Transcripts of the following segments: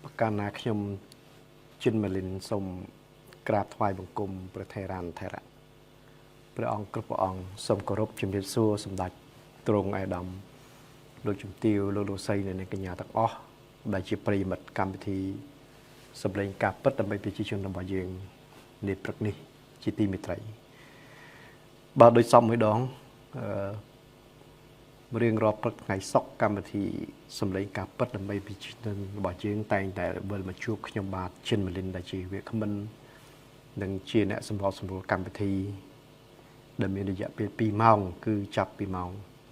ประการนาขยมจินมลินสมกราบถวายบังคมประเทรันไทระพระองค์กระพระองค์สมกรบจุมเด็จซัวสมดัติตรงไอดำโดยจุมติวโลโลไซในกัญญาตักอ้อได้จีปริมัดกรรมพิธีสำเร็จการปัตตานีพิจิชนนบายงเนตรประนิจิติมิตรบาโดยซ้ำให้ดองเรื่องรอบไงซอกกรรมทีสำเร็จการปัตตานีพิจิตรบ่อเยืองแต่งแต่เบอร์มาชูขยมบาทเช่นมาลินได้จีเวคมันดังเชียร์สมรสมรกรรมทีดำเนินระยะเป็นปีเมาคือจับปีเมา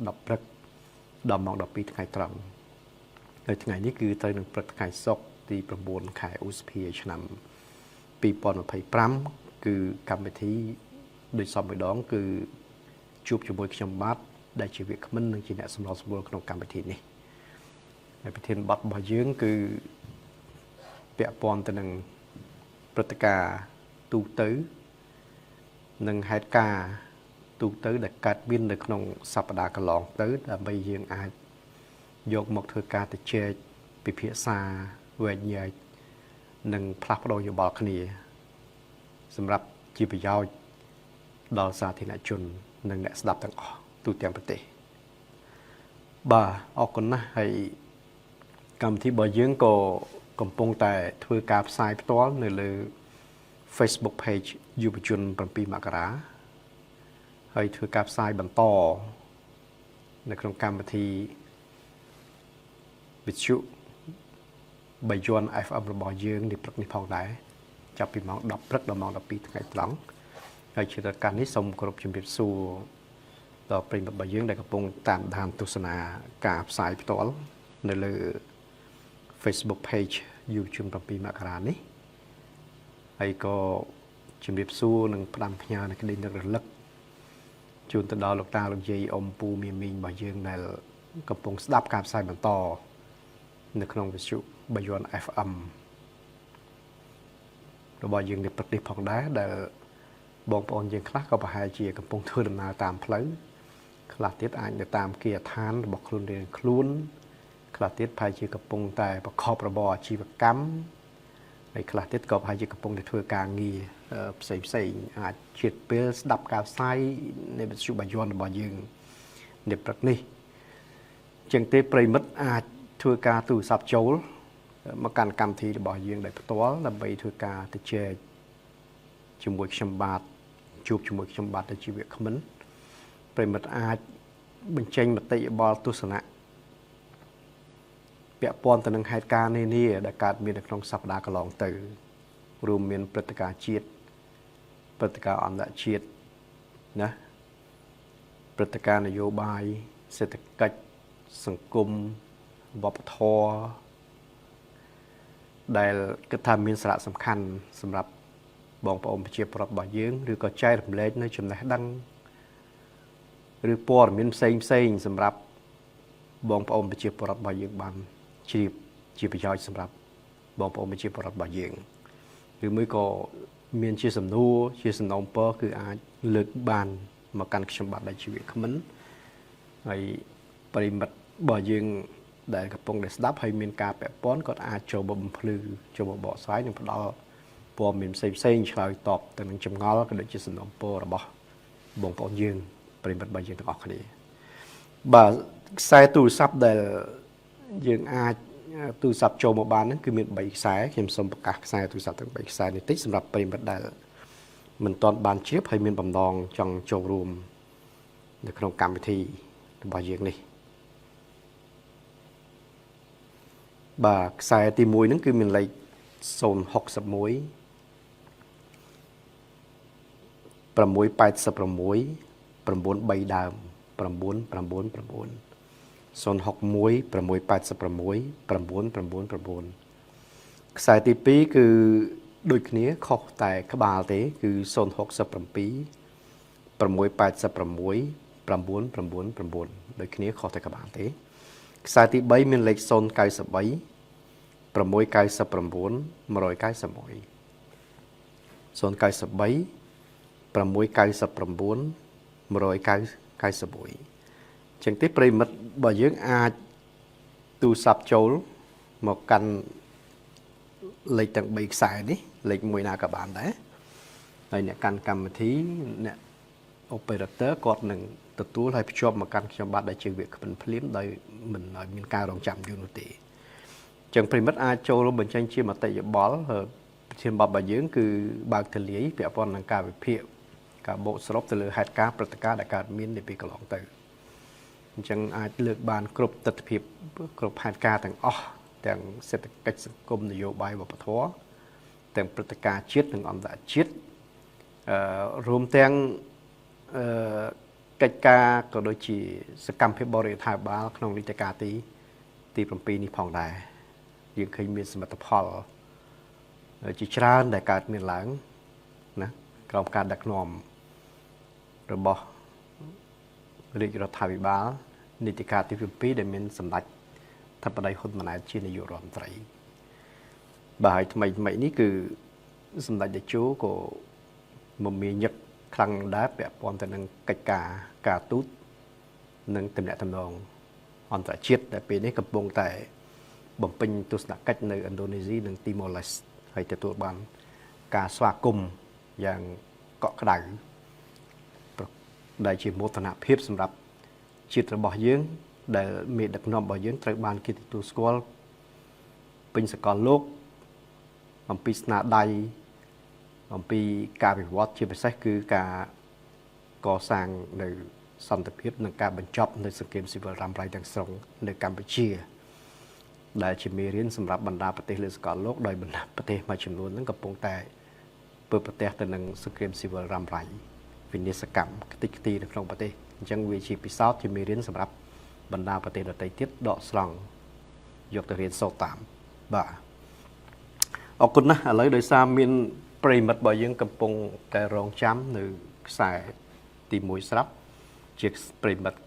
ดับพลักดำมองดับปีไงตรังในไงนี้คือตอนหนึ่งประไงซอกตีประมวลขายอุสเพียชนำปีปอนภัยพรำคือกรรมทีโดยซ้ำให้ดองคือจูบจมูกขยมบาทได้ชีวิตมันนึงจีเนสมรสมรขนมกรรมพิธีนี้ในพิธีบัดบ่อเยื้องคือเปียปอนตัวหนึ่งปฏิกาตูตื้อหนึ่งเหตุการณ์ตูตื้อได้กัดบินในขนมสัปดาห์กลองตื้อแต่ใบเยื้องอาจยกหมกเธอการติเจปิเพียซาเวทใหญ่หนึ่งพลักโดยบอกขณีสำหรับจีบยาวดอลซาธินาจุนหนึ่งเนี่ยสดับตั้งออกตูเตียงปฏิบ่าออกคนนะให้กรรมที่บ่อเยื้องก็กำปงแต่ทวีการสายตัวในเลย Facebook page อยู่ปัจจุบันประปีมกราให้ทวีการสายบรรทอในโครงการปฏิวิชุใบยวนไอฟ์อัมบ่อเยื้องในปลักนิพองได้จับปีมองดับปลักดมองดับปีทั้งไงหลังให้กิจการนี้สมกรบจุมพิสูต่อเป็นแบบยื่นในกระปงตามทางตุสนากาบสายพิทอลในเลย Facebook page อยู่จุมประปีมากรานี้ไอ้ก็จุมพิสูหนึ่งพลังพญาในคดีนักระลึกจุนตดอลูกตาลูกเยยอมปูมีมิงบ่ยื่นในกระปงสดับกาบสายบรรต่อในขนมวิชุบยวนFMเราบ่ยื่นในปฏิพองได้แต่บองปอนยังคลาก็ประหารเจียกับปงเทือนมาตามเพลิงคลาติดอ่านจะตามเกียร์ทานบอกคลุนเรียนคลุ้นคลาติดภายเจียกับปงแต่ประคอบระบอชีวกรรมในคลาติดก็ภายเจียกับปงในทัวร์กลางงีใส่อาจเฉียดเปลือกดับกาวไซในบรรจุบยอนบ่อยืงเด็บรักนี่จึงเตะปริมัดอาจทัวร์กาตูสับโจลมาการกรรมทีบ่อยืงได้ตัวแล้วไปทัวร์กาติเจจมูกชมบาดจูบจมูกชมบาดในชีวิตของมันเป็นมัดอาจเป็นเจงมัดติบอลตุสนะเปียปอนตัวหนึ่งเหตุการณ์นี่ได้การมีในครองสัปดาห์กลองตื่นรวมมีปฏิการชีตปฏิการอันละชีตนะปฏิการนโยบายเศรษฐกิจสังคมบปทได้กระทำมีสาระสำคัญสำหรับบองประอมเชียปรบบ่อยืงหรือก็ใจรำเล็กในจุดไหนดังหรือปอดมีเซ็งสำหรับบองประอมเชียปรบบ่อยืงบันชีพย่อยสำหรับบองประอมเชียปรบบ่อยืงหรือไม่ก็มีเชียสำนูเชียสนองเปอคืออาจเลือกบานมาการขชมบัตในชีวิตขมันไอปริมาณบ่อยืงได้กับปงได้สดับให้มีการแปะป้อนก็อาจโจบมพลือโจบบ่อซ้ายหนึ่งพอเราพอมีเซ็งชายตอบแต่หนึ่งจำงอก็ได้จะสนองเปอระบ่บ่งปอนยืงปริมาณบ่อยืงต้องออกคดีบ่าสายตู้ซับได้ยืงอาตู้ซับโจมบานนั้นคือมีใบสายเข้มสมประกาศสายตู้ซับตั้งใบสายในติสำหรับปริมาณได้มันตอนบานเชียบให้มีบำดองจังโจรวมในโครงการพิธีบ่อยืงนี่บ่าสายตีมวยนั้นคือมีอะไรโซน60 มวยประมวยไปสับประมวยประมวลใบดามประมวลโซน6 มวยประมวยไปสับประมวยประมวลสายตีปีคือโดยนี้ข้อแต่ขบาลเตคือโซน67 ปีประมวยไปสับประมวยประมวลโดยนี้ข้อแต่ขบาลเตสายตีใบมีเลขโซนไก่สบใบประมวยไก่สับประมวล100 ไก่สบอยโซนไก่สบใบประมวยไก่สับประมวล100 ไก่สบอยจึงที่ปริมัดบ่อยืงอาจตูสับโจลมากัน លេខទាំង3ខ្សែនេះលេខមួយណាក៏បានដែរហើយអ្នកកាន់កម្មវិធីអ្នក operator គាត់នឹងទទួលហើយភ្ជាប់មកកាន់ខ្ញុំបាទដែលជាវាគ្មិនភ្លាមដោយមិនឲ្យមានការរងចាំយូរនោះទេអញ្ចឹងប្រិមិត្តអាចចូលរួមបញ្ចេញជាមតិយោបល់ប្រធានបទរបស់យើងគឺបើកទលាយពាក់ព័ន្ធនឹងការវិភាគការបូកសរុបទៅលើហេតុការណ៍ព្រឹត្តិការណ៍ដែលកើតមាននាពេលកន្លងទៅអញ្ចឹងអាចលើកបានគ្រប់ទស្សនវិជ្ជាគ្រប់ហេតុការណ៍ទាំងអស់ទាំងសេដ្ឋកិច្ចសង្គមនយោបាយវប្បធម៌ទាំងព្រឹត្តិការណ៍ជាតិនិងអន្តរជាតិរួមទាំងកិច្ចការក៏ដូចជាសកម្មភាពបរិយាបាលក្នុងនីតិកាលទី7នេះផងដែរយើងឃើញមានសមិទ្ធផលជាច្រើនដែលកើតមានឡើងណាក្រោមការដឹកនាំរបស់រាជរដ្ឋាភិបាលនីតិកាលទី7ដែលមានសម្ដេចធិបតីហ៊ុនម៉ាណែតជានាយករដ្ឋមន្ត្រីបាទហើយថ្មីនេះគឺសម្ដេចតេជោក៏មមាញឹកខ្លាំងដែរពាក់ព័ន្ធទៅនឹងកិច្ចការទូតនិងទំនាក់ទំនងអន្តរជាតិដែលពេលនេះកំពុងតែបំពេញទស្សនកិច្ចនៅឥណ្ឌូនេស៊ីនិងទីម៉ូឡេស្តហើយទទួលបានការស្វាគមន៍យ៉ាងកក់ក្ដៅដែលជាមោទនភាពសម្រាប់ជាតិរបស់យើងដែលមេដឹកនាំរបស់យើងត្រូវបានគេទទួលស្គាល់ពេញសកលលោកអំពីស្នាដៃអំពីការវិវត្តជាពិសេសគឺការកសាងនៅសន្តិភាពនិងការបញ្ចប់នៅសង្គ្រាមស៊ីវិលរ៉ាំរ៉ៃទាំងស្រុងនៅកម្ពុជាដែលជាមេរៀនសម្រាប់បណ្ដាប្រទេសលើសកលលោកដោយបណ្ដាប្រទេសមួយចំនួនហ្នឹងកំពុងតែពើប្រទះទៅនឹងសង្គ្រាមស៊ីវិលរ៉ាំរ៉ៃវិនាសកម្មខ្ទេចខ្ទីនៅក្នុងប្រទេសអញ្ចឹងវាជាពិសោធន៍ជាមេរៀនសម្រាប់បណ្ដាប្រទេសដទៃទៀតដកស្រង់យកទៅរៀនសូត្រតាមបាទអរគុណណាស់ឥឡូវដោយសារមានប្រិមិត្តរបស់យើងកំពុងតែរងចាំនៅខ្សែទី1ស្រាប់ជាប្រិមិត្ត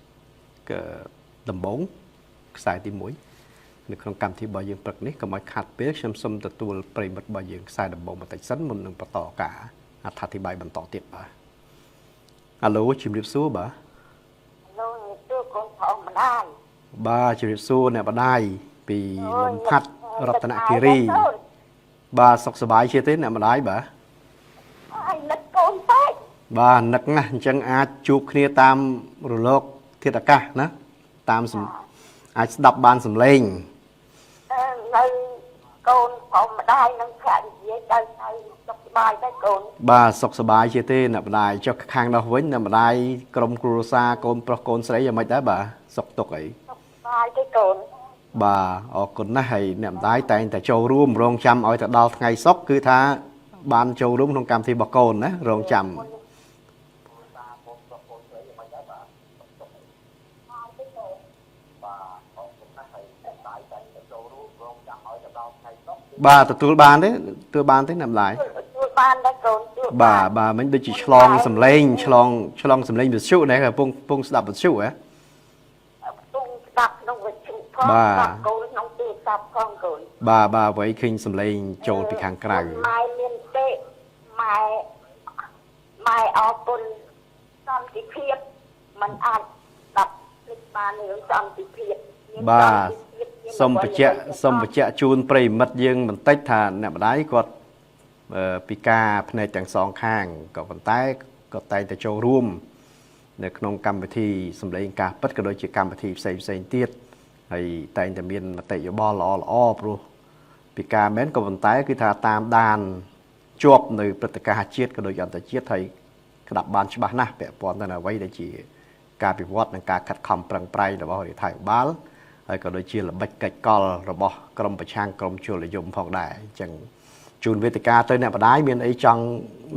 ដំបងខ្សែទី1នៅក្នុងកម្មវិធីរបស់យើងព្រឹកនេះកុំឲ្យខាត់ពេលខ្ញុំសូមទទួលប្រិមិត្តរបស់យើងខ្សែដំបងបន្តិចសិនមុននឹងបន្តការអត្ថាធិប្បាយបន្តទៀតបាទអាឡូជំរាបសួរបាទអាឡូជំរាបសួរកូនប្រុសម្ដាយបាទជំរាបសួរអ្នកម្ដាយពីលំផាត់រតនគិរីបាទសុខសប្បាយជាទេអ្នកម្ដាយបាទហើយនឹកកូនតែបាទនឹកណាស់អញ្ចឹងអាចជួបគ្នាតាមរលកធាតុអាកាសណាតាមអាចស្ដាប់បានសំឡេងនៅកូនប្រុសម្ដាយនឹងភរិយាទៅសុខសប្បាយទេកូនបាទសុខសប្បាយជាទេអ្នកម្ដាយចុះខាងនោះវិញអ្នកម្ដាយក្រុមគ្រួសារកូនប្រុសកូនស្រីយ៉ាងម៉េចដែរបាទសុខទុក្ខអីសុខសប្បាយទេកូនបាទអរគុណណាស់ហើយអ្នកម្ដាយតែងតែចូលរួមរងចាំឲ្យទៅដល់ថ្ងៃសុខគឺថាបានចូលរួមក្នុងកម្មវិធីរបស់កូនណារងចាំបាទទទួលបានទេអ្នកម្ដាយទទួលបានដែរកូនបាទមិញដូចជាឆ្លងសំឡេងឆ្លងសំឡេងវិទ្យុនេះកំពុងស្ដាប់វិទ្យុហ៎កំពុងស្ដាប់ក្នុងវិទ្យុផងស្ដាប់កូនក្នុងទូរស័ព្ទផងកូនបាទໄວឃើញសំឡេងចូលពីខាងក្រៅម៉ែមានទេម៉ែអរគុណសន្តិភាពមិនអាចស្ដាប់ភ្លេចបានរឿងសន្តិភាពបាទសូមបញ្ជាក់ជូនប្រិមិត្តយើងបន្តិចថាអ្នកម្ដាយគាត់ពិការភ្នែកទាំងសងខាងក៏ប៉ុន្តែគាត់តែងតែចូលរួមនៅក្នុងកម្មវិធីសម្លេងការពិតក៏ដូចជាកម្មវិធីផ្សេងទៀតហើយតែងតែមានមតិយោបល់ល្អព្រោះពិការមែនក៏ប៉ុន្តែគឺថាតាមដានជាប់នៅព្រឹត្តិការណ៍ជាតិក៏ដូចអន្តរជាតិហើយក្តាប់បានច្បាស់ណាស់ពាក់ព័ន្ធទៅនឹងអ្វីដែលជាការពិវត្តនិងការខិតខំប្រឹងប្រែងរបស់រដ្ឋាភិបាលហើយក៏ដូចជាល្បិចកិច្ចកលរបស់ក្រមប្រឆាំងក្រមជលនិយមផងដែរអញ្ចឹងជូនវេទិកាទៅអ្នកម្ដាយមានអីចង់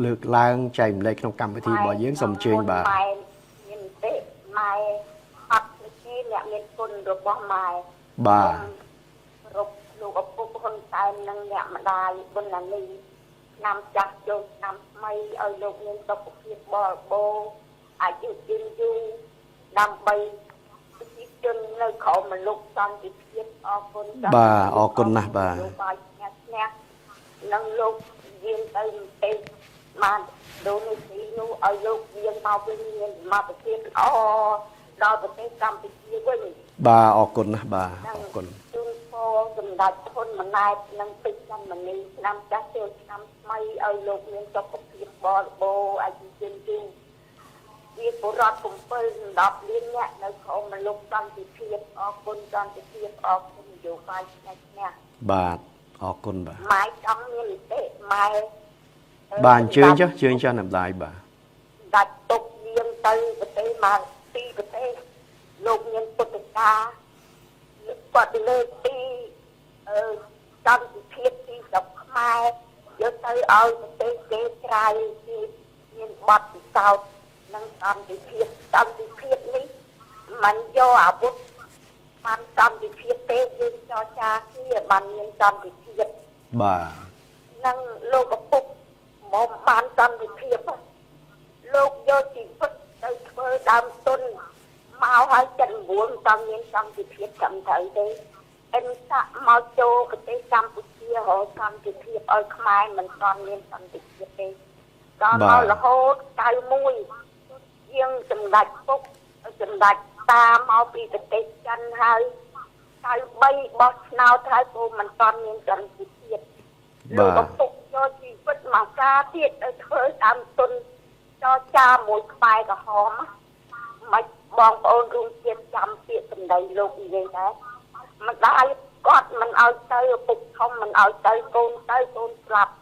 លើកឡើងចែកម្លែកក្នុងកម្មវិធីរបស់យើងសូមអញ្ជើញបាទមានទេម៉ែអត់ទេអ្នកមានគុណរបស់ម៉ែបាទរកលោកឪពុកហ៊ុនសែននិងអ្នកម្ដាយប៊ុនឡានីឆ្នាំចាស់ចូលឆ្នាំថ្មីឲ្យលោកមានសុខភាពបរិបូរណ៍អាយុយឺនយូរដើម្បីប្រជាជននៅក្រោមមនុស្សសន្តិភាពអរគុណបាទអរគុណណាស់បាទនឹងលោកយាងទៅទេបានដូននេះនោះឲ្យលោកយាងមកវិញមានសមត្ថភាពល្អដល់ប្រទេសកម្ពុជាវិញបាទអរគុណណាស់បាទអរគុណជូនពរសម្ដេចហ៊ុនម៉ាណែតនិងពេជ្រ ចាំមិននេះឆ្នាំចាស់ចូលឆ្នាំថ្មីឲ្យលោកមានសុខភាពបរិបូរណ៍អាយុយឺនយូរវាបុរដ្ឋ7 10លានអ្នកនៅក្រុមមលោកសន្តិភាពអរគុណសន្តិភាពអរគុណនយោបាយឆ្នេះបាទអរគុណបាទម៉ែចង់មាននីតិម៉ែបាទអញ្ជើញចុះណាំដាយបាទដាច់ទុកយាងទៅប្រទេសមកពីប្រទេសលោកមានពុទ្ធកាគាត់លើកពីសន្តិភាពទីស្រុកខ្មែរយកទៅឲ្យប្រទេសគេក្រៅទីមានបទពិសោធន៍នឹងសន្តិភាពនេះមិនយកអាវុធបានសន្តិភាពទេយើងចរចាគ្នាបានមានសន្តិភាពបាទនឹងលោកឪពុកមកបានសន្តិភាពលោកយកជីវិតទៅធ្វើដើមទុនមកឲ្យចិន9តាមមានសន្តិភាពត្រឹមត្រូវទេអិនសាក់មកចូលប្រទេសកម្ពុជារកសន្តិភាពឲ្យខ្មែរមិនទាន់មានសន្តិភាពទេដល់មករហូត91យើងសម្ដេចពុកសម្ដេចតាមកពីប្រទេសចិនហើយ93បោះឆ្នោតហើយព្រោះមិនទាន់មានសន្តិភាពលោកឪពុកយកជីវិតមកការទៀតទៅធ្វើតាមទុនចរចាមួយក្បែរក្រហមមិនបងប្អូនរួមជាតិចាំពាក្យសម្ដីលោកនិយាយដែរម្ដាយគាត់មិនឲ្យទៅឪពុកធំមិនឲ្យទៅកូនស្លាប់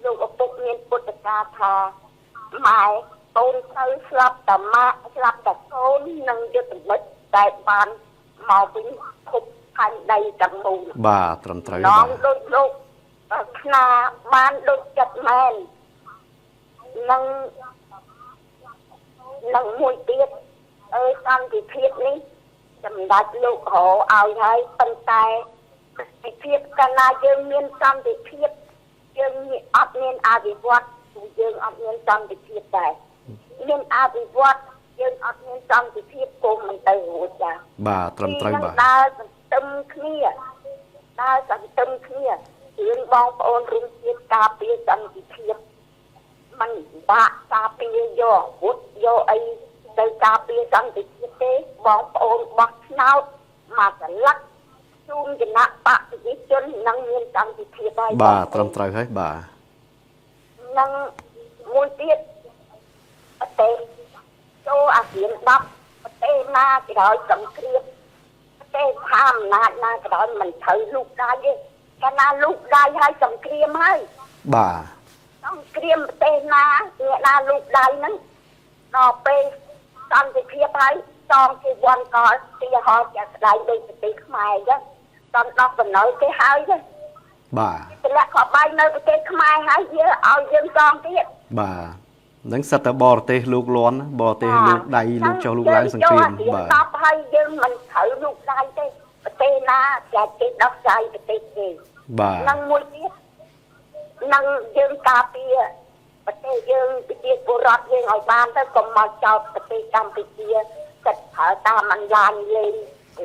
លោកឪពុកមានពុទ្ធកាថាម៉ែកូនទៅស្លាប់តាម៉ាក់ស្លាប់តាកូននឹងយុទ្ធមិត្តតែបានមកវិញភពផាញ់ដីទាំងមូលបាទត្រឹមត្រូវបាទដល់ដូចលោកខ្នាបានដូចចិត្តមែននឹងមួយទៀតសន្តិភាពនេះសម្ដេចលោករកឲ្យហើយប៉ុន្តែពិភាពកាលណាយើងមានសន្តិភាពយើងអត់មានអភិវឌ្ឍយើងអត់មានសន្តិភាពដែរមានអភិវឌ្ឍយើងអត់មានសន្តិភាពគុំមិនទៅរួចចា៎បាទត្រឹមត្រូវបាទដើរសន្ទឹមគ្នារឿងបងប្អូនរួមជាតិការពារសន្តិភាពมันបាក់ការពារយកអាវុធយកអីទៅការពារសន្តិភាពទេបងប្អូនបោះឆ្នោតមកស្លឹកជូនគណៈបកប្រជាជននឹងមានសន្តិភាពហើយបាទត្រឹមត្រូវហើយបាទនឹងមួយទៀតប្រទេសចូលអាស៊ាន10ប្រទេសណាក្រោយសង្គ្រាមប្រទេសថាអំណាចណាក្រោយមិនត្រូវលូកដៃទេកាលណាលូកដៃហើយសង្គ្រាមហើយបាទសង្គ្រាមប្រទេសណាអ្នកណាលូកដៃហ្នឹងដល់ពេលសន្តិភាពហើយចងជីវ័នក៏ទីហោជាស្ដាយដូចប្រទេសខ្មែរអញ្ចឹងដល់ដោះដំណើរគេហើយទេបាទតម្លាក់ខបាយនៅប្រទេសខ្មែរហើយវាឲ្យយើងចងទៀតបាទនឹងសិតតែបរទេសលោកលន់បរទេសលោកដៃលោកចុះលោកឡើងសង្គ្រាមបាទតបហើយយើងមិនត្រូវលោកដៃទេប្រទេសណាចាច់គេដោះស្រាយប្រទេសគេបាទនឹងមួយទៀតនឹងយើងការពារប្រទេសយើងប្រជាពលរដ្ឋយើងឲ្យបានទៅកុំមកចោទប្រទេសកម្ពុជាគិតប្រើតាមអនឡាញលេង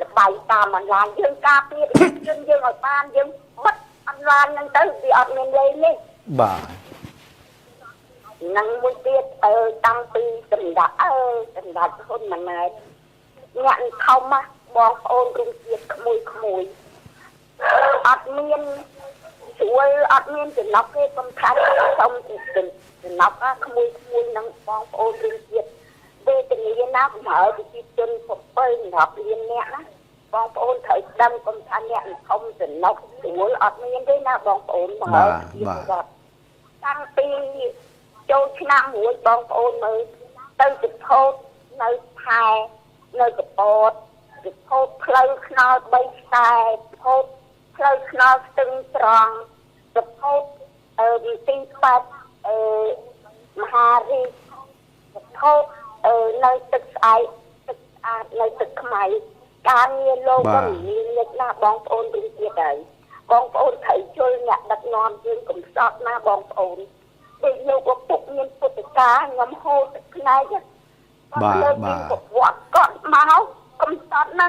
ល្បែងតាមអនឡាញយើងការពារប្រជាជនយើងឲ្យបានយើងបិទអនឡាញហ្នឹងទៅវាអត់មានលេងទេបាទនឹងមួយទៀតតាំងពីសម្ដេចហ៊ុនម៉ាណែតអ្នកធំបងប្អូនរួមជាតិក្មួយអត់មានស្រួលអត់មានចំណុចទេសំខាន់សុំចំណុចក្មួយនឹងបងប្អូនរួមជាតិវេទនាណាកំហើប្រជាជន7 10លានអ្នកណាបងប្អូនត្រូវដឹងកុំថាអ្នកធំចំណុចស្រួលអត់មានទេណាបងប្អូនមកបាទតាំងពីចូលឆ្នាំរួចបងប្អូនមើលទៅពិភពនៅខែនៅកពតពិភពផ្លូវថ្នល់3ខ្សែពិភពផ្លូវថ្នល់ស្ទឹងត្រង់ពិភពទីបាត់មហារាជពិភពនៅទឹកស្អែកទឹកស្អាតនៅទឹកខ្មៅការងារលោកក៏មានលិចណាបងប្អូនវិញទៀតហើយបងប្អូនត្រូវជល់អ្នកដឹកនាំយើងកំសត់ណាបងប្អូនដូចលោកឪពុកមានពុទ្ធកាខ្ញុំហូរទឹកផ្នែកបាទប្រវត្តិគាត់មកកំសត់ណា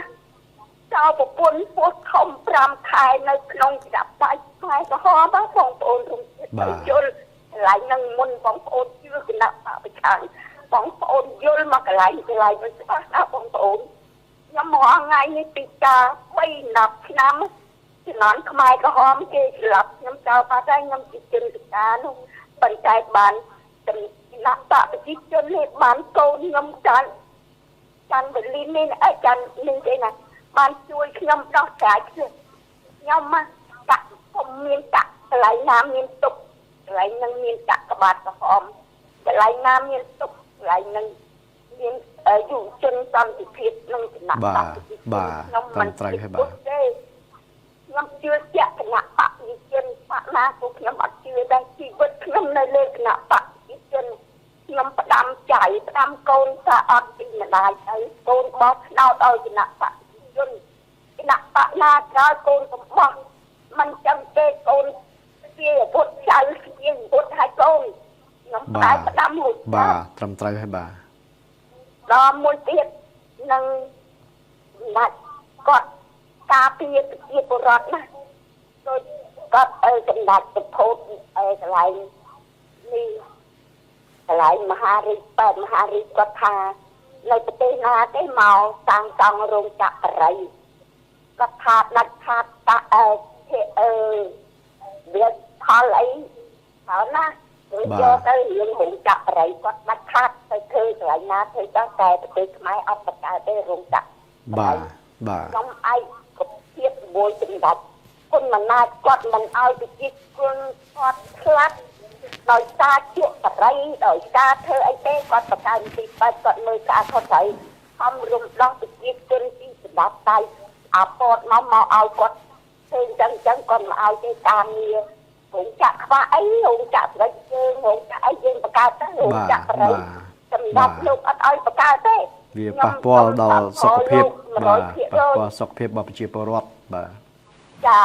ចៅប្រពន្ធពោះធំ5ខែនៅក្នុងចាប់ដៃខែក្រហមបងប្អូនរួមចិត្តយល់កន្លែងនឹងមុនបងប្អូនជឿគណៈបព្វឆានបងប្អូនយល់មកកន្លែងមិនច្បាស់ណាបងប្អូនខ្ញុំមកថ្ងៃនេះពីការ3-10ឆ្នាំជ ជំនាន់ខ្មែរក្រហមគេស្លាប់ខ្ញុំចោលបាត់ហើយខ្ញុំជាជនពិការនោះប៉ុន្តែបានគណៈបកប្រជាជននេះបានកូនខ្ញុំចាន់វេលីនេះចាន់នេះទេណាបានជួយខ្ញុំដោះស្រាយខ្ញុំមកកាក់ខ្ញុំមានកាក់កន្លែងណាមានទុកកន្លែងនឹងមានកាក់ក្បាត់ក្រហមកន្លែងណាមានទុកកន្លែងនឹងមានយុវជនសន្តិភាពនឹងគណៈបកខ្ញុំមិនត្រូវហើយបាទខ្ញុំជឿជាក់គណៈបកប្រជាជនបកណាពួកខ្ញុំអត់ជឿដែរជីវិតខ្ញុំនៅលើគណៈបកប្រជាជនខ្ញុំផ្ដាំចៃផ្ដាំកូនថាអត់ពីម្ដាយទៅកូនបោះឆ្នោតឲ្យគណៈបកប្រជាជនគណៈបកណាក្រោយកូនកំបោះមិនចឹងទេកូនជាពុទ្ធចៅជាពុទ្ធហើយកូនខ្ញុំផ្ដាំមួយបាទត្រឹមត្រូវហើយបាទដល់មួយទៀតនឹងណាត់គាត់ការពារប្រជាពលរដ្ឋណាដូចគាត់សម្ដេចប្រពោតកន្លែងនេះកន្លែងមហារាជប៉ែតមហារាជគាត់ថានៅប្រទេសណាទេមកសាងសង់រោងចក្របរិយគាត់ថាដាច់ខាតតាវាផលអីហើយណាឬយកទៅរឿងរោងចក្របរិយគាត់ដាច់ខាតទៅធ្វើកន្លែងណាធ្វើទៅតែប្រទេសខ្មែរអត់បកកើតទេរោងចក្របាទខ្ញុំឯកភាពមួយសម្រាប់គុណអំណាចគាត់មិនឲ្យប្រជាជនគាត់ខ្លាត់ដោយសារជាបរិយដោយសារធ្វើអីទេគាត់បកកើតទីបែបគាត់មើលការខុសត្រូវខំរំដោះប្រជាជនទីស្ដាប់ដៃអាពតមកឲ្យគាត់ធ្វើអញ្ចឹងគាត់មកឲ្យទេតាមងាររោងចក្រខ្វះអីរោងចក្រប្រតិយើងរោងចក្រអីយើងបកកើតទៅរោងចក្របរិយសម្រាប់លោកអត់ឲ្យបកកើតទេវាប៉ះពាល់ដល់សុខភាពបាទប៉ះពាល់សុខភាពរបស់ប្រជាពលរដ្ឋបាទចា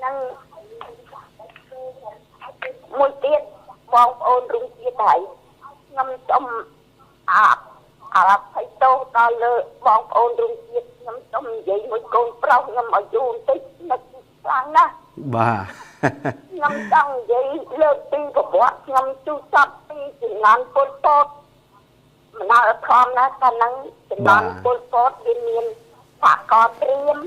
នឹងមួយទៀតបងប្អូនរួមជាតិហើយខ្ញុំសូមអារភ័យទោសដល់លើបងប្អូនរួមជាតិខ្ញុំសូមនិយាយមួយកូនប្រុសខ្ញុំឲ្យយូរបន្តិចនឹកខ្លាំងណាស់បាទខ្ញុំចង់និយាយលើកពីប្រវត្តិខ្ញុំទូស័ព្ទពីជំនាន់ពលពតមិនដល់ធំណាស់តែនឹងជំនាន់ពលពតវាមានសហគមន៍ត្រៀម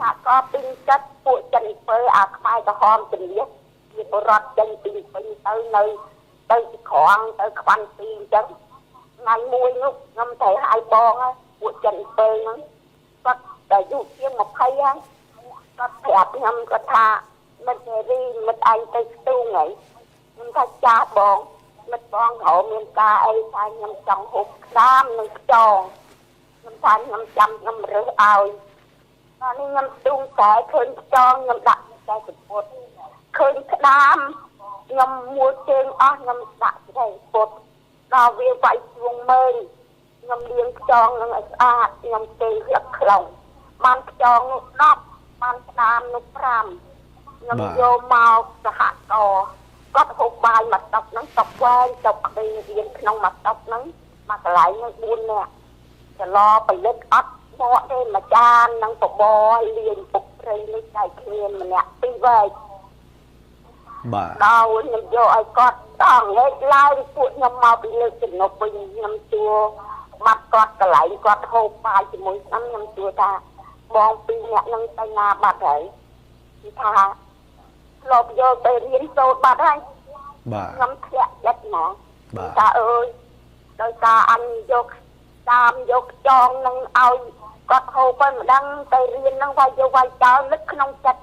សហគមន៍ពីចិត្តពួកចិនពើអាខ្មែរក្រហមជំនះជាបរតចេញពីពេញទៅនៅទៅក្រងទៅខ្វាន់ពីអញ្ចឹងថ្ងៃមួយនោះខ្ញុំត្រូវហៅបងពួកចិនពើហ្នឹងគាត់តែអាយុជាង20ហើយគាត់ប្រាប់ខ្ញុំគាត់ថាមិត្តរីមិត្តឯងទៅស្ទូងហើយខ្ញុំថាចាស់បងមិត្តបងក្រមានការអីថាខ្ញុំចង់ហូបក្តាមនិងខ្យងខ្ញុំថាខ្ញុំចាំខ្ញុំរើសឲ្យដល់នេះខ្ញុំស្ទូងតែឃើញខ្យងខ្ញុំដាក់តែសពុតឃើញក្តាមខ្ញុំមួយជើងអស់ខ្ញុំដាក់តែសពុតដល់វាវាយជួងមើលខ្ញុំលាងខ្យងនឹងឲ្យស្អាតខ្ញុំទេលឹកខ្លងបានខ្យងនោះ10បានក្តាមនោះ5ខ្ញុំយកមកសហគមន៍គាត់ហូបបាយមកតុកហ្នឹងតុកវែងតុកក្មេងរៀនក្នុងមកតុកហ្នឹងមកកន្លែងហ្នឹង4នាក់ចឡផលិតអត់បកទេមួយចាននឹងបបរលាងពុកព្រៃនេះចែកគ្នាម្នាក់2វែកបាទដល់ខ្ញុំយកឲ្យគាត់តងហេតុឡើងពួកខ្ញុំមកពីលើកចំណុចវិញខ្ញុំជួបាត់គាត់កន្លែងគាត់ហូបបាយជាមួយខ្ញុំជួថាបង2នាក់ហ្នឹងទៅណាបាត់ហើយគេថាលោកយកទៅរៀនសូត្របាត់ហើយបាទខ្ញុំធ្លាក់ចិត្តហ្មងបាទថាអើយដោយសារអញយកតាមយកចងនឹងឲ្យគាត់ហូបទៅម្ដងទៅរៀននឹងវាយកវាយចោលនឹកក្នុងចិត្ត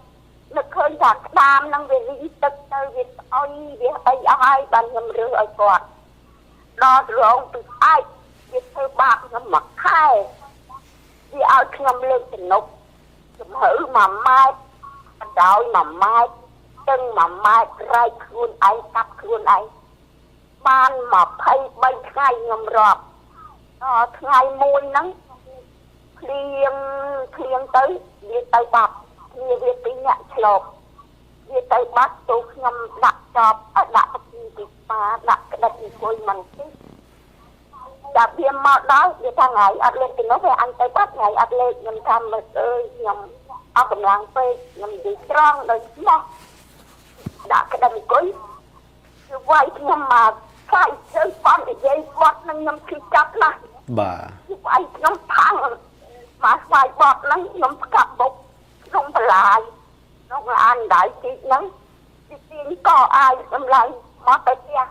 នឹកឃើញថាក្តាមនឹងវារីទឹកទៅវាស្អុយវាអីអស់ហើយបានខ្ញុំរើសឲ្យគាត់ដល់រងពីស្អែកវាធ្វើបាបខ្ញុំមួយខែវាឲ្យខ្ញុំលើកចំណុកចំហឺ1ម៉ែត្របដោយ1ម៉ែត្រទឹង1ម៉ែត្ររែកខ្លួនឯងកាប់ខ្លួនឯងបាន23ថ្ងៃខ្ញុំរាប់ដល់ថ្ងៃមួយហ្នឹងភ្លៀងទៅវាទៅបាត់វាពីរអ្នកឆ្លប់វាទៅបាត់ទូខ្ញុំដាក់ចប់ដាក់ពីស្មាដាក់ក្តិតអង្គុយមិនទេចាប់វាមកដល់វាថាថ្ងៃអត់លេខទៅនោះវាអញទៅបាត់ថ្ងៃអត់លេខខ្ញុំថាមើលអើយខ្ញុំអស់កម្លាំងពេកខ្ញុំនិយាយត្រង់ដោយស្មោះដាក់ក្តិតអង្គុយគឺវាយខ្ញុំមកខ្លាយទៅប៉ុននិយាយបត់នឹងខ្ញុំគិតចាប់ណាស់បាទវាយខ្ញុំផាំងមកស្វាយបត់ហ្នឹងខ្ញុំស្កាប់បុកក្នុងបន្លាយ trong an đại chị nắng chị tiên có ai trong lại mà tới kia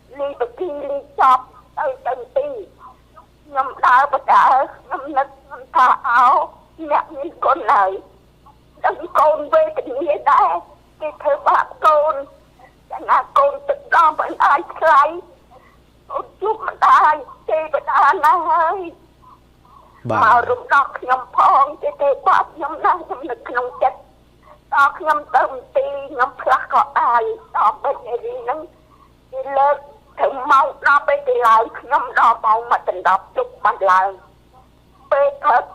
ly bực kỳ ly chọp tới từng tì nhầm đá bật đá nhầm nứt nhầm thả áo mẹ nhìn con này đừng con về tình nghĩa đá cái thơ bạc con chẳng là con tự do vẫn ai khai con chúc mà đá chê bật đá nà hơi mà rung đọc nhầm phong chê tê quát nhầm nà nhầm nực nhầm chất đọc nhầm tâm tì nhầm phá có ai đọc bên này đi nâng đi lên thử mau đọc bên đi lại nhầm đọc mau mà tình đọc chúc mà lại bê thật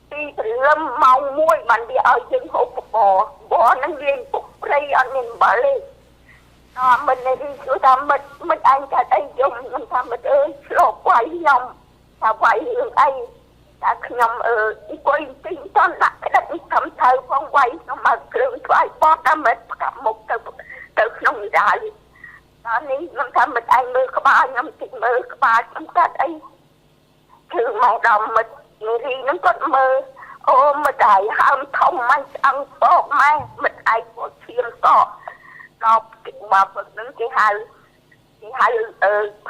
đi từ lâm mau muối bạn đi ở dân hộp bò bò nó liên phục rây ở nhìn bà lên mình này đi chúng ta mình anh cả đây dùng mình ta mình ơi lộ quay nhầm ta quay hướng ấy ta nhầm quay tinh cho nặng cái đất thầm thơ phong quay nó mà cường quay bó ta mệt cả một từ nông đại đó ní mình ta mình anh mơ có ba nhầm chị mơ có ba chúng ta đây thường mà đồng mình người đi nó còn mơ ô mà đại ham thông mai ăn bột mai mình ai có chiêm to đọc mà phật những cái hai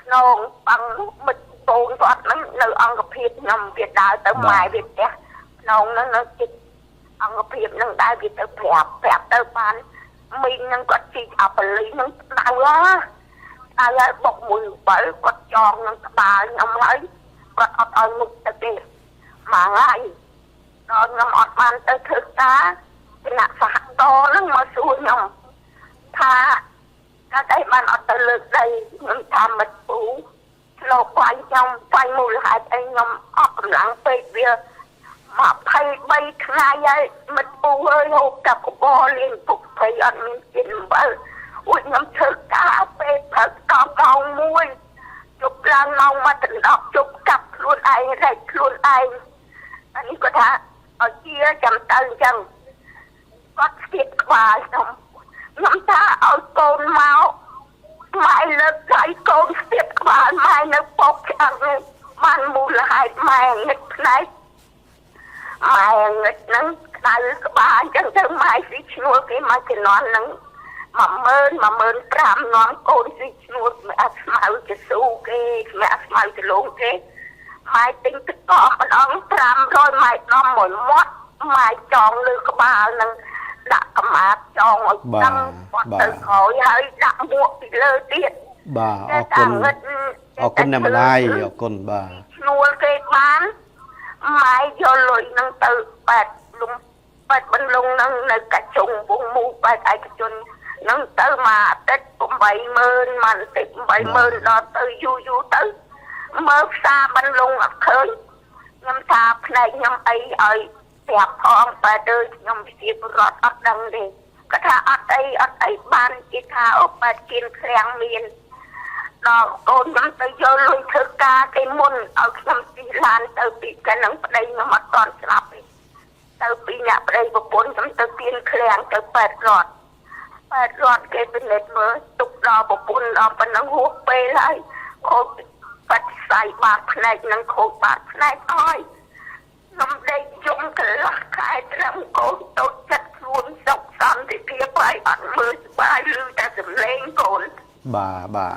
non bằng mình tôn thoát nó nơi ăn cái phiệt nhầm việt đại tới mai việt đẹp non nó chích ăn cái phiệt nó đại việt tới phẹp tới bàn mình nó có chi áp lý nó đau á bọc mùi bởi có tròn nó bà nhầm lấy có ở ngục tới kia mà ngay rồi nhầm ọt bàn tới thực ta cái nạ phạt to nó mà xui nhầm tha cái đây mà nó tới lực đây nhầm tha mật bú lô quay trong quay mùi hại đây nhầm ọt lặng bê bia mà thay bay khai ấy mật bú ơi hô cặp bò liên phục thấy ăn mình kinh bơ ui nhầm thực ta bê thật cao mùi chụp lan mong mà tình đọc chụp cặp luôn ai rạch luôn ai anh có thả ở kia chầm tân chân có thiệt quả xong ngắm ta ở côn máu mai lớp gãy côn thiệt quả mai nó bốc ăn man mù lại mai nghịch này mai nghịch nắng ta cứ bà chân chân mai xí chua cái mai cái nón nắng mà mơn cram nón côn xí chua mẹ mau cái su cái mẹ mau cái lông cái mai tính tức có mà nó cram rồi mai nó mồi mót mai tròn lư cái bà nâng đã mát tròn ở tâm từ khỏi hơi đã mua bị lơ tiết bà ở con nằm lại ở con bà nuôi cái bán mai do lùi nâng từ bẹt lùng bẹt bên lùng nâng nơi cả trùng vùng mù bẹt ai cả chun nâng từ mà tết cũng 70 mà tết 70 đó từ du tới mơ xa bên lùng ở khơi nhâm thà này nhâm ấy ơi đẹp phong và đời nhâm xịp rót ở đằng đi có thà ở đây ban chỉ thà ở bên trên khen miền đó con nhâm tới vô lùi thực ca cái môn ở nhâm xì lan từ bị cái nắng ở đây nó mất toàn sạp từ bị nhà ở đây một bốn nhâm tới tiên khen tới bẹt rót cái bên lệch mơ tục đó một bốn đó bên nó hút bê lại khô bật xài bạc này nâng khô bạc này thôi nằm đây chúng cái lạc khai trăm cô tốt chất luôn dọc xăm thì kia phải ăn mưa bài lưu ta dùm lên cồn bà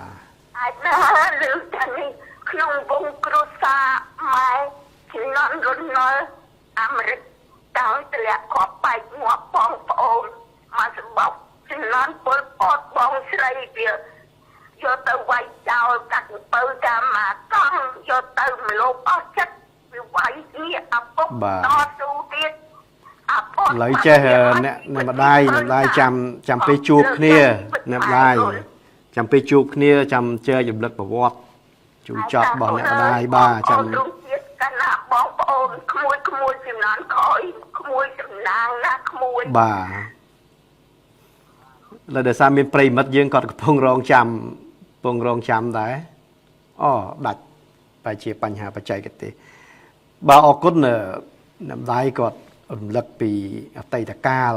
ai na lưu ta đi không vùng kru xa mai chỉ non run nói Amerik tao tự lẹ có bài ngọt bong ôn mà sự bọc chỉ non bột bọt bong sợi việc do tao quay chào các bơ ca mà con do tao lô bó chất quay nghĩa bà to su tiết lấy che nè mà đai chăm pe chuột nia nè đai chăm pe chuột nia chăm chơi dùm lật bảo vọt chú chọt bỏ nè đai ba chăm bà là để sao miền Tây mất dương còn phong rong chăm đấy đặtไปเชียปัญหาปัจจัยกันตีบาออกก้นนำได้ก็หลักปีไตตะกาล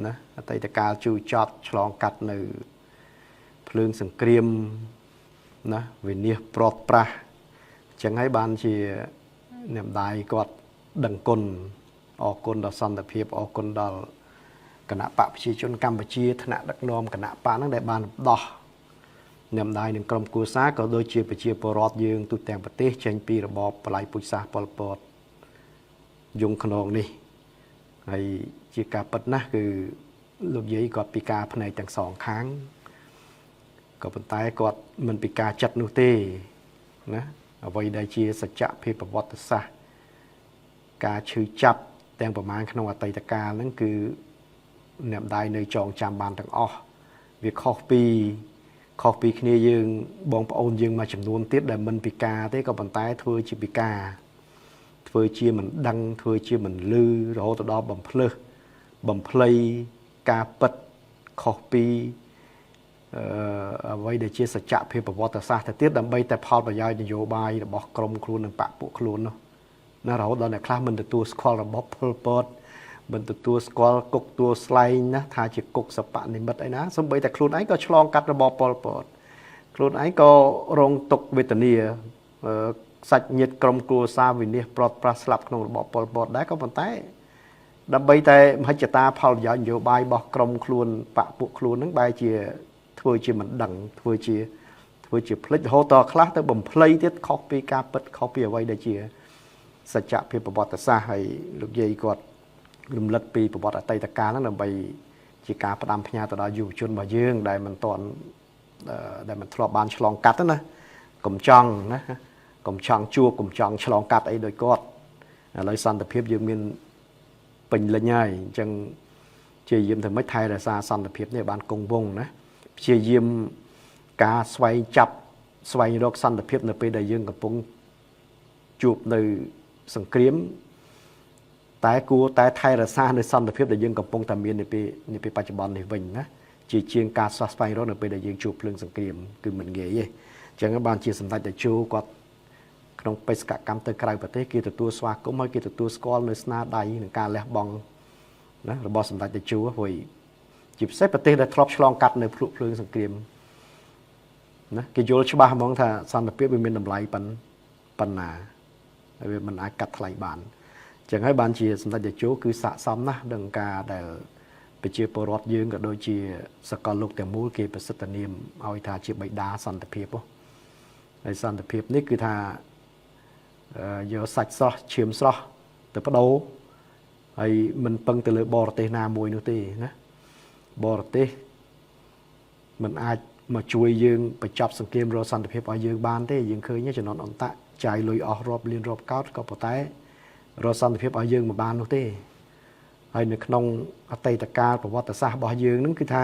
นะไตตะกาลจูจอดฉลองกัดในเพลิงสังเกรียมนะเวเนียปลอดปลาจังให้บานเชียนำได้ก็ดังก้นออกก้นดอสันตะเพียบออกก้นดอ គណៈបកប្រជាជនកម្ពុជាថ្នាក់ដឹកនាំគណៈបកហ្នឹងដែលបានដោះញ៉ាំដៃនឹងក្រុមគូសាក៏ដូចជាប្រជាពលរដ្ឋយើងទូទាំងប្រទេសចេញពីរបបបល័យពូជសាសន៍ប៉ុលពតយងខ្នងនេះហើយជាការពិតណាស់គឺលោកយាយគាត់ពិការផ្នែកទាំងសងខាងក៏ប៉ុន្តែគាត់មិនពិការចិត្តនោះទេណាអ្វីដែលជាសច្ចភាពប្រវត្តិសាស្ត្រការឈឺចាប់ទាំងប្រមាណក្នុងអតីតកាលហ្នឹងគឺអ្នកម្ដាយនៅចងចាំបានទាំងអស់វាខុសពីគ្នាយើងបងប្អូនយើងមួយចំនួនទៀតដែលមិនពិការទេក៏ប៉ុន្តែធ្វើជាពិការធ្វើជាមិនដឹងធ្វើជាមិនឮរហូតដល់បំភ្លៃការពិតខុសពីអ្វីដែលជាសច្ចភាពប្រវត្តិសាស្ត្រទៅទៀតដើម្បីតែផលប្រយោជន៍នយោបាយរបស់ក្រុមខ្លួននិងបកពួកខ្លួននោះណារហូតដល់អ្នកខ្លះមិនទទួលស្គាល់របបប៉ុលពតមិនទទួលស្គាល់គុកទួលស្លែងណាថាជាគុកសបនិមិត្តអីណាសូម្បីតែខ្លួនឯងក៏ឆ្លងកាត់របបប៉ុលពតខ្លួនឯងក៏រងទុក្ខវេទនាសាច់ញាតិក្រុមគ្រួសារវិនិច្ឆ័យប្រត់ប្រាស់ស្លាប់ក្នុងរបបប៉ុលពតដែរក៏ប៉ុន្តែដើម្បីតែមហិច្ឆតាផលប្រយោជន៍នយោបាយរបស់ក្រុមខ្លួនបកពួកខ្លួនហ្នឹងបែរជាធ្វើជាមិនដឹងធ្វើជាភ្លេចរហូតដល់ខ្លះទៅបំភ្លៃទៀតខុសពីការពិតខុសពីអ្វីដែលជាសច្ចភាពប្រវត្តិសាស្ត្រហើយលោកយាយគាត់រំលឹកពីប្រវត្តិអតីតកាលហ្នឹងដើម្បីជាការផ្ដាំផ្ញើទៅដល់យុវជនរបស់យើងដែលមិនធ្លាប់បានឆ្លងកាត់ណាកុំចង់ជួបកុំចង់ឆ្លងកាត់អីដោយគាត់ឥឡូវសន្តិភាពយើងមានពេញលេញហើយអញ្ចឹងជាយាមធ្វើម៉េចថែរក្សាសន្តិភាពនេះបានគង់វង្សណាព្យាយាមការស្វែងរកសន្តិភាពនៅពេលដែលយើងកំពុងជួបនៅសង្គ្រាមតែគួរតែថែរក្សានៅសន្តិភាពដែលយើងកំពុងតែមាននាពេលបច្ចុប្បន្ននេះវិញណាជាងការស្វែងរកនៅពេលដែលយើងជួបភ្លើងសង្គ្រាមគឺមិនងាយទេអញ្ចឹងបានជាសម្ដេចតេជោគាត់ក្នុងបេសកកម្មទៅក្រៅប្រទេសគេទទួលស្វាគមន៍ហើយគេទទួលស្គាល់នៅស្នាដៃនិងការលះបង់ណារបស់សម្ដេចតេជោហើយជាពិសេសប្រទេសដែលធ្លាប់ឆ្លងកាត់នៅភ្លើងសង្គ្រាមណាគេយល់ច្បាស់ហ្មងថាសន្តិភាពវាមានតម្លៃប៉ុណ្ណាហើយវាមិនអាចកាត់ថ្លៃបានអញ្ចឹងហើយបានជាសម្ដេចតេជោគឺស័ក្តិសមណាស់នឹងការដែលប្រជាពលរដ្ឋយើងក៏ដូចជាសកលលោកទាំងមូលគេប្រសិទ្ធនាមឲ្យថាជាបិតាសន្តិភាពហើយសន្តិភាពនេះគឺថាយកសាច់ស្រស់ឈាមស្រស់ទៅបដូរហើយមិនពឹងទៅលើបរទេសណាមួយនោះទេណាបរទេសមិនអាចមកជួយយើងបញ្ចប់សង្គ្រាមរកសន្តិភាពឲ្យយើងបានទេយើងឃើញចំនួនអន្តៈចាយលុយអស់រាប់លានរាប់កោតក៏ប៉ុន្តែរកសន្តិភាពឲ្យយើងមិនបាននោះទេហើយនៅក្នុងអតីតកាលប្រវត្តិសាស្ត្ររបស់យើងនឹងគឺថា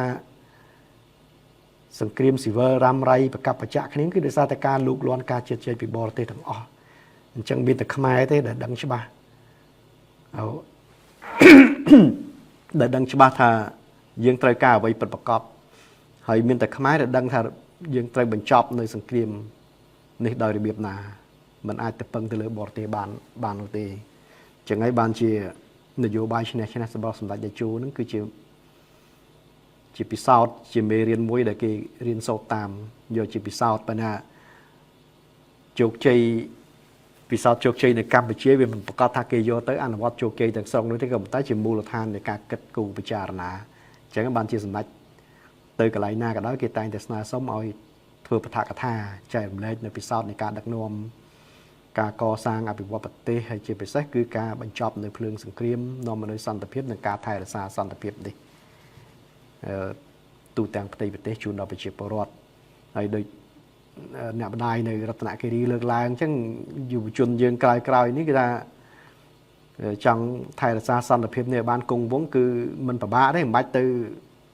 សង្គ្រាមស៊ីវិលរ៉ាំរ៉ៃប្រកបប្រចាក់គ្នាគឺដោយសារតែការលូកលាន់ការជិតជែកពីបរទេសទាំងអស់អញ្ចឹងមានតែខ្មែរទេដែលដឹងច្បាស់ដែលដឹងច្បាស់ថាយើងត្រូវការអ្វីពិតប្រាកដហើយមានតែខ្មែរដែលដឹងថាយើងត្រូវបញ្ចប់នៅសង្គ្រាមនេះដោយរបៀបណាมันអាចទៅពឹងទៅលើបរទេសបាននោះទេអញ្ចឹងហើយបានជានយោបាយឈ្នះសម្រាប់សម្ដេចតេជោនឹងគឺជាពិសោធន៍ជាមេរៀនមួយដែលគេរៀនសូត្រតាមយកជាពិសោធន៍ប៉ុន្តែជោគជ័យពិសោធន៍ជោគជ័យនៅកម្ពុជាវាមិនប្រកាសថាគេយកទៅអនុវត្តជោគជ័យទាំងស្រុងនោះទេក៏ប៉ុន្តែជាមូលដ្ឋាននៃការគិតគូរពិចារណាអញ្ចឹងបានជាសម្ដេចទៅកន្លែងណាក៏ដោយគេតែងតែស្នើសុំឲ្យធ្វើពថាកថាចែករំលែកនៅពិសោធន៍នៃការដឹកនាំការកសាងអភិវឌ្ឍប្រទេសហើយជាពិសេសគឺការបញ្ចប់នៅភ្លើងសង្គ្រាមនាំមកនូវសន្តិភាពនិងការថែរក្សាសន្តិភាពនេះទូទាំងផ្ទៃប្រទេសជូនដល់ប្រជាពលរដ្ឋហើយដោយអ្នកម្ដាយនៅរតនគិរីលើកឡើងអញ្ចឹងយុវជនយើងក្រោយនេះគឺថាចង់ថែរក្សាសន្តិភាពនេះឲ្យបានគង់វង្សគឺមិនពិបាកទេមិនបាច់ទៅ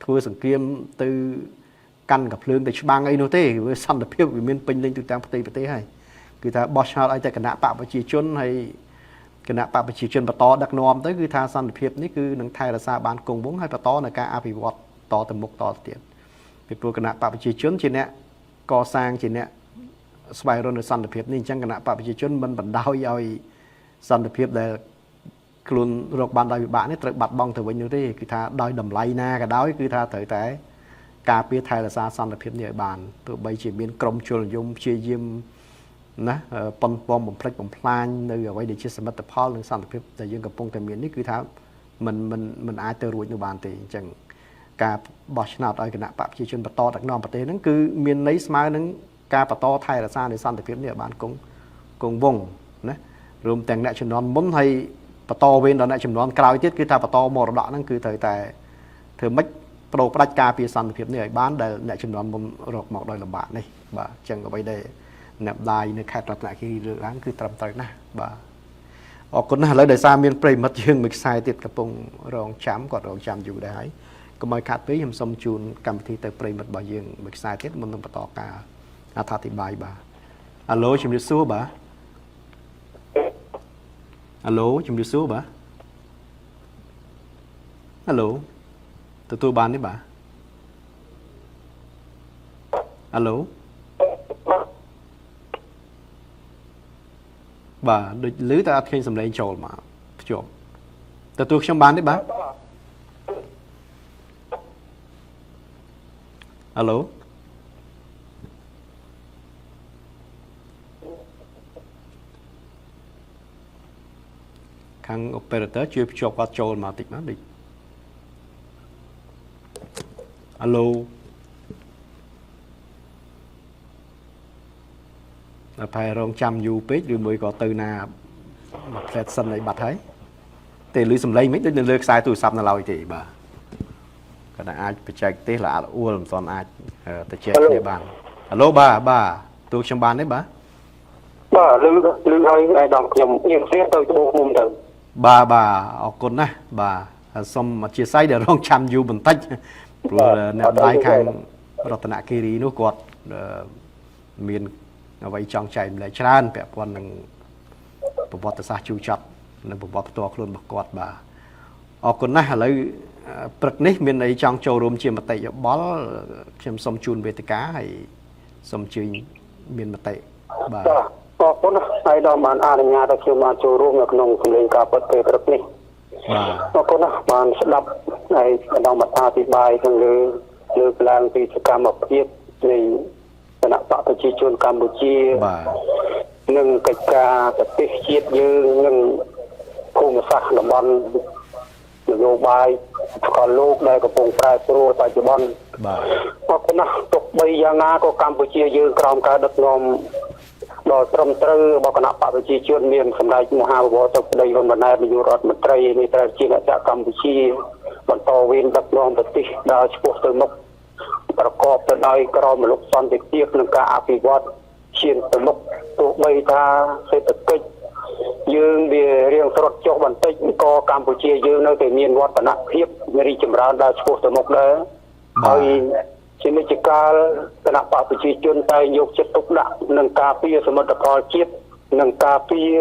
ធ្វើសង្គ្រាមទៅកាន់កាភ្លើងទៅច្បាំងអីនោះទេវាសន្តិភាពវាមានពេញលេញទូទាំងផ្ទៃប្រទេសហើយគឺថាបោះឆ្នោតឲ្យតែគណៈបកប្រជាជនហើយគណៈបកប្រជាជនបន្តដឹកនាំទៅគឺថាសន្តិភាពនេះគឺនឹងថែរក្សាបានគង់វង្សហើយបន្តនៅការអភិវឌ្ឍតទៅមុខតទៅទៀតពីព្រោះគណៈបកប្រជាជនជាអ្នកកសាងជាអ្នកស្វែងរកនូវសន្តិភាពនេះអញ្ចឹងគណៈបកប្រជាជនមិនបណ្ដោយឲ្យសន្តិភាពដែលខ្លួនរកបានដោយវិបាកនេះត្រូវបាត់បង់ទៅវិញនោះទេគឺថាដោយតម្លៃណាក៏ដោយគឺថាត្រូវតែការពារថែរក្សាសន្តិភាពនេះឲ្យបានទោះបីជាមានក្រុមជលនិយមព្យាយាមណាប៉ុនប៉ងបំផ្លិចបំផ្លាញនៅអ្វីដែលជាសមិទ្ធផលនិងសន្តិភាពដែលយើងកំពុងតែមាននេះគឺថា មិនអាចទៅរួចនៅបានទេអញ្ចឹងការបោះឆ្នោតឲ្យគណៈបកប្រជាជនបន្តដឹកនាំប្រទេសហ្នឹងគឺមានន័យស្មើនឹងការបន្តថែរក្សានៃសន្តិភាពនេះឲ្យបានគង់វង្សណារួមទាំងអ្នកជំនាន់មុនហើយបន្តវេនដល់អ្នកជំនាន់ក្រោយទៀតគឺថាបន្តមរតកហ្នឹងគឺត្រូវតែធ្វើម៉េចបដូរផ្ដាច់ការពារសន្តិភាពនេះឲ្យបានដែលអ្នកជំនាន់មុនរកមកដោយលំបាកនេះបាទអញ្ចឹងអ្វីដែលអ្នកម្ដាយនៅខេត្តរតនគិរីលើកឡើងគឺត្រឹមត្រូវណាស់បាទអរគុណណាស់ឥឡូវដោយសារមានប្រិមិត្តយើងមួយខ្សែទៀតកំពុងរងចាំគាត់រងចាំយូរដែរហើយកុំឲ្យខាត់ពេកខ្ញុំសូមជូនកម្មវិធីទៅប្រិមិត្តរបស់យើងមួយខ្សែទៀតមុននឹងបន្តការអត្ថាធិប្បាយបាទអាឡូជំរាបសួរបាទអាឡូជំរាបសួរបាទអាឡូទទួលបានទេបាទអាឡូបាទដូចឮតែអត់ឃើញសំឡេងចូលមកភ្ជាប់ទទួលខ្ញុំបានទេបាទអាឡូខាង operator ជួយភ្ជាប់គាត់ចូលមកតិចមកដូចអាឡូតែផែរងចាំយូរពេកឬមួយក៏ទៅណាមកផ្លែតសិនឲ្យបាត់ហើយទេឮសំឡេងមិនដូចនៅលើខ្សែទូរស័ព្ទនៅឡើយទេបាទគាត់អាចបច្ចេកទេសល្អអួលមិនទាន់អាចទៅជែកគ្នាបានអាឡូបាទទូខ្ញុំបានទេបាទបាទឮហើយអាយដាមខ្ញុំយើងស្ទះទៅត្បូងមុំទៅបាទអរគុណណាស់បាទសូមអធិស្ឋានដែលរងចាំយូរបន្តិចព្រោះអ្នកម្ដាយខាងរតនគិរីនោះគាត់មានអ្វីចង់ចែកម្លែកច្រើនពាក់ព័ន្ធនឹងប្រវត្តិសាស្ត្រជូរចត់និងប្រវត្តិផ្ទាល់ខ្លួនរបស់គាត់បាទអរគុណណាស់ឥឡូវព្រឹកនេះមានអីចង់ចូលរួមជាមតិយោបល់ខ្ញុំសូមជូនវេទិកាហើយសូមអញ្ជើញមានមតិបាទអរគុណហើយដល់បានអនុញ្ញាតឲ្យខ្ញុំបានចូលរួមនៅក្នុងសម្លេងការពិតពេលព្រឹកនេះបាទអរគុណណាស់បានស្ដាប់ហើយដល់មកអធិប្បាយខាងលើកឡើងពីសកម្មភាពនៃគណៈបកប្រជាជនកម្ពុជាបាទនិងកិច្ចការប្រទេសជាតិយើងនិងភូមិសាស្ត្រតំបន់នយោបាយក៏លោកដែលកំពុងប្រែប្រួលបច្ចុប្បន្នបាទអរគុណណាស់ទុកបីយ៉ាងណាក៏កម្ពុជាយើងក្រោមការដឹកនាំដ៏ត្រឹមត្រូវរបស់គណៈបកប្រជាជនមានសម្ដេចមហាបវរទៅប្តីហ៊ុនម៉ាណែតនាយករដ្ឋមន្ត្រីនៃប្រទេសជាតិកម្ពុជាបន្តវេនដឹកនាំប្រទេសដល់ឆ្ពោះទៅមុខប្រកបទៅដោយក្រមមនុស្សសន្តិភាពនិងការអភិវឌ្ឍឈានទៅមុខទោះបីថាសេដ្ឋកិច្ចយើងវារៀងស្រុតចុះបន្តិចក៏កម្ពុជាយើងនៅតែមានវឌ្ឍនភាពរីកចម្រើនដល់ឆ្ពោះទៅមុខដែរហើយជានិច្ចកាលគណៈបកប្រជាជនតែយកចិត្តទុកដាក់នឹងការពារសមិទ្ធផលជាតិនិងការពារ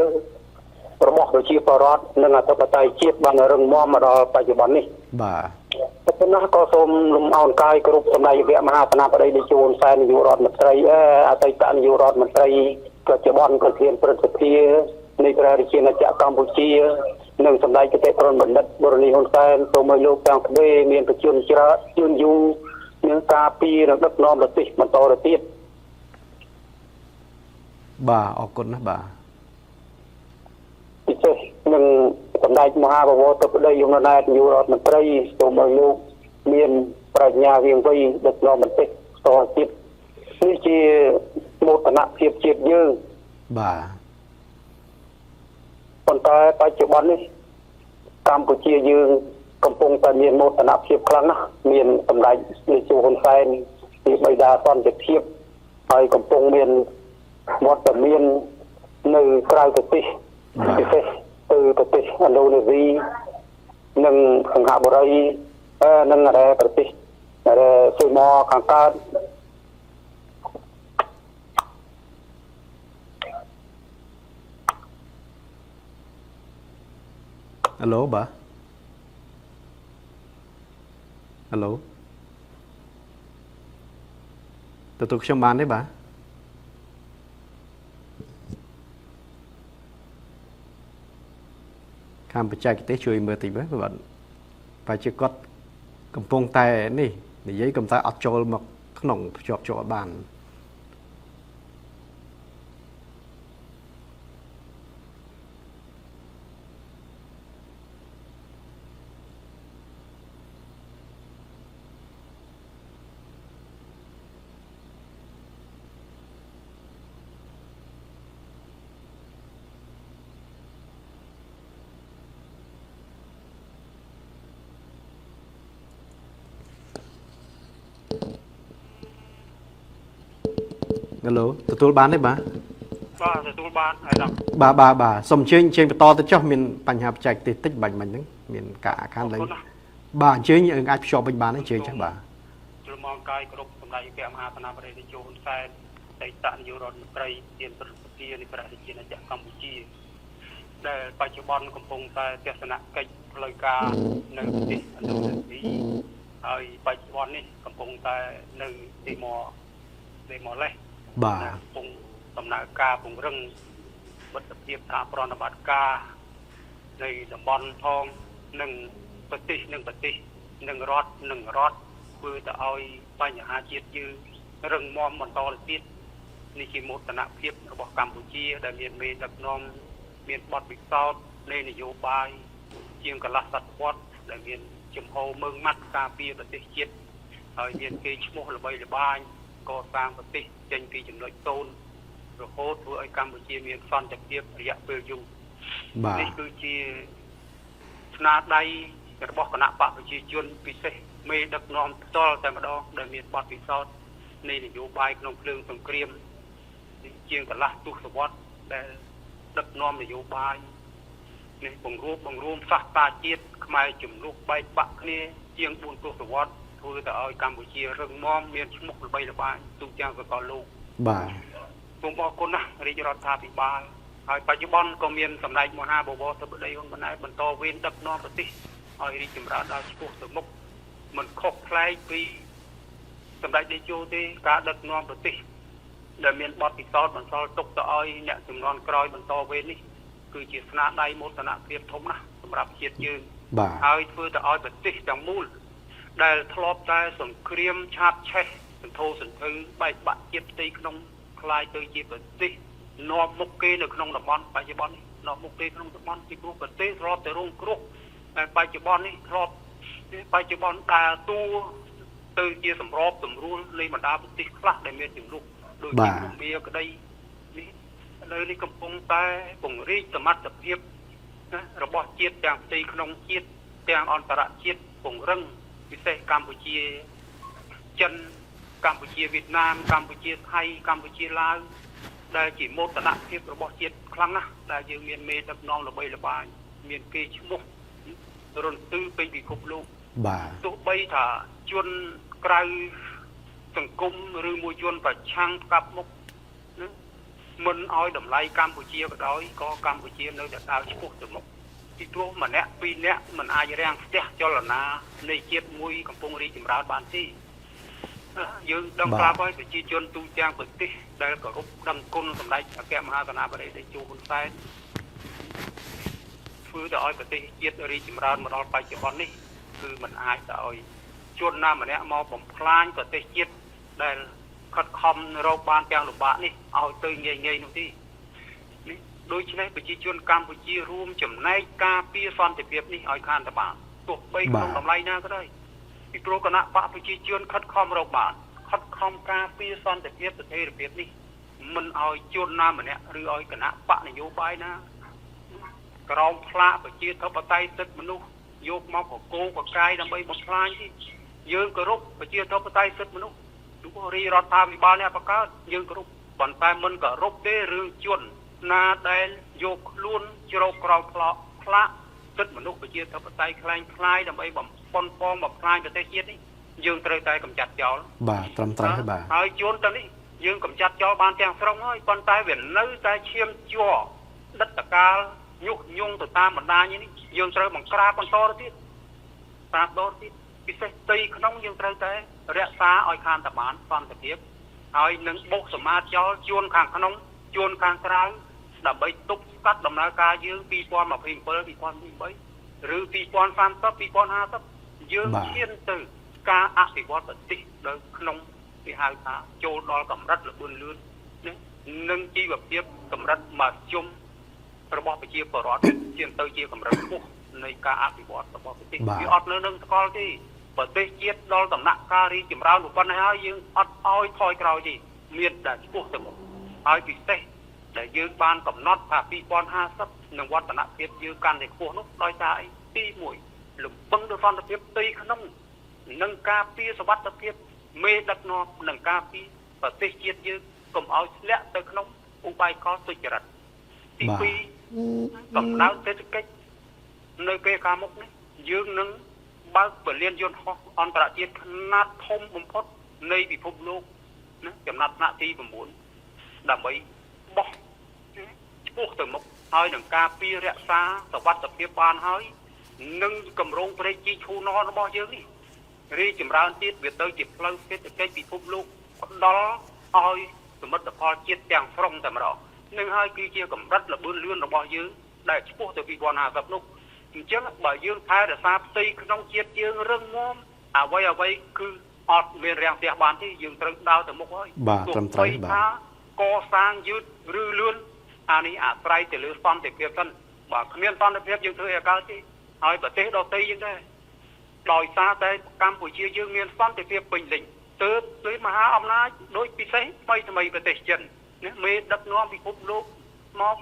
របស់ប្រជាពលរដ្ឋនិងអធិបតេយ្យជាតិបានរឹងមាំមកដល់បច្ចុប្បន្ននេះបាទប៉ុន្តែក៏សូមលំអោនកាយគ្រប់សម្ដេចវគ្គមហាសេនាបតីតេជោហ៊ុនសែននាយករដ្ឋមន្ត្រីអតីតនាយករដ្ឋមន្ត្រីបច្ចុប្បន្នក៏ជាប្រធានសភានៃព្រះរាជាណាចក្រកម្ពុជានិងសម្ដេចគតិប្រុនបណ្ឌិតបូរនីហ៊ុនសែនសូមឲ្យលោកទាំងពីរមានប្រជញ្ញច្រើនយូរយូរនឹងការពារនិងដឹកនាំប្រទេសបន្តទៅទៀតបាទអរគុណណាស់បាទពិសេសនឹងសម្ដេចមហាបវរទៅប្តីហ៊ុនម៉ាណែតនាយករដ្ឋមន្ត្រីសូមឲ្យលោកមានប្រាជ្ញាវាងវៃដឹកនាំប្រទេសតទៅទៀតនេះជាមោទនភាពជាតិយើងបាទប៉ុន្តែបច្ចុប្បន្ននេះកម្ពុជាយើងកំពុងតែមានមោទនភាពខ្លាំងណាស់មានសម្ដេចនាយកហ៊ុនសែនជាបិតាសន្តិភាពហើយកំពុងមានវត្តមាននៅក្រៅប្រទេសពិសេសទៅប្រទេសឥណ្ឌូនេស៊ីនិងសិង្ហបុរីនិងប្រទេសស៊ុយម៉ខាងកើតអាឡូបាទអាឡូទទួលខ្ញុំបានទេបាទខាងបច្ចេកទេសជួយមើលតិចបាទបើជាគាត់កំពុងតែនេះនិយាយកំតែអត់ចូលមកក្នុងភ្ជាប់ចូលបាន Hello ទទួលបានទេបាទ បាទទទួលបានហើយដល់ បាទសូមអញ្ជើញបន្តទៅចុះមានបញ្ហាបច្ចេកទេសតិចបាញ់មិញហ្នឹងមានការអាខានឡើងបាទអញ្ជើញយើងអាចភ្ជាប់វិញបានអញ្ជើញចាស់បាទ ជ្រមងកាយគ្រប់សម្ដេចព្រះមហាក្សត្រព្រះរាជាហ៊ុនសែនតីតនាយករដ្ឋមន្ត្រីទានប្រតិភិនៃព្រះរាជាណាចក្រកម្ពុជាដែលបច្ចុប្បន្នកំពុងតែទស្សនកិច្ចផ្លូវការនៅប្រទេសឥណ្ឌូនេស៊ីហើយបច្ចុប្បន្ននេះកំពុងតែនៅទីម៉ូឡេស បាទ កំពុងដំណើរការពង្រឹងបទភាពការប្រតិបត្តិការនៃតំបន់ផងនិងប្រទេសនិងរដ្ឋធ្វើទៅឲ្យបញ្ហាជាតិយើងរឹងមាំបន្តទៅទៀតនេះជាមោទនភាពរបស់កម្ពុជាដែលមានមេដឹកនាំមានបទពិសោធន៍នៃនយោបាយជាងកន្លះសតវត្សដែលមានជំហរមើងម៉ាត់ការពារប្រទេសជាតិហើយមានគេឈ្មោះល្បីល្បាញកសាងប្រទេសចេញពីចំណុចតូនរហូតធ្វើឲ្យកម្ពុជាមានសន្តិភាពរយៈពេលយូរ បាទ នេះគឺជាស្នាដៃរបស់គណៈបកប្រជាជនពិសេសមេដឹកនាំផ្ទាល់តែម្ដងដែលមានបទពិសោធន៍នៃនយោបាយក្នុងភ្លើងសង្គ្រាមជាងកន្លះទសវត្សរ៍ដែលដឹកនាំនយោបាយនេះបង្រួមសាសតាជាតិខ្មែរជំនួសបែកបាក់គ្នាជាង4ទសវត្សរ៍ធ្វើទៅឲ្យកម្ពុជារឹងមាំមានឈ្មោះល្បីល្បាញទូទាំងសកលលោក បាទ សូមអរគុណណាស់រាជរដ្ឋាភិបាលហើយបច្ចុប្បន្នក៏មានសម្ដេចមហាបវរធិបតីហ៊ុនម៉ាណែតបន្តវេនដឹកនាំប្រទេសឲ្យរីកចម្រើនដល់ឆ្ពោះទៅមុខមិនខុសប្លែកពីសម្ដេចតេជោទេការដឹកនាំប្រទេសដែលមានបទពិសោធន៍បន្សល់ទុកទៅឲ្យអ្នកជំនាន់ក្រោយបន្តវេននេះគឺជាស្នាដៃមោទនភាពធំណាស់សម្រាប់ជាតិយើង បាទ ហើយធ្វើទៅឲ្យប្រទេសទាំងមូលដែលធ្លាប់តែសង្គ្រាមឆាបឆេះសន្ធោសន្ធៅបែកបាក់ជាតិផ្ទៃក្នុងคล้ายទៅជាប្រទេសនាំមុខគេនៅក្នុងតំបន់បច្ចុប្បន្ននាំមុខគេក្នុងតំបន់ពីព្រោះប្រទេសធ្លាប់តែរងគ្រោះតែបច្ចុប្បន្ននេះធ្លាប់បច្ចុប្បន្នដើរតួទៅជាសម្របសម្រួលនៃបណ្ដាប្រទេសខ្លះដែលមានជំរុះដូចជាភូមាក្តីនេះនៅនេះកំពុងតែពង្រីកសមត្ថភាពរបស់ជាតិទាំងផ្ទៃក្នុងជាតិទាំងអន្តរជាតិពង្រឹងពិសេសកម្ពុជាចិនកម្ពុជាវៀតណាមកម្ពុជាថៃកម្ពុជាឡាវដែលជាមោទនភាពរបស់ជាតិខ្លាំងណាស់ដែលយើងមានមេដឹកនាំល្បីល្បាញមានគេឈ្មោះរន្ទឺពេញពិភពលោក បាទ ទោះបីថាជនក្រៅសង្គមឬមួយជនប្រឆាំងផ្កាប់មុខមិនឲ្យតម្លៃកម្ពុជាក៏ដោយក៏កម្ពុជានៅតែដើរឆ្ពោះទៅមុខពីព្រោះម្នាក់ពីរនាក់មិនអាចរាំងស្ទះចលនានៃជាតិមួយកំពុងរីកចម្រើនបានទេយើងដឹងប្រាប់ឲ្យប្រជាជនទូទាំងប្រទេសដែលគោរពដឹងគុណសម្ដេចអគ្គមហាសេនាបតីតេជោហ៊ុនសែនធ្វើទៅឲ្យប្រទេសជាតិរីកចម្រើនមកដល់បច្ចុប្បន្ននេះគឺមិនអាចទៅឲ្យជនណាម្នាក់មកបំផ្លាញប្រទេសជាតិដែលខិតខំរកបានទាំងលំបាកនេះឲ្យទៅងាយនោះទេនេះដូច្នេះប្រជាជនកម្ពុជារួមចំណែកការពារសន្តិភាពនេះឲ្យខានតបានទោះបីក្នុងតម្លៃណាក៏ដោយពីព្រោះគណៈបកប្រជាជនខិតខំរកបានខិតខំការពារសន្តិភាពស្ថិរភាពនេះមិនឲ្យជនណាម្នាក់ឬឲ្យគណៈបកនយោបាយណាក្រោមផ្លាកប្រជាធិបតេយ្យសិទ្ធិមនុស្សយកមកកកោកកាយដើម្បីបំផ្លាញទេយើងគោរពប្រជាធិបតេយ្យសិទ្ធិមនុស្សទូរាជរដ្ឋាភិបាលនេះបង្កើតយើងគោរពប៉ុន្តែមិនគោរពទេរឿងជនណាដែលយកខ្លួនជ្រោកក្រោមផ្លាកសិទ្ធិមនុស្សប្រជាធិបតេយ្យคล้ายដើម្បីបំប៉ុនប៉ងបំផ្លាញប្រទេសជាតិនេះយើងត្រូវតែកម្ចាត់ចោល បាទត្រឹមត្រូវហើយបាទ ហើយជនទៅនេះយើងកម្ចាត់ចោលបានទាំងស្រុងហើយប៉ុន្តែវានៅតែឈាមជាប់ដិតកាលញុះញង់ទៅតាមបណ្ដាញនេះយើងត្រូវបង្ក្រាបបន្តទៅទៀតតាមដតទៀតពិសេសទីក្នុងយើងត្រូវតែរក្សាឲ្យខានតបានសន្តិភាពហើយនឹងបុកសមាជចោលជួនខាងក្នុងជួនខាងក្រៅដើម្បីទប់ស្កាត់ដំណើរការយើង2027 2023ឬ2030 2050យើងឈានទៅការអភិវឌ្ឍប្រទេសនៅក្នុងគេហៅថាចូលដល់កម្រិតល្បឿនលឿននិងជីវភាពកម្រិតមធ្យមរបស់ប្រជាពលរដ្ឋជាទៅជាកម្រិតខ្ពស់នៃការអភិវឌ្ឍរបស់ប្រទេសវាអត់នៅនឹងស្គាល់ទេប្រទេសជាតិដល់ដំណាក់កាលរីកចម្រើនប៉ុណ្ណេះហើយយើងអត់ឲ្យថយក្រោយទេមានតែឆ្ពោះទៅមុខហើយពិសេសដែលយើងបានកំណត់ថា2050នឹងវឌ្ឍនភាពយើងកាន់តែខ្ពស់នោះដោយសារអីទី1លំពឹងទៅសន្តិភាពទីក្នុងនឹងការពារសុវត្ថិភាពមេដឹកនាំនឹងការពារប្រទេសជាតិយើង កុំឲ្យធ្លាក់ទៅក្នុងឧបាយកលទុច្ចរិតទី2កំណើនសេដ្ឋកិច្ចនៅពេលខាងមុខនេះយើងនឹងបើកពលានយន្តហោះអន្តរជាតិខ្នាតធំបំផុតនៃពិភពលោកណាចំណាត់ថ្នាក់ទី9ដើម្បីបោះឆ្ពោះទៅមុខហើយនឹងការពាររក្សាសុវត្ថិភាពបានហើយនឹងគម្រោងព្រែកជីឈូណរបស់យើងនេះរីចម្រើនទៀតវាទៅជាផ្លូវសេដ្ឋកិច្ចពិភពលោកផ្ដល់ឲ្យសមិទ្ធផលជាតិទាំងស្រុងតែម្ដងនឹងហើយគឺជាកម្រិតល្បឿនលឿនរបស់យើងដែលឆ្ពោះទៅ2050នោះអញ្ចឹងបើយើងថែរក្សាផ្ទៃក្នុងជាតិយើងរឹងមាំអ្វីគឺអត់មានរាំងផ្ទះបានទេយើងត្រូវដើរទៅមុខហើយបាទត្រឹមត្រូវបាទកសាងយឺតឬលឿនអានេះអាស្រ័យទៅលើសន្តិភាពសិនបើគ្មានសន្តិភាពយើងធ្វើឲ្យកើតទេហើយប្រទេសដទៃយើងដែរដោយសារតែកម្ពុជាយើងមានសន្តិភាពពេញលេញទើបដោយមហាអំណាចដូចពិសេសថ្មីប្រទេសចិនណាមេដឹកនាំពិភពលោកមក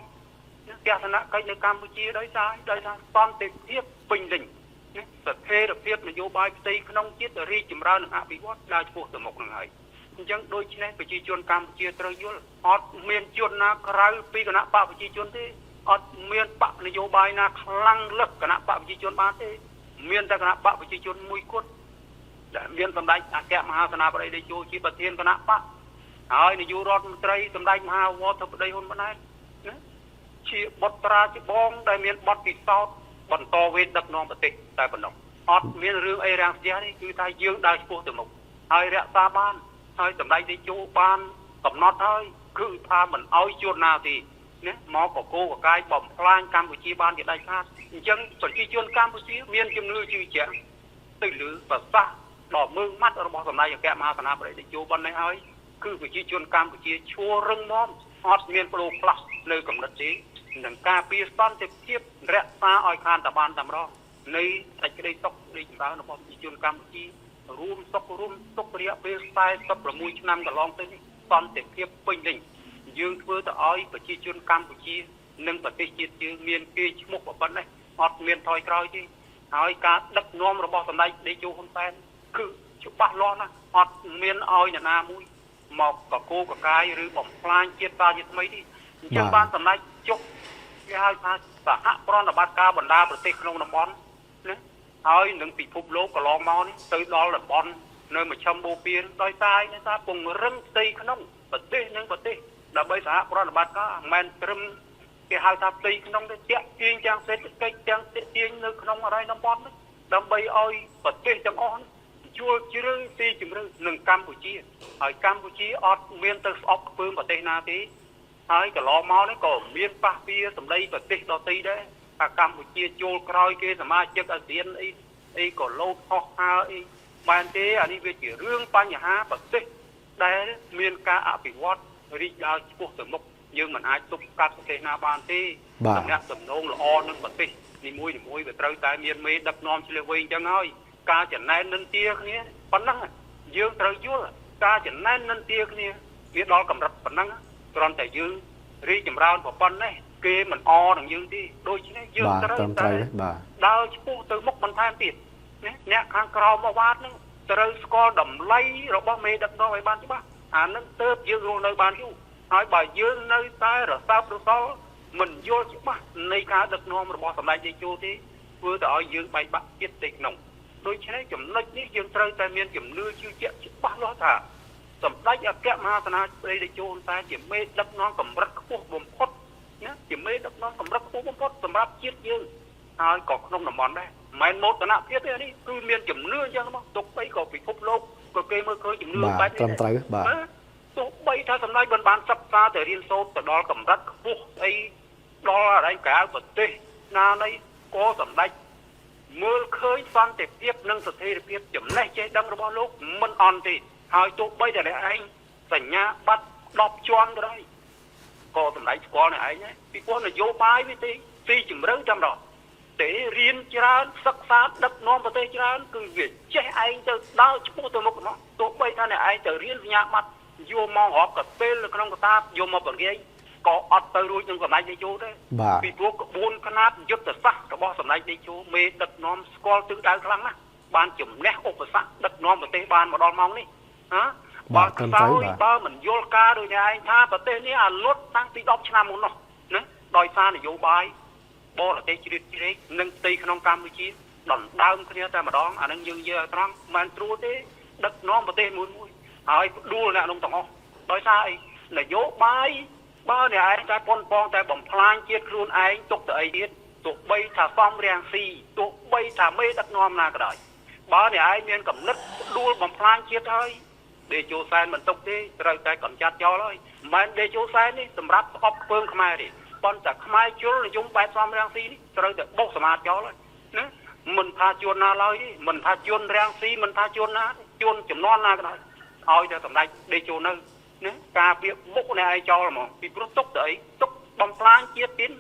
ទស្សនកិច្ចនៅកម្ពុជាដោយសារសន្តិភាពពេញលេញស្ថិរភាពនយោបាយផ្ទៃក្នុងជាតិរីកចម្រើននិងអភិវឌ្ឍដើរឆ្ពោះទៅមុខនឹងហើយអញ្ចឹងដូច្នេះប្រជាជនកម្ពុជាត្រូវយល់អត់មានជនណាក្រៅពីគណៈបកប្រជាជនទេអត់មានបកនយោបាយណាខ្លាំងលើសគណៈបកប្រជាជនបានទេមានតែគណៈបកប្រជាជនមួយគត់ដែលមានសម្ដេចអគ្គមហាសេនាបតីតេជោជាប្រធានគណៈបកហើយនាយករដ្ឋមន្ត្រីសម្ដេចមហាវត្តបតីហ៊ុនម៉ាណែតណាជាបុត្រាជាបងដែលមានបទពិសោធន៍បន្តវេនដឹកនាំប្រទេសតែប៉ុណ្ណោះអត់មានរឿងអីរាំងស្ទះនេះគឺថាយើងដើរឆ្ពោះទៅមុខហើយរក្សាបានហើយសម្ដេចតេជោបានកំណត់ហើយគឺថាមិនអោយជួនណាទេណាមកកកកកាយបំផ្លាញកម្ពុជាបានជាដាច់ខាតអញ្ចឹងប្រជាជនកម្ពុជាមានជំនឿជឿជាក់ទៅលើប្រសាសន៍ដ៏មើងម៉ាត់របស់សម្ដេចអគ្គមហាសេនាបតីតេជោប៉ុណ្ណេះហើយគឺប្រជាជនកម្ពុជាឈួររឹងមាំអត់មានប្រូផ្លាស់នៅកម្រិតទេនឹងការពារសន្តិភាពរក្សាឲ្យខានតបានតែម្ដងនៃសេចក្តីសុខនៃចម្រើនរបស់ប្រជាជនកម្ពុជារួមសុខរយៈពេល46ឆ្នាំកន្លងទៅនេះសន្តិភាពពេញលេញយើងធ្វើទៅឲ្យប្រជាជនកម្ពុជានិងប្រទេសជាតិយើងមានកេរ្តិ៍ឈ្មោះប៉ុណ្ណេះអត់មានថយក្រោយទេហើយការដឹកនាំរបស់សម្ដេចតេជោហ៊ុនសែនគឺច្បាស់លាស់ណាស់អត់មានឲ្យអ្នកណាមួយមកកកកកាយឬបំផ្លាញជាតិសាសន៍ជាថ្មីទេអញ្ចឹងបានសម្ដេចចុះគេហៅថាសហប្រតិបត្តិការបណ្ដាប្រទេសក្នុងតំបន់ណាហើយនឹងពិភពលោកកន្លងមកនេះទៅដល់តំបន់នៅមជ្ឈមបូព៌ាដោយសារពង្រឹងផ្ទៃក្នុងប្រទេសនិងប្រទេសដើម្បីសហប្រតិបត្តិការមិនមែនត្រឹមគេហៅថាផ្ទៃក្នុងទេតាក់ទាញទាំងសេដ្ឋកិច្ចទាំងតាក់ទាញនៅក្នុងអរិយតំបន់នេះដើម្បីឲ្យប្រទេសទាំងអស់ជួលជ្រើទីជម្រៅនឹងកម្ពុជាហើយកម្ពុជាអត់មានទៅស្អប់ខ្ពើមប្រទេសណាទេហើយកន្លងមកនេះក៏មានប៉ះពាល់សម្ដីប្រទេសដទៃដែរថាកម្ពុជាចូលក្រោយគេសមាជិកអាស៊ានអីក៏លោតហោះហើរអីបានទេអានេះវាជារឿងបញ្ហាប្រទេសដែលមានការអភិវឌ្ឍរីកដើរឆ្ពោះទៅមុខយើងមិនអាចទប់ស្កាត់ប្រទេសណាបានទេតំណាក់តំណងល្អនឹងប្រទេសនីមួយវាត្រូវតែមានមេដឹកនាំឆ្លៀសវៃអញ្ចឹងហើយការចំណែននិន្ទាគ្នាប៉ុណ្ណឹងយើងត្រូវយល់ការចំណែននិន្ទាគ្នាវាដល់កម្រិតប៉ុណ្ណឹងគ្រាន់តែយើងរីកចម្រើនប៉ុណ្ណេះគេមិនអនឹងយើងទេដូច្នេះយើងត្រូវតែដើរឆ្ពោះទៅមុខបន្ថែមទៀតអ្នកខាងក្រោមអាវ៉ាតនឹងត្រូវស្គាល់តម្លៃរបស់មេដឹកនាំឲ្យបានច្បាស់អានឹងទៅយើងរស់នៅបានយូរហើយបើយើងនៅតែរសើបរសល់មិនយល់ច្បាស់នៃការដឹកនាំរបស់សម្ដេចតេជោទេធ្វើទៅឲ្យយើងបែកបាក់ចិត្តទៅក្នុងដូច្នេះចំណុចនេះយើងត្រូវតែមានជំនឿជឿជាក់ច្បាស់លាស់ថាសម្ដេចអគ្គមហាសេនាបតីតេជោតែជាមេដឹកនាំកម្រិតខ្ពស់បំផុតណាជាមេដឹកនាំកម្រិតខ្ពស់បំផុតសម្រាប់ជាតិយើងហើយក៏ក្នុងតំបន់ដែរមិនមែនមោទនភាពទេនេះគឺមានជំនឿអញ្ចឹងមកទុកបីក៏ពិភពលោកក៏គេមើលឃើញជំនឿបែបនេះត្រឹមត្រូវបាទទោះបីថាសម្ដេចបានសិក្សាទៅរៀនសូត្រទៅដល់កម្រិតខ្ពស់អីដល់អរិយក្រៅប្រទេសណានៃក៏សម្ដេចមើលឃើញសន្តិភាពនិងស្ថិរភាពចំណេះចេះដឹងរបស់លោកមិនអន់ទេហើយទោះបីតែអ្នកឯងសញ្ញាបត្រ10ជាន់ក៏ដោយក៏សម្ដេចស្គាល់អ្នកឯងដែរពីព្រោះនយោបាយវាទីជំរឿចាំដល់តែរៀនច្រើនសិក្សាដឹកនាំប្រទេសច្រើនគឺវាចេះឯងទៅដើរឆ្ពោះទៅមុខនោះទោះបីថាអ្នកឯងទៅរៀនសញ្ញាបត្រយកមករាប់កពេលនៅក្នុងកតាបយកមកបង្រៀនក៏អត់ទៅរួចនឹងសម្ដេចតេជោទេពីព្រោះក្បួនខ្នាតយុទ្ធសាស្ត្ររបស់សម្ដេចតេជោមេដឹកនាំស្គាល់ទិសដៅខ្លាំងណាស់បានជំនះឧបសគ្គដឹកនាំប្រទេសបានមកដល់ម៉ោងនេះ បាទត្រឹមត្រូវបាទ បើមិនយល់ការដូចឯងថាប្រទេសនេះអាលុតតាំងពី10ឆ្នាំមុននោះណាដោយសារនយោបាយបរទេសជ្រៀតជ្រែកនិងផ្ទៃក្នុងកម្ពុជាដណ្ដើមគ្នាតែម្ដងអានឹងយើងនិយាយឲ្យត្រង់មិនត្រួតទេដឹកនាំប្រទេសមួយហើយផ្ដួលអ្នកនោះទាំងអស់ដោយសារអីនយោបាយបើអ្នកឯងតែប៉ុនប៉ងតែបំផ្លាញជាតិខ្លួនឯងទុកទៅអីទៀតទោះបីថាសំរាំងស៊ីទោះបីថាមេដឹកនាំណាក៏ដោយបើអ្នកឯងមានកំណត់ផ្ដួលបំផ្លាញជាតិហើយដេជោសែនមិនទុកទេត្រូវតែកំចាត់ចោលហើយមិនមែនដេជោសែននេះសម្រាប់ស្អប់ខ្ពើមខ្មែរទេប៉ុន្តែខ្មែរជលនិយមបែបសំរាំងស៊ីនេះត្រូវតែបុកសមាជចោលហើយណាមិនថាជួនណាឡើយទេមិនថាជួនរាំងស៊ីមិនថាជួនណាជួនចំនួនណាក៏ដោយឲ្យតែសម្ដេចដេជោនៅណាការពារមុខអ្នកឯងចោលហ្មងពីព្រោះទុកទៅអីទុកបំផ្លាញជាតិទៀត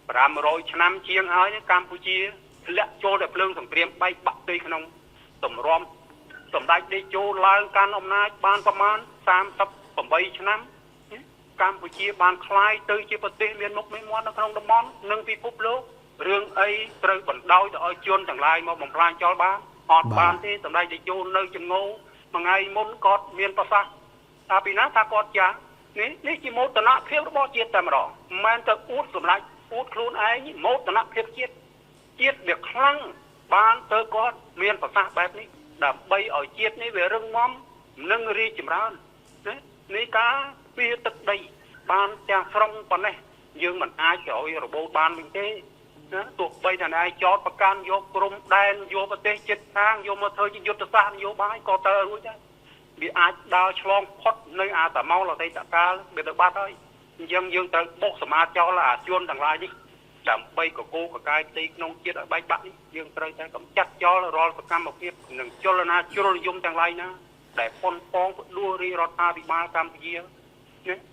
500ឆ្នាំជាងហើយកម្ពុជាធ្លាក់ចូលតែភ្លើងសង្គ្រាមបែកបាក់ផ្ទៃក្នុងតម្រាំសម្ដេចដេជោឡើងកាន់អំណាចបានប្រមាណ38ឆ្នាំកម្ពុជាបានคล้ายទៅជាប្រទេសមានមុខមានមាត់នៅក្នុងតំបន់និងពិភពលោករឿងអីត្រូវបណ្ដោយទៅឲ្យជនទាំងឡាយមកបំផ្លាញចោលបានអត់បានទេសម្ដេចដេជោនៅជំងឺមួយថ្ងៃមុនគាត់មានប្រសាសន៍ថាពីណាថាគាត់ចាស់នេះជាមោទនភាពរបស់ជាតិតែម្ដងមិនមែនទៅអួតសម្ដេចអួតខ្លួនឯងមោទនភាពជាតិវាខ្លាំងបានទៅគាត់មានប្រសាសន៍បែបនេះដើម្បីឲ្យជាតិនេះវារឹងមាំនិងរីកចម្រើននេះការពារទឹកដីបានទាំងស្រុងប៉ុណ្ណេះយើងមិនអាចទៅឲ្យរបូតបានវិញទេណាទោះបីថាឯងចោតប្រកាន់យកព្រំដែនយកប្រទេសជិតខាងយកមកធ្វើជាយុទ្ធសាស្ត្រនយោបាយក៏ទៅរួចដែរវាអាចដើរឆ្លងផុតនៅអាសមោលអតីតកាលវាទៅបាត់ហើយអញ្ចឹងយើងត្រូវបុកសមាជចោលអាជួនទាំងឡាយនេះដើម្បីកកូកកាយផ្ទៃក្នុងជាតិឲ្យបែកបាក់នេះយើងត្រូវតែកម្ចាត់ចោលរាល់សកម្មភាពនិងចលនាជ្រុលនិយមទាំងឡាយណាដែលប៉ុនប៉ងផ្ដួលរាជរដ្ឋាភិបាលកម្ពុជា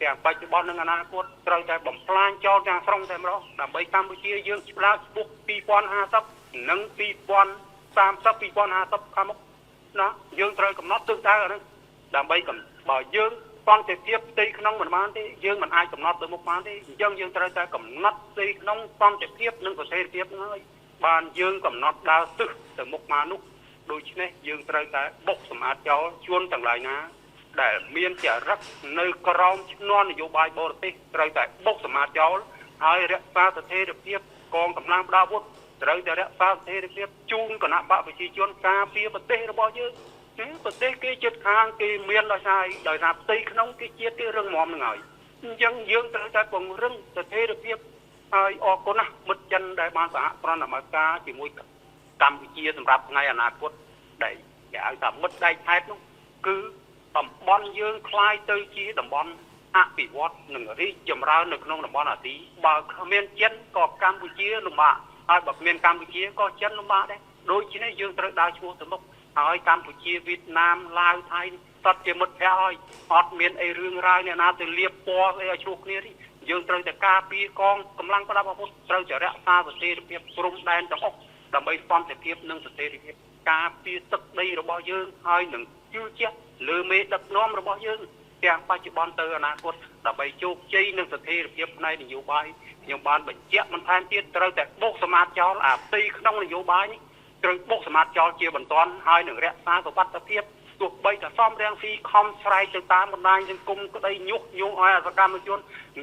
ទាំងបច្ចុប្បន្ននិងអនាគតត្រូវតែបំផ្លាញចោលទាំងស្រុងតែម្ដងដើម្បីកម្ពុជាយើងឆ្លាតឆ្ពោះ2050និង2030 2050ខាងមុខណាយើងត្រូវកំណត់ទិសដៅអានេះដើម្បីបើយើងសន្តិភាពផ្ទៃក្នុងមិនបានទេយើងមិនអាចកំណត់ទៅមុខបានទេអញ្ចឹងយើងត្រូវតែកំណត់ផ្ទៃក្នុងសន្តិភាពនិងប្រសិទ្ធភាពហ្នឹងហើយបានយើងកំណត់ដើរទិសទៅមុខមកនោះដូច្នេះយើងត្រូវតែបុកសម្អាតចោលជួនទាំងឡាយណាដែលមានចរិតនៅក្រោមឈ្នន់នយោបាយបរទេសត្រូវតែបុកសម្អាតចោលហើយរក្សាស្ថិរភាពកងកម្លាំងប្រដាប់អាវុធត្រូវតែរក្សាស្ថិរភាពជូនគណៈបកប្រជាជនការពារប្រទេសរបស់យើងប្រទេសគេជិតខាងគេមានដោយសារផ្ទៃក្នុងគេជាតិគេរឹងមាំនឹងហើយអញ្ចឹងយើងត្រូវតែពង្រឹងស្ថិរភាពហើយអរគុណណាស់មិត្តចិនដែលបានសហប្រតិបត្តិការជាមួយកម្ពុជាសម្រាប់ថ្ងៃអនាគតដែលគេហៅថាមិត្តដៃថែបនោះគឺតំបន់យើងคล้ายទៅជាតំបន់អភិវឌ្ឍនិងរីកចម្រើននៅក្នុងតំបន់អាស៊ីបើគ្មានចិនក៏កម្ពុជាលំបាកហើយបើគ្មានកម្ពុជាក៏ចិនលំបាកដែរដូច្នេះយើងត្រូវដើរឆ្ពោះទៅមុខហើយកម្ពុជាវៀតណាមឡាវថៃសត្វជាមិត្តភក្តិហើយអត់មានអីរឿងរ៉ាវអ្នកណាទៅលៀបពណ៌អីឲ្យឆ្លោះគ្នាទេយើងត្រូវតែការពារកងកម្លាំងប្រដាប់អាវុធត្រូវតែរក្សាស្ថិរភាពព្រំដែនទាំងអស់ដើម្បីសន្តិភាពនិងស្ថិរភាពការពារទឹកដីរបស់យើងហើយនឹងជឿជាក់លើមេដឹកនាំរបស់យើងទាំងបច្ចុប្បន្នទៅអនាគតដើម្បីជោគជ័យនិងស្ថិរភាពផ្នែកនយោបាយខ្ញុំបានបញ្ជាក់បន្ថែមទៀតត្រូវតែបុកសមាជចោលអាផ្ទៃក្នុងនយោបាយនេះត្រូវបុកសមាជចោលជាបន្ទាន់ហើយនឹងរក្សាសុវត្ថិភាពទោះបីថាសំរាំងស៊ីខំស្រែកទៅតាមបណ្ដាញសង្គមក្តីញុះញង់ឲ្យអសកម្មជន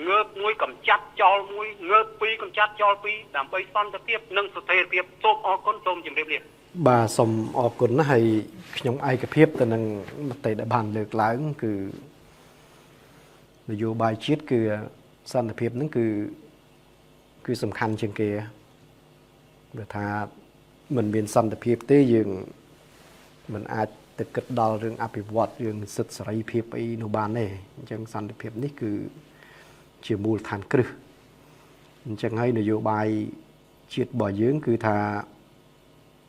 ងើបមួយកំចាត់ចោលមួយងើបពីរកំចាត់ចោលពីរដើម្បីសន្តិភាពនិងស្ថិរភាពសូមអរគុណសូមជម្រាបលាបាទសូមអរគុណណាស់ហើយខ្ញុំឯកភាពទៅនឹងមតិដែលបានលើកឡើងគឺនយោបាយជាតិគឺសន្តិភាពហ្នឹងគឺសំខាន់ជាងគេបើថាមិនមានសន្តិភាពទេយើងមិនអាចទៅគិតដល់រឿងអភិវឌ្ឍរឿងសិទ្ធិសេរីភាពអីនោះបានទេអញ្ចឹងសន្តិភាពនេះគឺជាមូលដ្ឋានគ្រឹះអញ្ចឹងហើយនយោបាយជាតិរបស់យើងគឺថា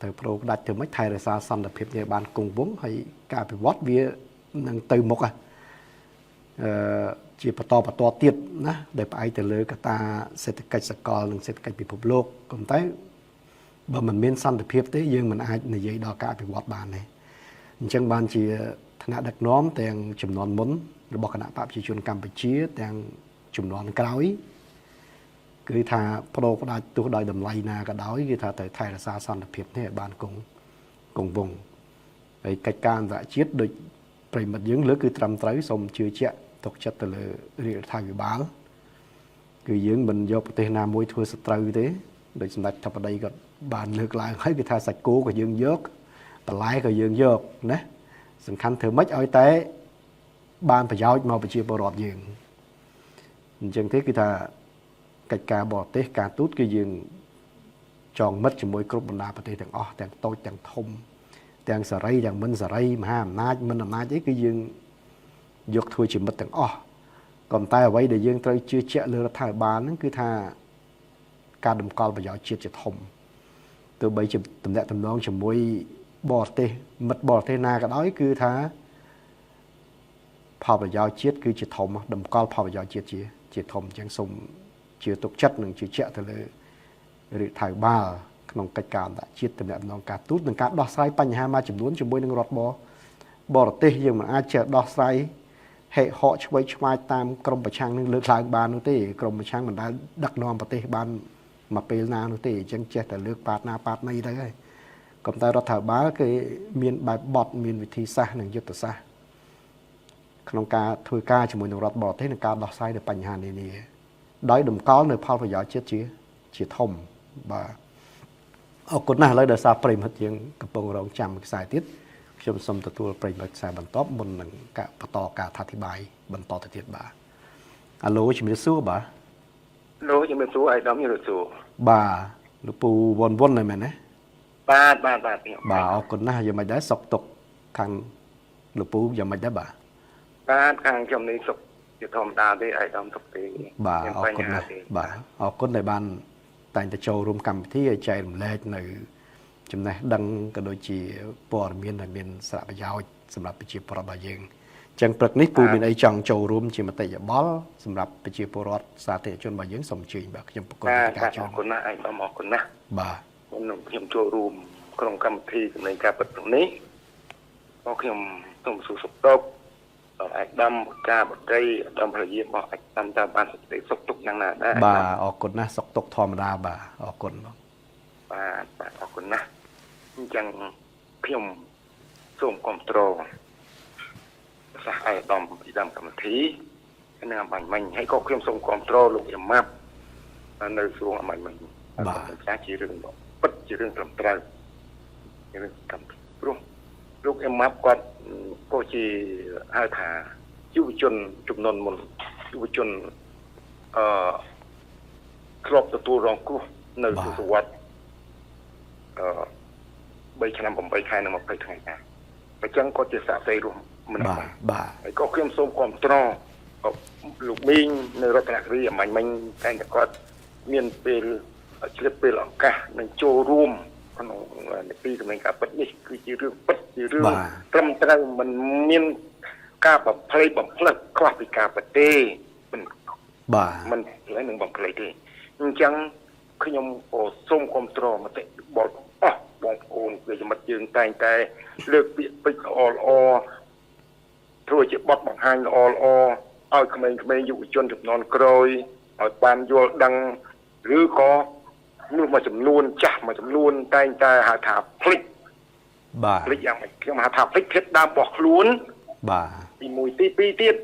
ត្រូវប្រូផ្ដាច់ទៅមិនថែរក្សាសន្តិភាពនេះបានគង់វង្សហើយការអភិវឌ្ឍវានឹងទៅមុខជាបន្តទៀតណាដែលផ្អែកទៅលើកត្តាសេដ្ឋកិច្ចសកលនិងសេដ្ឋកិច្ចពិភពលោកប៉ុន្តែបើមិនមានសន្តិភាពទេយើងមិនអាចនិយាយដល់ការអភិវឌ្ឍបានទេអញ្ចឹងបានជាថ្នាក់ដឹកនាំទាំងចំនួនមុនរបស់គណៈបកប្រជាជនកម្ពុជាទាំងចំនួនក្រោយគឺថាប្រូផ្ដាច់ទោះដោយតម្លៃណាក៏ដោយគឺថាត្រូវថែរក្សាសន្តិភាពនេះឲ្យបានគង់វង្សហើយកិច្ចការអន្តរជាតិដូច ប្រិមិត្តយើងលើគឺត្រឹមត្រូវសូមជឿជាក់ទុកចិត្តទៅលើរាជរដ្ឋាភិបាលគឺយើងមិនយកប្រទេសណាមួយធ្វើសត្រូវទេដោយសម្ដេចធិបតីគាត់បានលើកឡើងហើយគឺថាសាច់គោក៏យើងយកបន្លែក៏យើងយកណាសំខាន់ធ្វើម៉េចឲ្យតែបានប្រយោជន៍មកប្រជាពលរដ្ឋយើងអញ្ចឹងទេគឺថាកិច្ចការបរទេសការទូតគឺយើងចងមិត្តជាមួយគ្រប់បណ្ដាប្រទេសទាំងអស់ទាំងតូចទាំងធំទាំងសេរីទាំងមិនសេរីមហាអំណាចមិនអំណាចអីគឺយើងយកធ្វើជាមិត្តទាំងអស់ក៏តែអ្វីដែលយើងត្រូវជឿជាក់លើរដ្ឋាភិបាលហ្នឹងគឺថាការតម្កល់ប្រយោជន៍ជាតិជាធំទោះបីជាតំណែងតំណងជាមួយបរទេសមិត្តបរទេសណាក៏ដោយគឺថាផលប្រយោជន៍ជាតិគឺជាធំតម្កល់ផលប្រយោជន៍ជាតិជាធំអញ្ចឹងសូមជឿទុកចិត្តនិងជឿជាក់ទៅលើរាជរដ្ឋាភិបាលក្នុងកិច្ចការអន្តរជាតិតំណែងតំណងការទូតនិងការដោះស្រាយបញ្ហាមួយចំនួនជាមួយនឹងរដ្ឋបរទេសយើងមិនអាចចេះដោះស្រាយហេហកឆ្វេងឆ្វាយតាមក្រមប្រឆាំងនឹងលើកឡើងបាននោះទេក្រមប្រឆាំងមិនដែលដឹកនាំប្រទេសបានមកពេលណានោះទេអញ្ចឹងចេះតែលើកប៉ាតណាប៉ាតណីទៅហើយក៏តែរដ្ឋាភិបាលគេមានបែបបទមានវិធីសាស្ត្រនិងយុទ្ធសាស្ត្រក្នុងការធ្វើការជាមួយនឹងរដ្ឋបរទេសនិងការដោះស្រាយនៅបញ្ហានានាដោយតម្កល់នៅផលប្រយោជន៍ជាតិជាធំបាទអរគុណណាស់ឥឡូវដោយសារប្រិមិត្តយើងកំពុងរងចាំខ្សែទៀតខ្ញុំសូមទទួលប្រិមិត្តខ្សែបន្ទាប់មុននឹងការបន្តការអធិប្បាយបន្តទៅទៀតបាទអាឡូជំរាបសួរបាទលោកជំរាបសួរអាយដាមជំរាបសួរបាទលោកពូវ៉ុនហ្នឹងមែនទេបាទអរគុណណាស់យ៉ាងម៉េចដែរសុខទុក្ខខាងលោកពូយ៉ាងម៉េចដែរបាទខាងខ្ញុំនេះសុខជាធម្មតាទេអាយដាមសុខទេបាទអរគុណណាស់បាទអរគុណដែលបានតែងតែចូលរួមកម្មវិធីឲ្យចែករំលែកនៅចំណេះដឹងក៏ដូចជាព័ត៌មានដែលមានសារៈប្រយោជន៍សម្រាប់ប្រជាពលរដ្ឋរបស់យើងអញ្ចឹងព្រឹកនេះពូមានអីចង់ចូលរួមជាមតិយោបល់សម្រាប់ប្រជាពលរដ្ឋសាធារណជនរបស់យើងសូមអញ្ជើញបាទខ្ញុំប្រកបការចូលអរគុណណាស់អាយដាមអរគុណណាស់បាទខ្ញុំចូលរួមក្នុងកម្មវិធីសម្ដែងការពិតនេះក៏ខ្ញុំសូមសួរសុខទុក្ខអាយដាមការបតីអាយដាមភរិយារបស់អាយដាមតាមបានសេចក្តីសុខទុក្ខយ៉ាងណាដែរបាទអរគុណណាស់សុខទុក្ខធម្មតាបាទអរគុណបងបាទអរគុណណាស់អញ្ចឹងខ្ញុំសូមគាំទ្រសាសអាយដាមពីដើមកម្មវិធីនឹងអំបញ្ញមិញហើយក៏ខ្ញុំសូមគាំទ្រលោកយ៉ាម៉ាប់នៅសួងអំបញ្ញមិញបាទជារឿងពិតជារឿងត្រឹមត្រូវរឿងកម្មព្រោះលោកយ៉ាម៉ាប់គាត់ក៏ជាហៅថាយុវជនចំនួនមុនយុវជនធ្លាប់ទទួលរងគ្រោះនៅទសវត្ស3ឆ្នាំ8ខែនិង20ថ្ងៃដែរអញ្ចឹងគាត់ជាសាក្សីរស់ម្នាក់បាទហើយក៏ខ្ញុំសូមគាំទ្រលោកមីងនៅរតនគិរីអំបញ្ញមិញតែគាត់មានពេលឆ្លៀតពេលឱកាសនឹងចូលរួមក្នុងនីតិសម្ដែងការពិតនេះគឺជារឿងពិតជារឿងត្រឹមត្រូវមិនមានការបំភ្លៃបំភ្លឹកខ្វះពីការពិតទេបាទមិនឡើយនឹងបំភ្លៃទេអញ្ចឹងខ្ញុំក៏សូមគាំទ្រមតិបលអស់បងប្អូនគឺមិត្តយើងតែងតែលើកពាក្យពេចន៍ល្អធ្វើជាបទបង្ហាញល្អឲ្យក្មេងៗយុវជនចំនួនក្រោយឲ្យបានយល់ដឹងឬក៏នោះមួយចំនួនចាស់មួយចំនួនតែងតែហៅថាភ្លេចបាទភ្លេចយ៉ាងម៉េចខ្ញុំហៅថាភ្លេចភេទដើមរបស់ខ្លួនបាទទី1ទី2ទៀត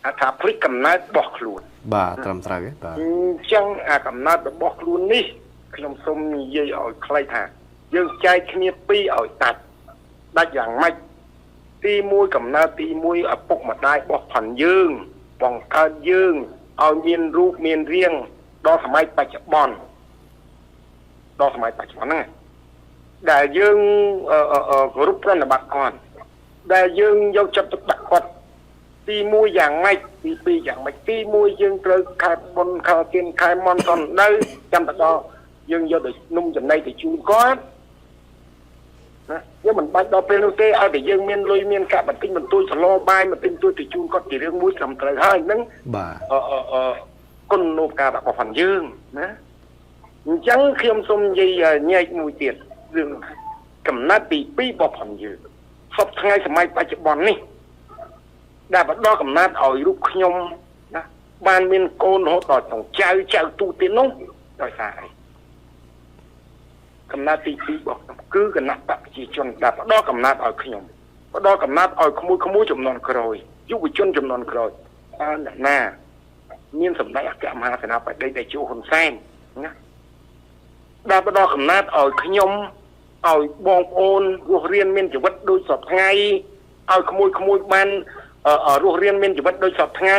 ហៅថាភ្លេចកំណើតរបស់ខ្លួនបាទត្រឹមត្រូវទេបាទអញ្ចឹងអាកំណើតរបស់ខ្លួននេះខ្ញុំសូមនិយាយឲ្យខ្លីថាយើងចែកគ្នាពីរឲ្យដាច់យ៉ាងម៉េចទី1កំណើតទី1ឪពុកម្ដាយរបស់ផាន់យើងបង្កើតយើងឲ្យមានរូបមានរាងដល់សម័យបច្ចុប្បន្នហ្នឹងដែលយើងគោរពប្រណិប័តគាត់ដែលយើងយកចិត្តទុកដាក់គាត់ទី1យ៉ាងម៉េចទី2យ៉ាងម៉េចទី1យើងត្រូវខែបុណ្យខែទានខែមន្តតនៅចាំទៅដល់យើងយកទៅនំចំណីទៅជូនគាត់ណាយើងមិនបាច់ដល់ពេលនោះទេឲ្យតែយើងមានលុយមានកាក់បន្តិចបន្តួចសឡបាយបន្តិចបន្តួចទៅជូនគាត់ជារឿងមួយត្រឹមត្រូវហើយហ្នឹងបាទគុណនូបការរបស់ផងយើងណាអញ្ចឹងខ្ញុំសូមនិយាយញែកមួយទៀតរឿងកំណត់ទី2របស់ផងយើងសពថ្ងៃសម័យបច្ចុប្បន្ននេះដែលបដកកំណត់ឲ្យរូបខ្ញុំណាបានមានកូនរហូតដល់ចៅទូទៀតនោះដោយសារអីកំណត់ទី2របស់ខ្ញុំគឺគណៈបព្វជិជនដែលបដកកំណត់ឲ្យខ្ញុំ ផ្ដល់កំណត់ឲ្យក្មួយចំនួនក្រោយយុវជនចំនួនក្រោយអ្នកណាមានសម្ដេចអគ្គមហាសេនាបតីតេជោហ៊ុនសែនណាដែលផ្ដល់កំណត់ឲ្យខ្ញុំឲ្យបងប្អូនរស់រៀនមានជីវិតដូចសពថ្ងៃឲ្យក្មួយបានរស់រៀនមានជីវិតដូចសពថ្ងៃ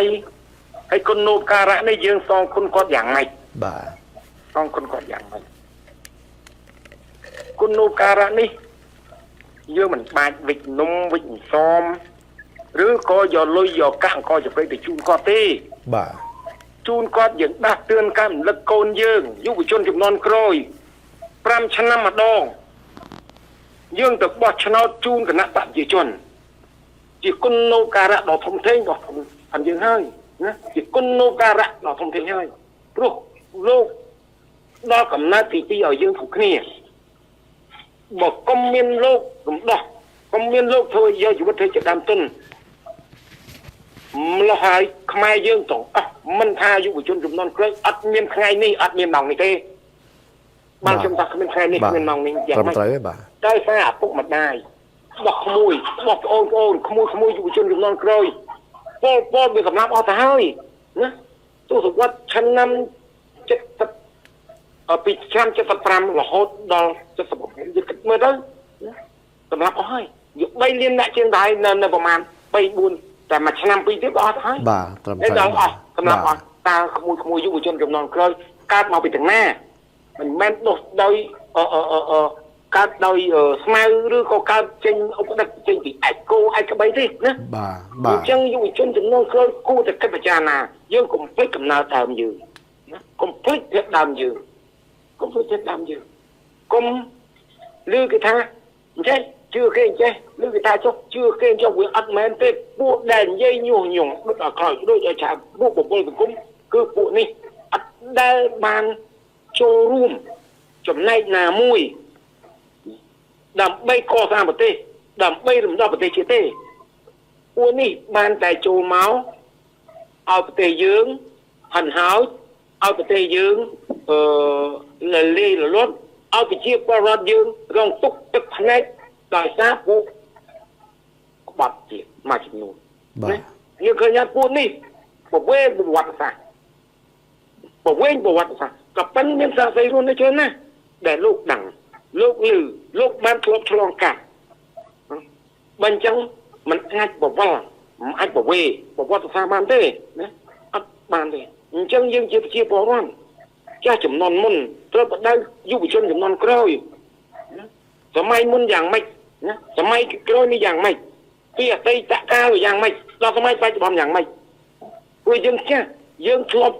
ហើយគុណូបការៈនេះយើងសងគុណគាត់យ៉ាងម៉េចបាទសងគុណគាត់យ៉ាងម៉េចគុណូបការៈនេះយើងមិនបាច់វិចនំវិចសំឬក៏យកលុយយកកាក់អង្គចប្រេទៅជូនគាត់ទេបាទជូនគាត់យើងដាស់តឿនកម្មលឹកកូនយើងយុវជនចំនួនក្រោយ5ឆ្នាំម្ដងយើងទៅបោះឆ្នោតជូនគណៈបព្វជិជនជាគុណូបការៈដ៏ធំធេងរបស់អញ្ចឹងហើយណាជាគុណូបការៈដ៏ធំធេងហើយព្រោះលោកដល់កំណត់ទី2ឲ្យយើងគ្រប់គ្នាបើកុំមានលោករំដោះកុំមានលោកធ្វើយកជីវិតធ្វើជាដើមទុនម្ល៉េះហើយខ្មែរយើងទាំងអស់មិនថាយុវជនចំនួនក្រោយអត់មានថ្ងៃនេះអត់មានម៉ោងនេះទេបានខ្ញុំថាគ្មានថ្ងៃនេះគ្មានម៉ោងនេះយ៉ាងម៉េចត្រូវទេបាទដោយសារឪពុកម្ដាយរបស់ក្មួយរបស់ប្អូនក្មួយយុវជនចំនួនក្រោយពលវាសម្រាប់អស់ទៅហើយណាទស្សវត្សឆ្នាំ70ពីឆ្នាំ75រហូតដល់76យើងគិតមើលទៅសម្រាប់អស់ហើយយក3លានអ្នកជាងដែរនៅប្រហែល3-4តែមួយឆ្នាំពីរទៀតអស់ទៅហើយបាទត្រឹមត្រូវដល់អស់សម្រាប់អស់តើក្មួយយុវជនចំនួនក្រោយកើតមកពីទាំងណាមិនមែនដុសដោយកើតដោយស្មៅឬក៏កើតចេញឧបដិកចេញពីឯកក្បីទេណាបាទអញ្ចឹងយុវជនចំនួនក្រោយគួរតែគិតពិចារណាយើងកុំភ្លេចកំណើតដើមយើងណាកុំភ្លេចភាពដើមយើងកុំភ្លេចភាពដើមយើងកុំឮគេថាអញ្ចឹងជឿគេអញ្ចេះឬគេថាចុះជឿគេចុះវាអត់មែនទេពួកដែលនិយាយញុះញង់ដូចឲ្យក្រោយដូចឲ្យឆាពួកបបុលសង្គមគឺពួកនេះអត់ដែលបានចូលរួមចំណែកណាមួយដើម្បីកសាងប្រទេសដើម្បីរំដោះប្រទេសជាតិទេពួកនេះបានតែចូលមកឲ្យប្រទេសយើងហិនហោចឲ្យប្រទេសយើងលលេលលត់ឲ្យប្រជាពលរដ្ឋយើងរងទុក្ខទឹកភ្នែកដោយសារពួកក្បត់ទៀតមួយចំនួនបាទយើងឃើញថាពួកនេះប្រវេណប្រវត្តិសាស្ត្រក៏ប៉ុន្តែមានសារស្អីរួមនៅច្រើនណាស់ដែលលោកដឹងលោកឮលោកបានធ្លាប់ឆ្លងកាត់បើអញ្ចឹងมันអាចបវល់មិនអាចប្រវេណប្រវត្តិសាស្ត្របានទេណាអត់បានទេអញ្ចឹងយើងជាប្រជាពលរដ្ឋចាស់ចំនួនមុនត្រូវបដៅយុវជនចំនួនក្រោយសម័យមុនយ៉ាងម៉េចណាសម័យក្រោយនេះយ៉ាងម៉េចពីអតីតកាលយ៉ាងម៉េចដល់សម័យបច្ចុប្បន្នយ៉ាងម៉េចព្រោះយើងចាស់យើងធ្លាប់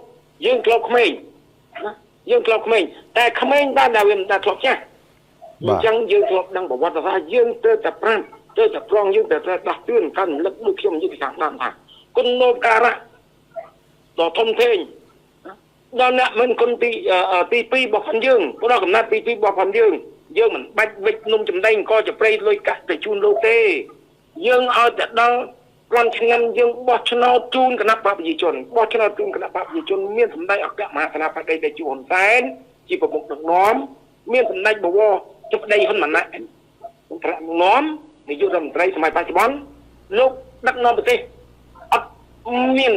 ក្មេងណាយើងធ្លាប់ក្មេងតែក្មេងបានតែវាមិនដែលធ្លាប់ចាស់អញ្ចឹងយើងធ្លាប់ដឹងប្រវត្តិសាស្ត្រយើងត្រូវតែប្រាប់ត្រូវតែប្រងយើងត្រូវតែដាស់តឿនកាន់រំលឹកដូចខ្ញុំនិយាយពីខាងដើមថាគុណូបការៈដ៏ធំធេងដល់អ្នកមិនគុណទី2របស់ផងយើងព្រោះកំណត់ទី2របស់ផងយើងមិនបាច់វិចនំចំណេញក៏จะប្រៃលុយកាក់ទៅជូនលោកទេយើងឲ្យតែដល់គ្រាន់ឆ្នាំយើងបោះឆ្នោតជូនគណៈបព្វជិជនបោះឆ្នោតជូនគណៈបព្វជិជនមានសម្ដេចអគ្គមហាសេនាបតីតេជោហ៊ុនសែនជាប្រមុខដឹកនាំមានសម្ដេចបវរជប្តីហ៊ុនម៉ាណែតប្រមុខដឹកនាំនាយករដ្ឋមន្ត្រីសម័យបច្ចុប្បន្នលោកដឹកនាំប្រទេសអត់មាន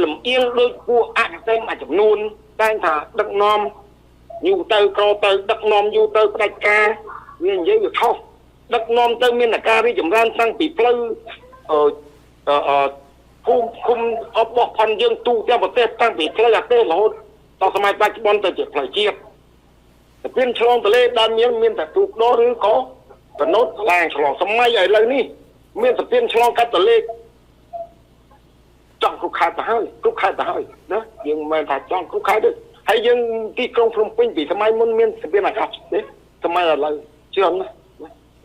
លំអៀងដោយពួកអកតេមួយចំនួនតែថាដឹកនាំយូរទៅក្រទៅដឹកនាំយូរទៅផ្ដាច់ការវានិយាយវាខុសដឹកនាំទៅមានអាការរីចម្រើនតាំងពីផ្លូវគុំអបបោះផាន់យើងទូទាំងប្រទេសតាំងពីផ្លូវអាទេសរហូតដល់សម័យបច្ចុប្បន្នទៅជាផ្លូវជាតិតែពេលឆ្លងទលេដើមមានតែទូកដោឬក៏កណូតឡាងឆ្លងសម័យឥឡូវនេះមានតែពេលឆ្លងកាត់ទលេចង់គ្រប់ខេត្តទៅហើយណាយើងមិនមែនថាចង់គ្រប់ខេត្តទេហើយយើងទីក្រុងភ្នំពេញពីសម័យមុនមានស្ពានអាកាសទេសម័យឥឡូវច្រើនណាស់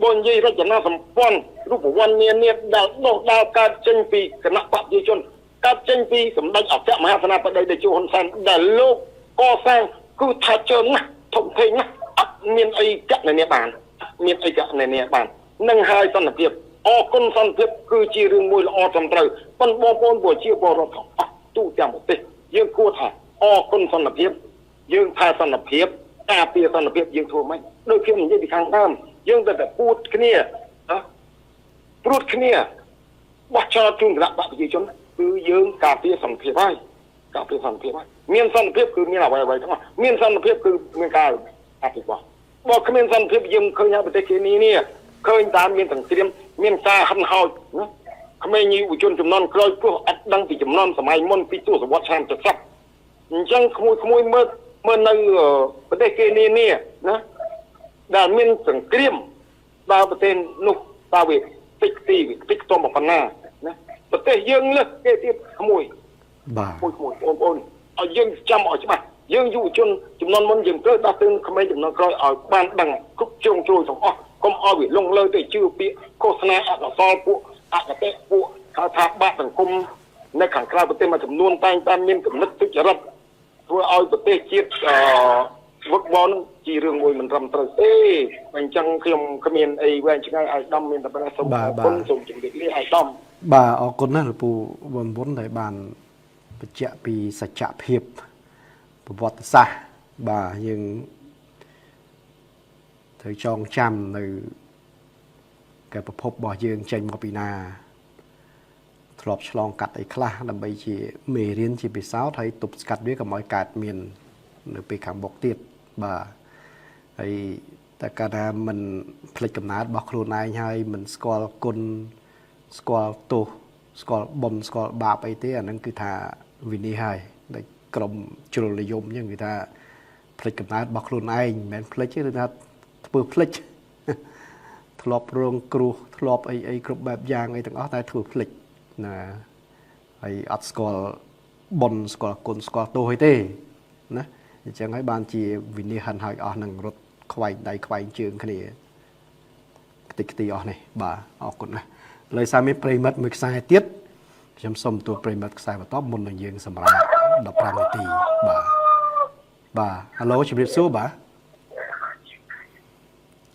បងនិយាយរចនាសម្ព័ន្ធរូបវន្តនានាដែលដុសដាលកើតចេញពីគណៈបព្វជិជនកើតចេញពីសម្ដេចអគ្គមហាសេនាបតីតេជោហ៊ុនសែនដែលលោកកសាងគឺថាច្រើនណាស់ធំធេងណាស់អត់មានអីកណនាបាននឹងហើយសន្តិភាពអរគុណសន្តិភាពគឺជារឿងមួយល្អត្រឹមត្រូវប៉ុន្តែបងប្អូនប្រជាពលរដ្ឋទាំងអស់ទូទាំងប្រទេសយើងគួរថាអរគុណសន្តិភាពយើងថែសន្តិភាពការពារសន្តិភាពយើងធ្វើម៉េចដូចខ្ញុំនិយាយពីខាងដើមយើងតែពួតគ្នា ព្រួតគ្នាបោះចោលជូនគណៈបកប្រជាជនគឺយើងការពារសន្តិភាពហើយការពារសន្តិភាពហើយមានសន្តិភាពគឺមានអ្វីៗទាំងអស់មានសន្តិភាពគឺមានការអភិវឌ្ឍបើគ្មានសន្តិភាពយើងឃើញប្រទេសគេនេះឃើញតាមមានទាំងត្រៀមមានការហិនហោចណាក្មេងយុវជនចំនួនក្រោយព្រោះអត់ដឹងពីចំនួនសម័យមុនពីទសវត្សរ៍ឆ្នាំ70អញ្ចឹងក្មួយមើលនៅប្រទេសគេនេះណាដែលមានសង្គ្រាមដល់ប្រទេសនោះតើវាតិចខ្ទមប៉ុណ្ណាណាប្រទេសយើងលើសគេទៀតក្មួយបាទបងប្អូនឲ្យយើងចាំឲ្យច្បាស់យើងយុវជនចំនួនមុនយើងត្រូវដោះទើងក្មេងចំនួនក្រោយឲ្យបានដឹងគ្រប់ជ្រុងជ្រោយទាំងអស់កុំឲ្យវាលងលើទៅជឿពាក្យឃោសនាអកុសលពួកអកតេពួកថាបាក់សង្គមនៅខាងក្រៅប្រទេសមួយចំនួនតែងតែមានគំនិតទុច្ចរិតធ្វើឲ្យប្រទេសជាតិវឹកវរនឹងជារឿងមួយមិនត្រឹមត្រូវទេអញ្ចឹងខ្ញុំគ្មានអីវែងឆ្ងាយឲ្យដំមានតែប៉ុណ្ណេះសូមអរគុណសូមជម្រាបលាឲ្យដំបាទអរគុណណាស់លោកពូបងប្អូនដែលបានបញ្ជាក់ពីសច្ចភាពប្រវត្តិសាស្ត្របាទយើងត្រូវចងចាំនៅការប្រភពរបស់យើងចេញមកពីណាធ្លាប់ឆ្លងកាត់អីខ្លះដើម្បីជាមេរៀនជាពិសោធន៍ហើយទប់ស្កាត់វាកុំឲ្យកើតមាននៅពេលខាងមុខទៀតបាទហើយតែកាលណាមិនភ្លេចកំណើតរបស់ខ្លួនឯងហើយមិនស្គាល់គុណស្គាល់ទោសស្គាល់បុណ្យស្គាល់បាបអីទេអាហ្នឹងគឺថាវិន័យហើយដែលក្រុមជ្រុលនិយមអញ្ចឹងគឺថាភ្លេចកំណើតរបស់ខ្លួនឯងមិនមែនភ្លេចទេគឺថាធ្វើភ្លេចធ្លាប់រងគ្រោះធ្លាប់អីគ្រប់បែបយ៉ាងអីទាំងអស់តែធ្វើភ្លេចណាហើយអត់ស្គាល់បុណ្យស្គាល់គុណស្គាល់ទោសអីទេណាអញ្ចឹងហើយបានជាវិន័យហិនហើយអស់នឹងរត់ខ្វែងដៃខ្វែងជើងគ្នាខ្ទេចខ្ទីអស់នេះបាទអរគុណណាស់លើសារមានប្រិមិត្តមួយខ្សែទៀតខ្ញុំសូមទូប្រិមិត្តខ្សែបន្តមុននឹងយើងសម្រាប់15នាទីបាទហៅឡូជម្រាបសួរបាទ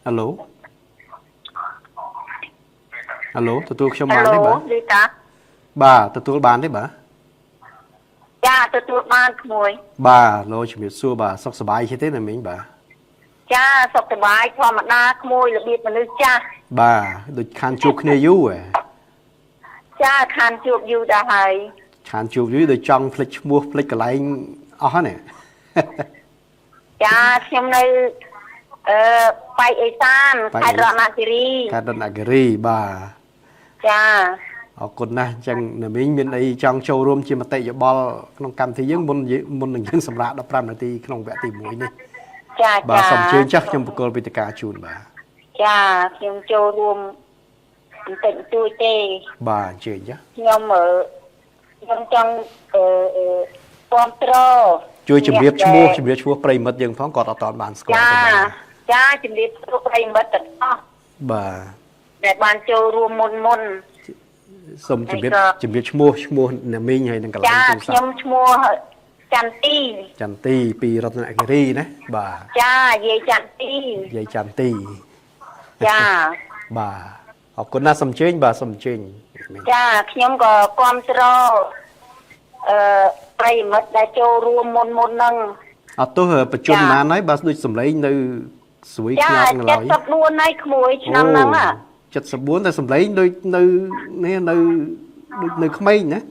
ហៅឡូទទួលខ្ញុំបានទេបាទបាទទទួលបានទេបាទចាទទួលបានក្មួយបាទឡូជំរាបសួរបាទសុខសប្បាយទេណាមីងបាទចាសុខសប្បាយធម្មតាក្មួយរបៀបមនុស្សចាស់បាទដូចខានជួបគ្នាយូរចាខានជួបយូរដែរហើយខានជួបយូរដូចចង់ភ្លេចឈ្មោះភ្លេចកន្លែងអស់ហ្នឹងចាខ្ញុំនៅប៉ៃអេសានខេត្តរតនគិរីបាទចាអរគុណណាស់អញ្ចឹងណាមីងមានអីចង់ចូលរួមជាមតិយោបល់ក្នុងកម្មវិធីយើងមុននឹងយើងសម្រាប់15នាទីក្នុងវគ្គទី1នេះចាបាទសូមអញ្ជើញចាស់ខ្ញុំបកគលវេទិកាជូនបាទចាខ្ញុំចូលរួមបន្តិចបន្តួចទេបាទអញ្ជើញចាស់ខ្ញុំចង់គាំទ្រជួយជម្រាបឈ្មោះប្រិមិត្តយើងផងគាត់អត់បានស្គាល់ទេចាជម្រាបសួរប្រិមិត្តទាំងអស់បាទដែលបានចូលរួមមុនសូមជម្រាបឈ្មោះណាមីងហើយនឹងកន្លែងទូរស័ព្ទខ្ញុំឈ្មោះចន្ទីពីរតនគិរីណាបាទចាយាយចន្ទី ចាបាទអរគុណណាស់សូមអញ្ជើញបាទសូមអញ្ជើញចាខ្ញុំក៏គាំទ្រប្រិមិត្តដែលចូលរួមមុនហ្នឹងអត់ទោះប្រជុំណានហើយបាទដូចសម្លេងនៅស្រួយខ្លាំងឡើយ74ហើយក្មួយឆ្នាំហ្នឹង74តែសម្លេងដូចនៅនេះនៅក្មេងណា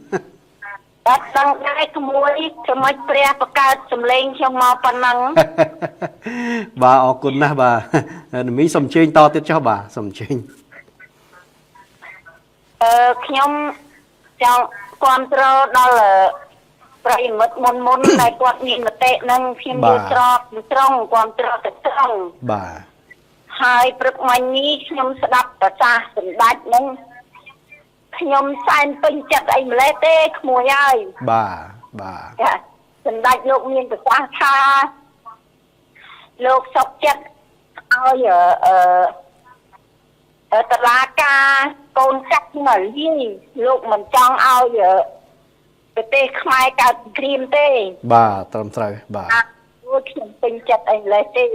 អត់ដឹងដែរក្មួយធ្វើម៉េចព្រះបង្កើតសម្លេងខ្ញុំមកប៉ុណ្ណឹងបាទអរគុណណាស់បាទនាមីសូមអញ្ជើញតទៀតចុះបាទសូមអញ្ជើញខ្ញុំចង់គាំទ្រដល់ប្រិមិត្តមុនដែលគាត់មានមតិនឹងខ្ញុំយល់ស្របត្រង់គាំទ្រទៅត្រង់បាទហើយព្រឹកមិញនេះខ្ញុំស្ដាប់ប្រសាសន៍សម្ដេចនឹងខ្ញុំសែនពេញចិត្តអីម្លេះទេក្មួយហើយបាទចាសម្ដេចលោកមានប្រសាសន៍ថាលោកសុខចិត្តឲ្យតឡាការកូនកាត់មកលាយលោកមិនចង់ឲ្យប្រទេសខ្មែរកើតគ្រាមទេបាទត្រឹមត្រូវបាទខ្ញុំពេញចិត្តអីម្លេះទេ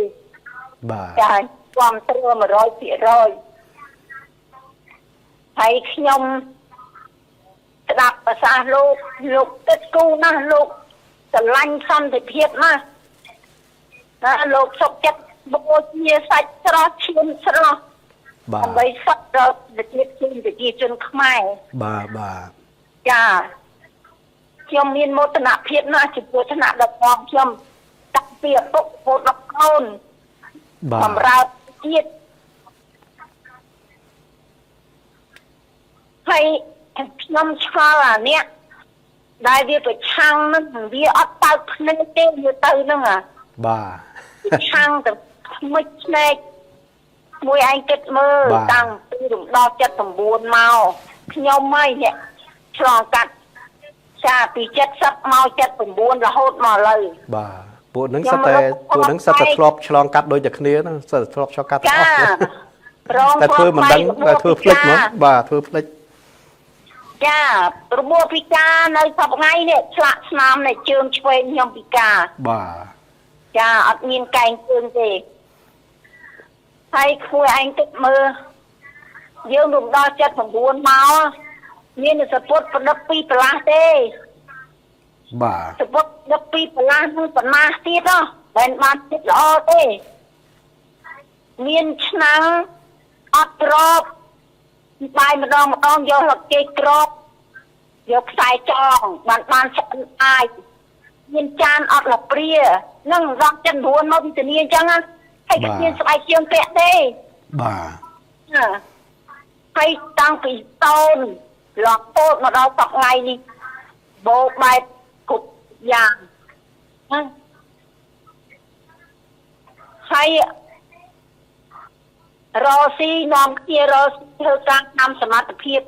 បាទចាគាំទ្រ 100% ហើយខ្ញុំស្ដាប់ប្រសាសន៍លោកទឹកគូណាស់លោកស្រឡាញ់សន្តិភាពណាស់ណាលោកសុខចិត្តបូជាសាច់ស្រស់ឈាមស្រស់ បាទ ដើម្បីសត្វដល់ប្រជាជនខ្មែរ បាទ ចាខ្ញុំមានមោទនភាពណាស់ចំពោះឋានៈដ៏ផងខ្ញុំតាំងពីឪពុកពោលដល់កូន បាទ បំរើជាតិហើយខ្ញុំឆ្ងល់អានេះដែលវាប្រឆាំងនឹងវាអត់បើកភ្នែកទេវាទៅហ្នឹងអា បាទ ប្រឆាំងទៅមួយភ្នែកមួយឯងគិតមើល បាទ តាំងពីរំដោះ79មកខ្ញុំហើយអ្នកឆ្លងកាត់ចាពី70មក79រហូតមកឥឡូវ បាទពួកហ្នឹងសិតតែធ្លាប់ឆ្លងកាត់ដូចតែគ្នាហ្នឹងសិតតែធ្លាប់ឆ្លងកាត់ទាំងអ ចា ស់ រង តែធ្វើមិនដឹងតែធ្វើផ្លិចហ្មងបាទធ្វើផ្លិច ចារបួសពិការនៅសប្ថ្ងៃនេះឆ្លាក់ស្នាមនៅជើងឆ្វេងខ្ញុំពិការ បាទ ចាអត់មានកែងជើងទេហើយគួរឯងគិតមើលយើងរំដោះ79មកមានសពុតប្រដិបពីប្រឡាស់ទេ បាទ សពុតប្រដិបពីប្រឡាស់នឹងប៉ុណ្ណាទៀតមិនបានចិត្តល្អទេមានឆ្នាំងអត់ក្របបាយម្ដងយកលកគេក្របយកខ្សែចងបានស្អិនអាយមានចានអត់លព្រានឹងរកចិនរួនមកពីធានាអញ្ចឹងហើយគ្មានស្បែកជើងពាក់ទេ បាទ ហើយតាំងពីតូនរហូតមកដល់សប្ថ្ងៃនេះបោកបែបគ្រប់យ៉ាងហើយរស់ស៊ីនាំគ្នារស់ធ្វើការតាមសមត្ថភាព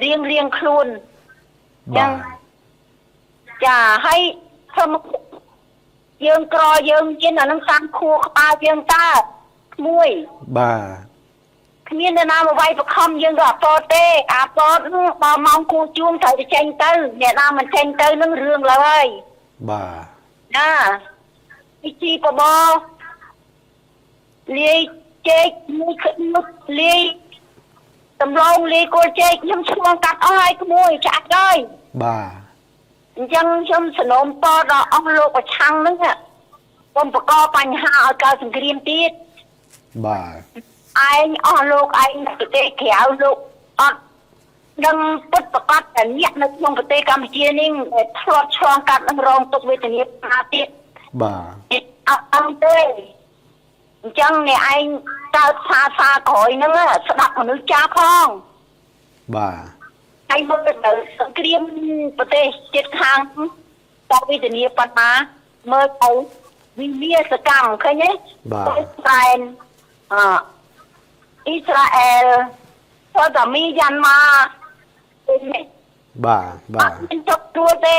រៀងខ្លួន បាទ ចាហើយធ្វើយើងក្រយើងមានអានឹងសាំខួរក្បាលយើងតើមួយ បាទ គ្មានអ្នកណាមកវាយបខំយើងក៏អត់តទេអាតនោះបើម៉ោងគូជួងត្រូវទៅចេញទៅអ្នកណាមិនចេញទៅនឹងរឿងឡើយហើយ បាទ ណាពីជីបបលាយចេកមួយខិតនោះលាយតម្លងលាយគល់ចេកខ្ញុំឆ្លងកាត់អស់ហើយក្មួយចាក់ហើយ បាទ អញ្ចឹងខ្ញុំសនំតដល់អស់លោកប្រឆាំងហ្នឹងកុំបកបញ្ហាឲ្យកើតសង្គ្រាមទៀត បាទ ឯងអស់លោកឯងប្រទេសក្រៅលោកអត់ដឹងពិតប្រកបតែញាក់នៅក្នុងប្រទេសកម្ពុជានេះធ្លាប់ឆ្លងកាត់នឹងរងទុក្ខវេទនាណាទៀត បាទ អត់អត់ទេអញ្ចឹងអ្នកឯងកើតសាក្រោយហ្នឹងស្ដាប់មនុស្សចាស់ផង បាទ ហើយមើលទៅសង្គ្រាមប្រទេសជិតខាងតវេទនាប៉ុណ្ណាមើលទៅវិវាសកម្មឃើញទេ បាទ តែអ៊ីស្រាអែលគាត់តែមីយ៉ាន់ម៉ាទេនេះ បាទ មិនចប់ទួទេ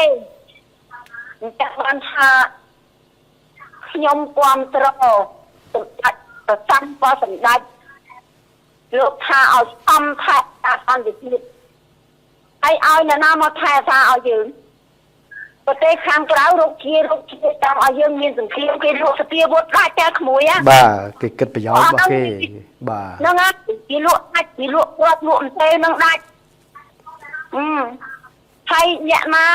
អញ្ចឹងបានថាខ្ញុំគ្រប់ត្រសម្ដេចប្រសានបសម្ដេចលោកថាឲ្យអំថែការសន្តិភាពហើយឲ្យអ្នកណាមកថែសារឲ្យយើងប្រទេសខាងក្រៅរកជាតាមឲ្យយើងមានសង្គ្រាមគេរកស្ពាវុធដាច់តែក្មួយ បាទគេគិតប្រយោជន៍របស់គេបាទ ហ្នឹងគេលក់ដាច់គេលក់គាត់លក់អន្ទេនឹងដាច់ហើយអ្នកណា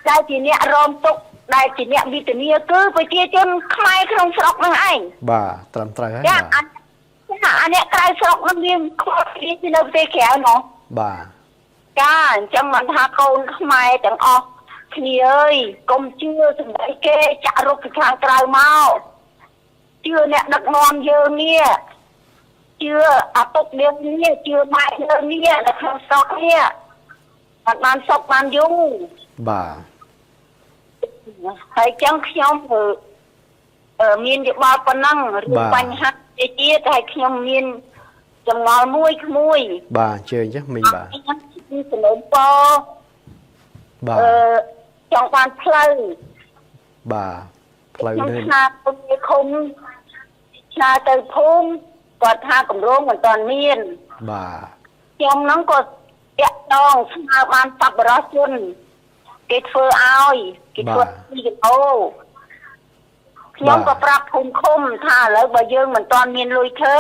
ដែលជាអ្នករងទុក្ខដែលជាអ្នកវិធានាគឺប្រជាជនខ្មែរក្នុងស្រុកហ្នឹងឯង បាទត្រឹមត្រូវហើយ ចា បាទ អាអ្នកក្រៅស្រុកហ្នឹងវាខ្វល់គ្នាពីនៅប្រទេសក្រៅណោះ បាទ ចាអញ្ចឹងមិនថាកូនខ្មែរទាំងអស់គ្នាអើយកុំជឿសម្ដីគេចាក់រុកពីខាងក្រៅមកជឿអ្នកដឹកនាំយើងនេះជឿអាពុកយើងនេះជឿម៉ែយើងនេះនៅក្នុងស្រុកនេះអត់បានសុខបានយូរ បាទ ហើយចឹងខ្ញុំមានយោបល់ប៉ុណ្ណឹងរឿងបញ្ហាជាតិហើយខ្ញុំមានចម្ងល់មួយក្មួយ បាទអញ្ជើញចាមីងបាទ សំណូមពរ បាទ ចង់បានផ្លូវ បាទផ្លូវ ខ្ញុំ នេះ ឆ្លាតទៅឃុំឆ្លាតទៅភូមិគាត់ថាគម្រោងមិនទាន់មាន បាទ ខ្ញុំហ្នឹងក៏តាក់ដងស្មើបានសប្បុរសជនគេធ្វើឲ្យគេធ្វើ2គីឡូខ្ញុំក៏ប្រាប់ភូមិឃុំថាឥឡូវបើយើងមិនទាន់មានលុយធ្វើ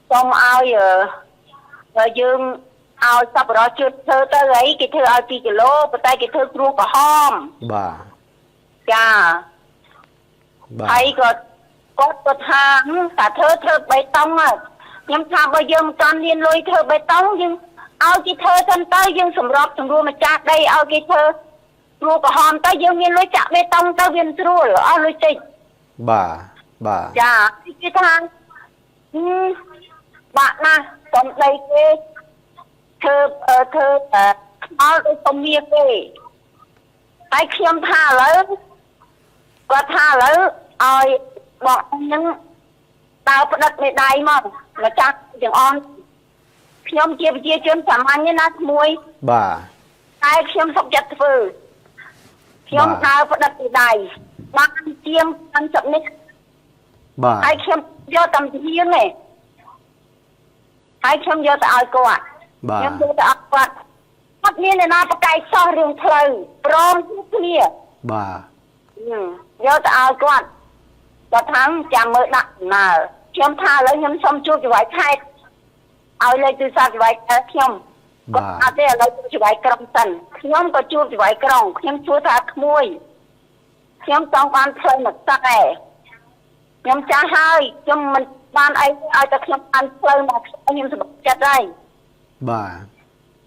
សូមឲ្យយើងឲ្យសប្បុរសជនធ្វើទៅអីគេធ្វើឲ្យ2គីឡូប៉ុន្តែគេធ្វើគ្រូក្រហម បាទ ចា បាទ ហើយគាត់ថាថាធ្វើបេតុង ខ្ញុំថាបើយើងមិនតាន់មានលុយធ្វើបេតុងយើងឲ្យគេធ្វើសិនទៅយើងសម្របសម្រួលម្ចាស់ដីឲ្យគេធ្វើព្រោះក្រហមទៅយើងមានលុយចាក់បេតុងទៅវាមិនស្រួលអស់លុយតិច បាទ ចាគេថាបាក់ណាស់សុំដីគេធ្វើអល់ដូចសុំមាគេហើយខ្ញុំថាឥឡូវគាត់ថាឥឡូវឲ្យបងហ្នឹងដើរផ្ដិតមេដៃមកម្ចាស់ទាំងអស់ខ្ញុំជាប្រជាជនសាមញ្ញណាក្មួយ បាទ តែខ្ញុំសុខចិត្តធ្វើខ្ញុំដើរផ្ដិតមេដៃបានជាង50នេះ បាទ ហើយខ្ញុំយកតាមជាងឯងហើយខ្ញុំយកទៅឲ្យគាត់ បាទ ខ្ញុំយកទៅឲ្យគាត់អត់មានអ្នកណាប្រកែកសោះរឿងផ្លូវព្រមគ្នា បាទ យកទៅឲ្យគាត់គាត់ថាចាំមើលដាក់ដំណើរខ្ញុំថាឥឡូវខ្ញុំសុំជួបចៅហ្វាយខេត្តឲ្យលេខទូរស័ព្ទចៅហ្វាយខេត្តខ្ញុំគាត់អត់ទេឥឡូវជួបចៅហ្វាយក្រុងសិនខ្ញុំក៏ជួបចៅហ្វាយក្រុងខ្ញុំជួបថាក្មួយខ្ញុំចង់បានផ្លូវមកទឹកឯងខ្ញុំចាស់ហើយខ្ញុំមិនបានអីឲ្យតែខ្ញុំបានផ្លូវមកខ្ញុំសម្រេចចិត្តហើយ បាទ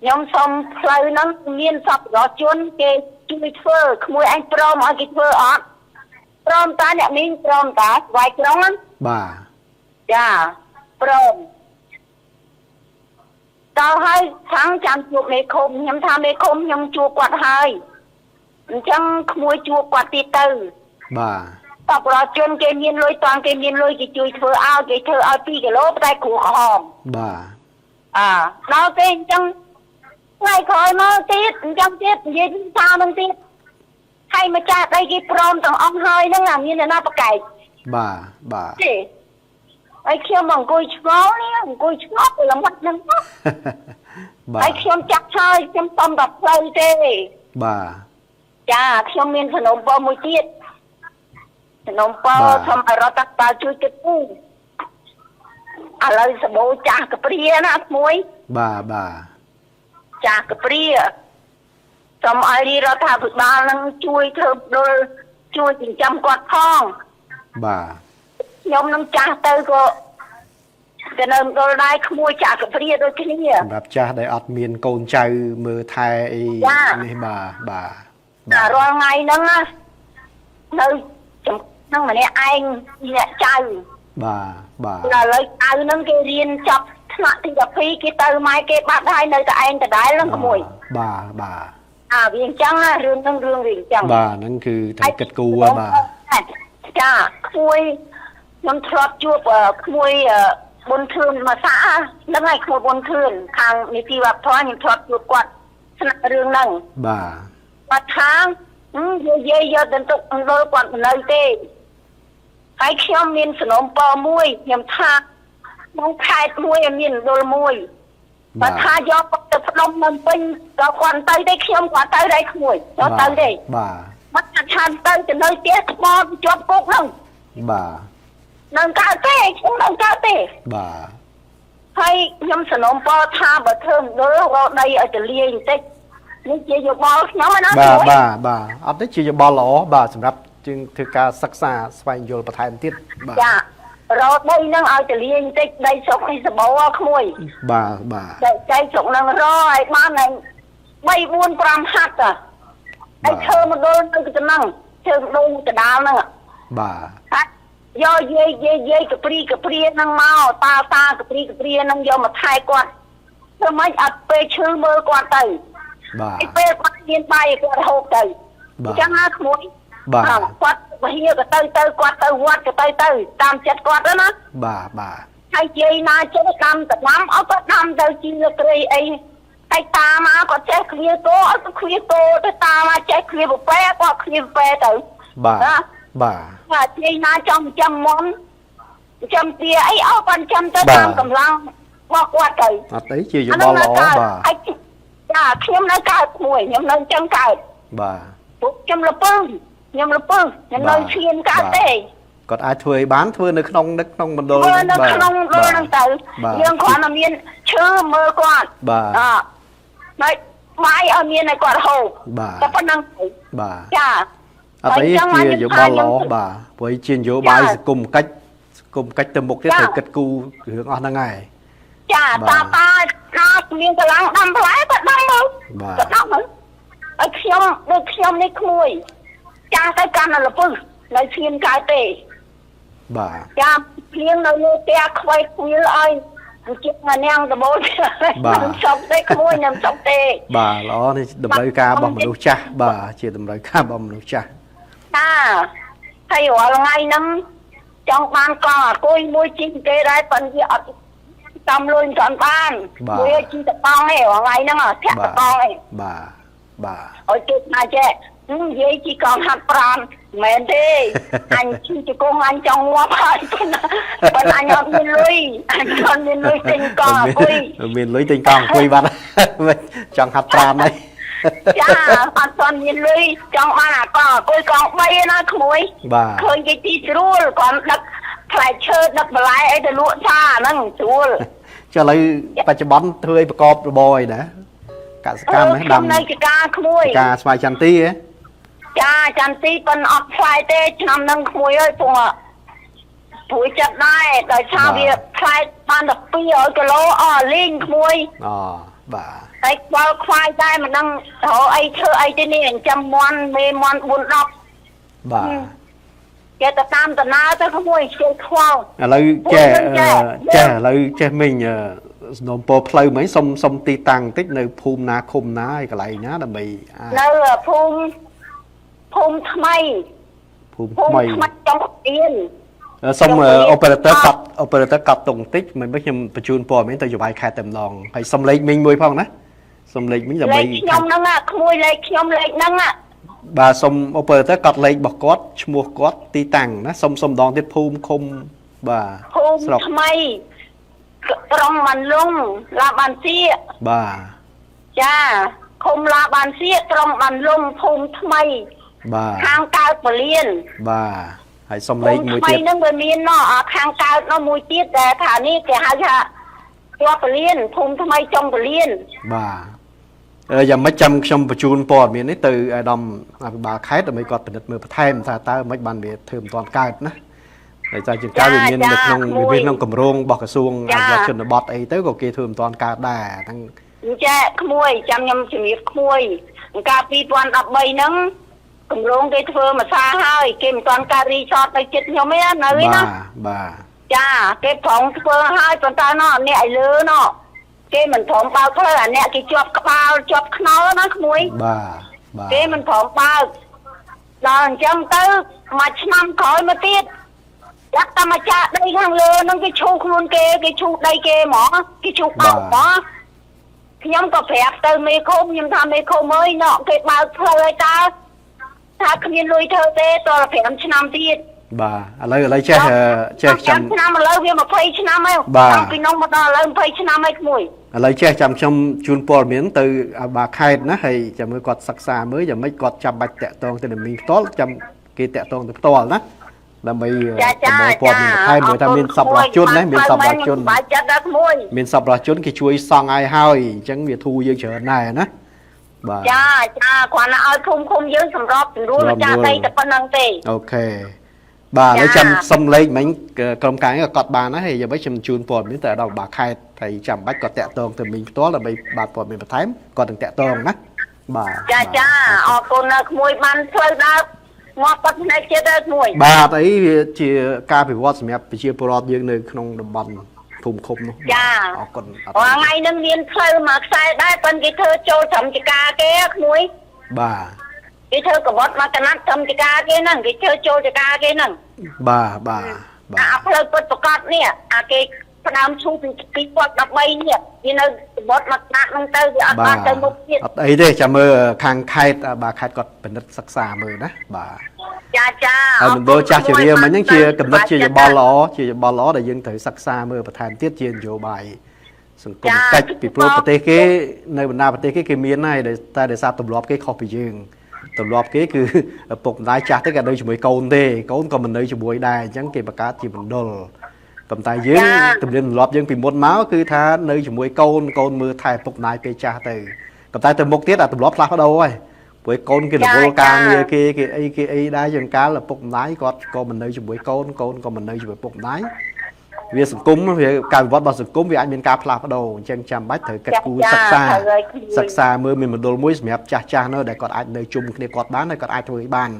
ខ្ញុំសុំផ្លូវហ្នឹងមានសពរជនគេជួយធ្វើក្មួយឯងព្រមឲ្យគេធ្វើអត់ព្រមតាអ្នកមីងព្រមតាស្វាយក្រុងហ្នឹង បាទ ចាព្រមដល់ហើយខាងចាំជួបមេឃុំខ្ញុំថាមេឃុំខ្ញុំជួបគាត់ហើយអញ្ចឹងក្មួយជួបគាត់ទៀតទៅ បាទ តបរជនគេមានលុយតាំងគេមានលុយគេជួយធ្វើឲ្យគេធ្វើឲ្យ2គីឡូតែគ្រូក្រហម បាទ ដល់ពេលអញ្ចឹងថ្ងៃក្រោយមកទៀតអញ្ចឹងទៀតនិយាយថានឹងទៀតហើយម្ចាស់ដីគេព្រមទាំងអង្គហើយហ្នឹងមានអ្នកណាប្រកែក បាទ ទេហើយខ្ញុំមកអង្គុយឆ្ងល់នេះអង្គុយឆ្ងល់ល្មិតហ្នឹង បាទ ហើយខ្ញុំចាក់ហើយខ្ញុំសុំតែផ្លូវទេ បាទ ចាខ្ញុំមានសំណុំពរមួយទៀតសំណុំពរសូមឲ្យរដ្ឋាភិបាលជួយគិតគូរឥឡូវសបោចាស់កព្រាណាមួយ បាទ ចាស់កព្រាសូមឲ្យរដ្ឋាភិបាលនឹងជួយធ្វើដុលជួយចិញ្ចឹមគាត់ផង បាទ ខ្ញុំនឹងចាស់ទៅក៏ទៅនៅដុលដែរក្មួយចាស់កព្រាដូចគ្នា សម្រាប់ចាស់ដែលអត់មានកូនចៅមើលថែអីនេះបាទ តែរាល់ថ្ងៃហ្នឹងណានៅហ្នឹងម្នាក់ឯងអ្នកចៅ បាទ ឥឡូវចៅហ្នឹងគេរៀនចប់ថ្នាក់ទី12គេទៅម៉ែគេបាត់ហើយនៅតែឯងដដែលហ្នឹងក្មួយ បាទ វាអញ្ចឹងណារឿងហ្នឹងរឿងវាអញ្ចឹង បាទហ្នឹងគឺត្រូវគិតគូរបាទ ចាក្មួយខ្ញុំធ្លាប់ជួបក្មួយបុនធឿនមកសាហ្នឹងហើយក្មួយបុនធឿនខាងនីតិវប្បធម៌ខ្ញុំធ្លាប់ជួបគាត់ស្នាក់រឿងហ្នឹង បាទ គាត់ថានិយាយយកទៅទុកដល់គាត់មិននៅទេហើយខ្ញុំមានសំណុំពរមួយខ្ញុំថាក្នុងខេត្តមួយមានដុលមួយគាត់ថាយកទៅផ្ដុំនៅពេញដល់គាត់ទៅទេខ្ញុំគាត់ទៅដែរក្មួយយកទៅទេ បាទ គាត់ថាទៅនៅផ្ទះថ្មជាប់គុកហ្នឹង បាទ នឹងកើតទេខ្ញុំនឹងកើតទេ បាទ ហើយខ្ញុំសំណុំពរថាបើធ្វើដុលរកដីឲ្យទលាយបន្តិចនេះជាយោបល់ខ្ញុំណា បាទអត់ទេជាយោបល់ល្អបាទសម្រាប់ជាងធ្វើការសិក្សាស្វែងយល់បន្ថែមទៀតបាទ ចារកដីហ្នឹងឲ្យទលាយបន្តិចដីស្រុកនេះសបោក្មួយ បាទ ដីស្រុកហ្នឹងរកឲ្យបានឲ្យ3 4 5ហាត់ហើយធ្វើមណ្ឌលនៅទៅហ្នឹងធ្វើមណ្ឌលកដាលហ្នឹង បាទ ហើយយកយាយកព្រីហ្នឹងមកតាកព្រីហ្នឹងយកមកថែគាត់ធ្វើម៉េចអត់ពេលឈឺមើលគាត់ទៅ បាទ ពេលបាត់មានបាយគាត់ហូបទៅអញ្ចឹងណាក្មួយ បាទ គាត់វិហារក៏ទៅគាត់ទៅវត្តក៏ទៅតាមចិត្តគាត់ទៅណា បាទ ហើយយាយណាចេះដាំតដាំអត់ក៏ដាំទៅជាត្រីអីហើយតាមកក៏ចេះគ្រាគោអត់ក៏គ្រាគោទៅតាមកចេះគ្រាពពែក៏គ្រាពពែទៅ បាទ បាទយាយណាចង់ចាំមុនចាំទាអីអត់បានចាំទៅតាមកម្លាំងរបស់គាត់ទៅ អត់អីជាយោបល់ល្អបាទ ចាខ្ញុំនៅកើតមួយខ្ញុំនៅចឹងកើត បាទ ពួកខ្ញុំលពឹងខ្ញុំនៅឈានកើតទេ គាត់អាចធ្វើឲ្យបានធ្វើនៅក្នុងមណ្ឌល នៅក្នុងហ្នឹងទៅយើងគ្រាន់តែមានឈឺមើលគាត់ បាទ ហើយបាយឲ្យមានឲ្យគាត់ហូប បាទ តែប៉ុណ្្នឹង បាទ ចា អត់អីជាយោបល់ល្អបាទព្រោះជានយោបាយសង្គមកិច្ច គុំកាច់ទៅមុខទៀតត្រូវគិតគូររឿងអស់ហ្នឹងហើយ ចាតាថាមានកម្លាំងដាំផ្លែក៏ដាំមើល បាទ ក៏ដាំមើលឲ្យខ្ញុំដូចខ្ញុំនេះក្មួយចាទៅកាន់លពឹសនៅឈានកើតទេ បាទ ចាភ្លៀងនៅលើផ្ទះខ្វៃខ្វៀលឲ្យជិះមកនាងដបូលខ្ញុំសុកទេក្មួយខ្ញុំសុកទេ បាទល្អនេះតម្រូវការរបស់មនុស្សចាស់បាទជាតម្រូវការរបស់មនុស្សចាស់ តាហើយរាល់ថ្ងៃហ្នឹងចង់បានកង់អាគុយមួយជីគេដែរប៉ុន្តែអត់តាមលុយមិនទាន់បានមួយជីតកង់ឯងរាល់ថ្ងៃហ្នឹងធាក់តកង់ឯង បាទ ឲ្យគេថាចេះនិយាយជីកង់ហាត់ប្រានមែនទេអញជីជង្គង់អញចង់ងាប់ហើយប៉ុន្តែអញអត់មានលុយអញអត់មានលុយទិញកង់អាគុយ មានលុយទិញកង់អង្គុយបាត់ចង់ហាត់ប្រាណហើយ ចាអត់ទាន់មានលុយចង់បានអាកង់អង្គុយកង់3ណាក្មួយ បាទ ឃើញគេទីស្រួលគាត់ដឹកផ្លែឈើដឹកបន្លែអីទៅលក់ឆាហ្នឹងស្រួល ចុះឥឡូវបច្ចុប្បន្នធ្វើឲ្យប្រកបរបរអីណាកសកម្មហ្នឹងដាំ នៅចកាក្មួយ ការស្វាយចន្ទីហ៎ ចាចន្ទទីប៉ុនអត់ផ្លែទេឆ្នាំហ្នឹងក្មួយអើយពុំព្រួយចិត្តដែរដោយសារវាផ្លែបាន1200គីឡូអស់លីងក្មួយ អូបាទ ហើយខ្វល់ខ្វាយដែរមិនដឹងរកអីធ្វើអីទេនេះចាំមន់មេមន់4 10 បាទ គេទៅតាមដំណើរទៅក្មួយជិះខ្វល់ ឥឡូវចេះឥឡូវចេះមិញសំណុំពរផ្លូវមិញសុំទីតាំងបន្តិចនៅភូមិណាឃុំណាឯកន្លែងណាដើម្បី នៅភូមិថ្មី ភូមិថ្មី ចុងទៀន សុំអូប៉េរ៉ាទ័រកាត់តុងបន្តិចមិនមិនខ្ញុំបញ្ជូនព័ត៌មានទៅចវាយខេត្តតែម្ដងហើយសុំលេខមិញមួយផងណាសុំលេខមិញដើម្បី លេខខ្ញុំហ្នឹងក្មួយលេខខ្ញុំលេខហ្នឹង បាទសុំអូប៉េរ៉ាទ័រកាត់លេខរបស់គាត់ឈ្មោះគាត់ទីតាំងណាសុំម្ដងទៀតភូមិឃុំបាទ ភូមិថ្មីក្រុងបានលងឡាបានសៀក បាទ ចាឃុំឡាបានសៀកក្រុងបានលងភូមិថ្មី បាទ ខាងកើតពលាន បាទហើយសុំលេខមួយ ថ្មី ទៀត ហ្នឹងវាមានណោះខាងកើតនោះមួយទៀតតែថានេះគេហៅថាជាប់ពលានភូមិថ្មីចុងពលាន បាទយ៉ាងម៉េចចាំខ្ញុំបញ្ជូនព័ត៌មាននេះទៅអាដាមអភិបាលខេត្តដើម្បីគាត់ពិនិត្យមើលបន្ថែមថាតើមិនបានវាធ្វើមិនទាន់កើតណាហើយតែជាងការវាមាននៅក្នុងគម្រោងរបស់ក្រសួងអភិវឌ្ឍជនបទអីទៅក៏គេធ្វើមិនទាន់កើតដែរហ្នឹង ចាក្មួយចាំខ្ញុំជំរាបក្មួយកាល2013ហ្នឹងគម្រោងគេធ្វើមួយសារហើយគេមិនទាន់កើតរីសតទៅចិត្តខ្ញុំទេនៅឯណា បាទ ចាគេប្រងធ្វើហើយប៉ុន្តែណោះអ្នកឲ្យលើណោះគេមិនព្រមបើកផ្លូវអាអ្នកគេជាប់ក្បាលជាប់ខ្នល់ណាក្មួយ បាទ គេមិនព្រមបើកដល់អញ្ចឹងទៅមួយឆ្នាំក្រោយមកទៀតដាក់តែមកចាក់ដីខាងលើហ្នឹងគេឈូសខ្លួនគេឈូសដីគេហ្មងគេឈូសបោកហ្មងខ្ញុំក៏ប្រាប់ទៅមេឃុំខ្ញុំថាមេឃុំអើយណោះគេបើកផ្លូវឲ្យតើថាគ្មានលុយធ្វើទេតរ5ឆ្នាំទៀត បាទឥឡូវចេះខ្ញុំ ឆ្នាំឥឡូវវា20ឆ្នាំហើយតាំងពីនោះមកដល់ឥឡូវ20ឆ្នាំហើយក្មួយ ឥឡូវចេះចាំខ្ញុំជូនព័ត៌មានទៅបាទខេត្តណាហើយចាំមើលគាត់សិក្សាមើលយ៉ាងម៉េចគាត់ចាំបាច់តាក់ទងទៅនឹងមីងផ្ទាល់ចាំគេតាក់ទងទៅផ្ទាល់ណាដើម្បីព័ត៌មានបន្ថែមមើលថាមានសប្បុរសជនណាមានសប្បុរសជនបាយចិត្តដល់ក្មួយ មានសប្បុរសជនគេជួយសង់ឲ្យហើយអញ្ចឹងវាធូរយើងច្រើនដែរណាបាទ ចាគ្រាន់តែឲ្យឃុំយើងសម្របស្រួលចាដីតែប៉ុណ្្នឹងទេ អូខេបាទឥឡូវចាំសុំលេខមិញក្រុមការងារក៏កត់បានដែរហើយយ៉ាងម៉េចខ្ញុំជូនព័ត៌មានទៅដល់បាទខេត្តហើយចាំបាច់គាត់តាក់ទងទៅមីងផ្ទាល់ដើម្បីបាទព័ត៌មានបន្ថែមគាត់នឹងតាក់ទងណាបាទចាអរគុណដល់ក្មួយបានផ្លូវដើរងាប់បាត់ផ្នែកចិត្តដល់ក្មួយ បាទអីវាជាការពិវត្តសម្រាប់ប្រជាពលរដ្ឋយើងនៅក្នុងតំបន់ភូមិឃុំនោះចាអរគុណថ្ងៃហ្នឹងមានផ្លូវមួយខ្សែដែរប៉ុន្តែគេធ្វើចូលត្រឹមចកាគេក្មួយ បាទ គេធ្វើកបត់មកកណាត់ត្រឹមចកាគេហ្នឹងគេធ្វើចូលចកាគេហ្នឹង បាទអាផ្លូវពុតប្រកាសនេះអាគេផ្ដើមឈូសពី2013នេះវានៅកបត់មកកណាត់ហ្នឹងទៅវាអត់បានទៅមុខទៀត អត់អីទេចាំមើលខាងខេត្តបាទខេត្តគាត់ពិនិត្យសិក្សាមើលណាបាទ ចាហើយមណ្ឌលចាស់ជរាមិញហ្នឹងជាកំណត់ជាយោបល់ល្អដែលយើងត្រូវសិក្សាមើលបន្ថែមទៀតជានយោបាយសង្គមកិច្ចពីព្រោះប្រទេសគេនៅបណ្ដាប្រទេសគេមានហើយតែដោយសារទម្លាប់គេខុសពីយើងទម្លាប់គេគឺពុកម្ដាយចាស់ទៅក៏នៅជាមួយកូនទេកូនក៏មិននៅជាមួយដែរអញ្ចឹងគេបង្កើតជាមណ្ឌលប៉ុន្តែយើងទំនៀមទម្លាប់យើងពីមុនមកគឺថានៅជាមួយកូនមើលថែពុកម្ដាយពេលចាស់ទៅប៉ុន្តែទៅមុខទៀតអាទម្លាប់ផ្លាស់ប្ដូរហើយ ព្រោះកូនគេរវល់ការងារគេអីដែរជាងកាលឪពុកម្ដាយគាត់ក៏មិននៅជាមួយកូនក៏មិននៅជាមួយឪពុកម្ដាយវាសង្គមវាការវិវត្តរបស់សង្គមវាអាចមានការផ្លាស់ប្ដូរអញ្ចឹងចាំបាច់ត្រូវកិត្តគូសិក្សាមើលមានមណ្ឌលមួយសម្រាប់ចាស់នោះដែលគាត់អាចនៅជុំគ្នាគាត់បានហើយគាត់អាចធ្វើឲ្យបាន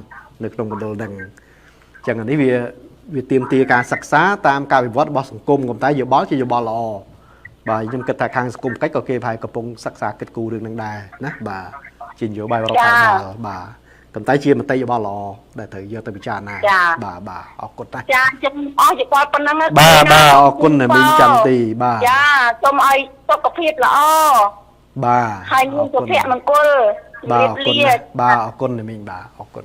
នៅក្នុងមណ្ឌលហ្នឹងអញ្ចឹងនេះវាទាមទារការសិក្សាតាមការវិវត្តរបស់សង្គមកុំតែយោបល់ជាយោបល់ល្អបាទខ្ញុំគិតថាខាងសង្គមកិច្ចក៏គេប្រហែលកំពុងសិក្សាកិត្តគូរឿងហ្នឹងដែរណាបាទជានយោបាយរដ្ឋាភិបាលបាទប៉ុន្តែជាមតិយោបល់ល្អដែលត្រូវយកទៅពិចារណាបាទអរគុណតាចាខ្ញុំអស់យោបល់ប៉ុណ្ណឹងបាទអរគុណអ្នកមីងចន្ទទីបាទចាសូមឲ្យសុខភាពល្អបាទហើយមានសុភមង្គលបាទអរគុណអ្នកមីងបាទអរគុណ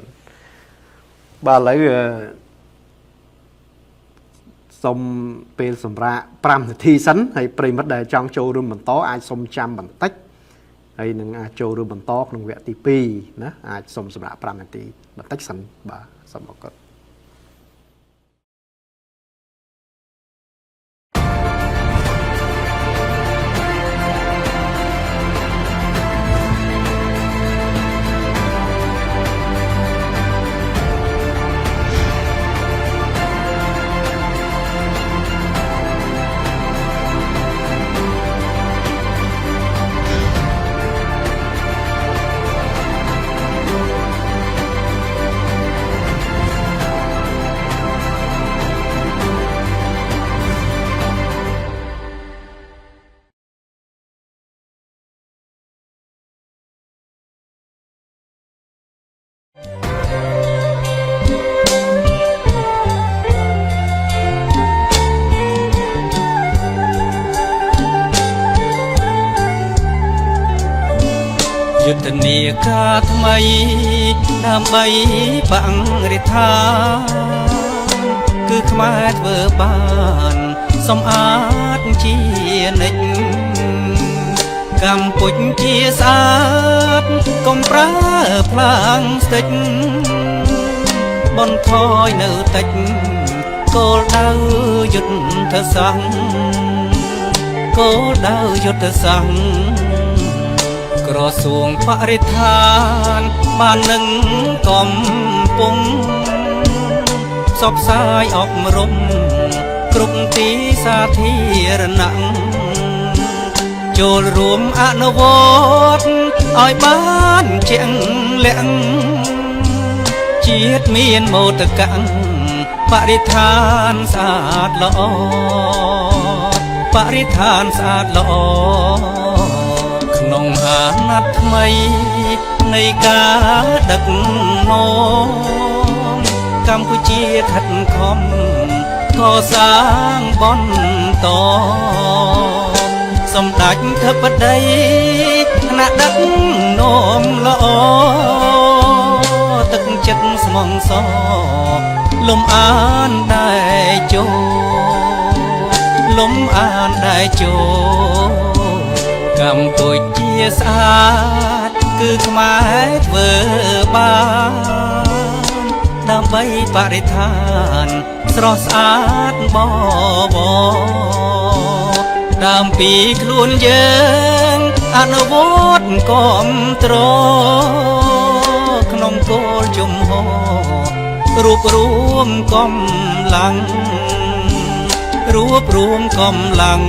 បាទឥឡូវសុំពេលសម្រាប់5នាទីសិនហើយប្រិមិត្តដែលចង់ចូលរួមបន្តអាចសុំចាំបន្តិចហើយនឹងអាចចូលរួមបន្តក្នុងវគ្គទី2ណាអាចសុំសម្រាប់5នាទីបន្តិចសិនបាទសូមអរគុណយុទ្ធនាការថ្មីដើម្បីបង្រិដ្ឋាគឺខ្មែរធ្វើបានសម្អាតជានិច្ចកម្ពុជាស្អាតកុំប្រើផ្លាស្ទិកបន្ថយនៅតិចគោលដៅយុទ្ធសាស្ត្រគោលដៅយុទ្ធសាស្ត្រក្រសួងបរិស្ថានបាននឹងកំពុងផ្សព្វផ្សាយអប់រំគ្រប់ទីសាធារណៈចូលរួមអនុវត្តឲ្យបានជាក់លាក់ជាតិមានមោទកបរិស្ថានស្អាតល្អបរិស្ថានស្អាតល្អក្នុងអាណត្តិថ្មីនៃការដឹកនាំកម្ពុជាខិតខំកសាងបន្តសម្ដេចធិបតីថ្នាក់ដឹកនាំល្អទឹកចិត្តស្មងសលំអានដែលចូលំអានដែលចូលកម្ពុជាស្អាតគឺខ្មែរធ្វើបានដើម្បីបរិស្ថានស្រស់ស្អាតបបដើមពីខ្លួនយើងអនុវត្តគ្រប់ត្រក្នុងគោលជំហររួបរวมកម្លាំងរួបរวมកម្លាំង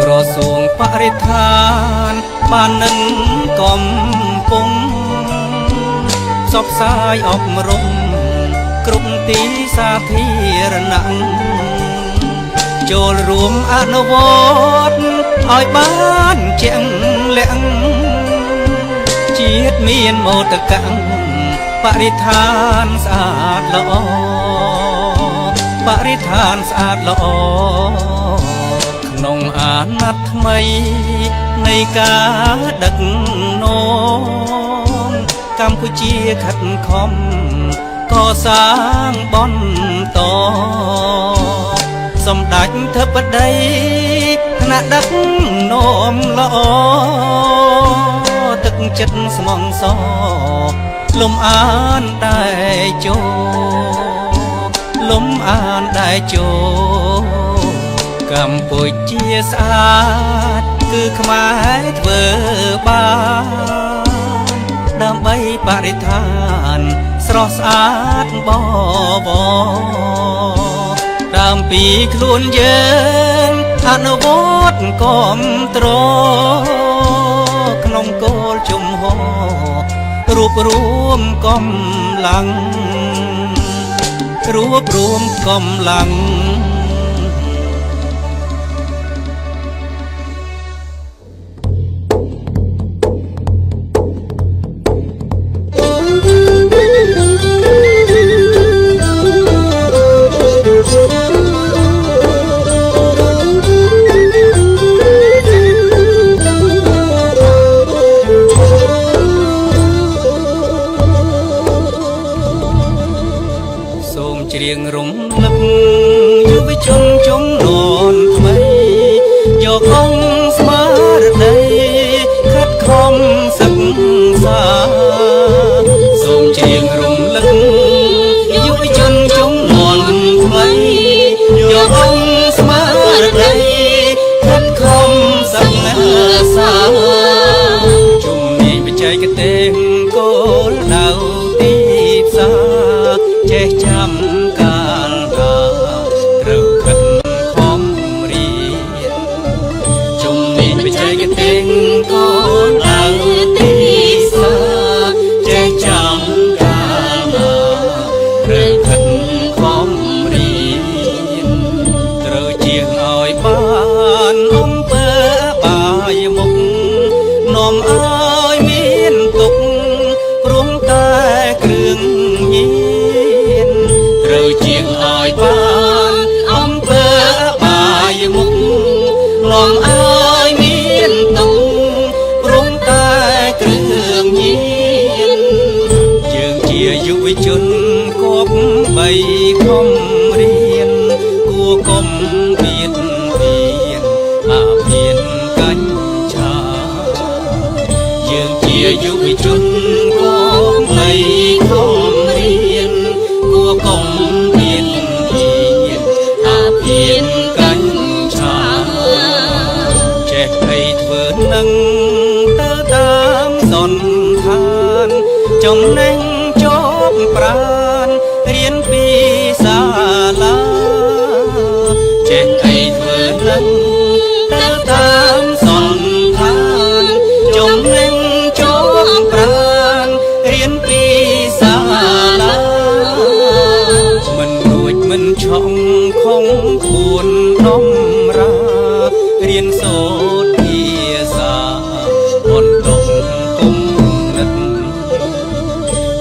ក្រសួងបរិស្ថានបាននឹងកំពុងផ្សព្វផ្សាយអប់រំគ្រប់ទីសាធារណៈចូលរួមអនុវត្តឲ្យបានជាក់លាក់ជាតិមានមោទកបរិស្ថានស្អាតល្អបរិស្ថានស្អាតល្អក្នុងអាណត្តិថ្មីនៃការដឹកនាំ កម្ពុជាខិតខំកសាងបន្តសម្ដេចធិបតីថ្នាក់ដឹកនាំល្អទឹកចិត្តស្មងសលំអានដែលចូលំអានដែលចូលកម្ពុជាស្អាតគឺខ្មែរធ្វើបានដើម្បីបរិស្ថានស្រស់ស្អាតបបតាមពីខ្លួនយើងអនុវត្តគាំទ្រក្នុងគោលជំហររួបរวมកម្លាំងរួបរวมកម្លាំងច្រៀងរំលឹកយុវជនជំនាន់ថ្មីយកអង្គស្មារតីខិតខំសិក្សាសូមច្រៀងរំលឹកយុវជនជំនាន់ថ្មីយកអង្គស្មារតីខិតខំសិក្សាជំនាញបច្ចេកទេសគោលដៅទីផ្សារចេះចាំកាលត្រូវខិតខំរៀនជំនាញបច្ចេកទេសគោលដៅទីផ្សារចេះចាំកាលត្រូវខិតខំរៀនត្រូវជាងឲ្យបានអំពើបាយមុខនាំឲ្យមានទុកព្រមតែគ្រឿងញៀនត្រូវជាងឲ្យបានអំពើបាយមុខនាំឲ្យមានទុកព្រមតែគ្រឿងញៀនយើងជាយុវជនគប់បីខំរៀនគួរកុំបៀតបៀនអាភៀនកញ្ឆាយើងជាយុវជនគប់បីខំរៀនគួរកុំបៀតបៀនអាភៀនកញ្ឆាចេះឲ្យធ្វើនឹងទៅតាមសន្តានចំណេញជាប់ប្រានរៀនពីសាលាចេះឲ្យធ្វើនឹងទៅតាមសន្តានចំណេញជាប់ប្រានរៀនពីសាលាមិនរួចមិនឆក់ខំខួនដំរារៀនសូត្រភាសាបន្តគុំនិត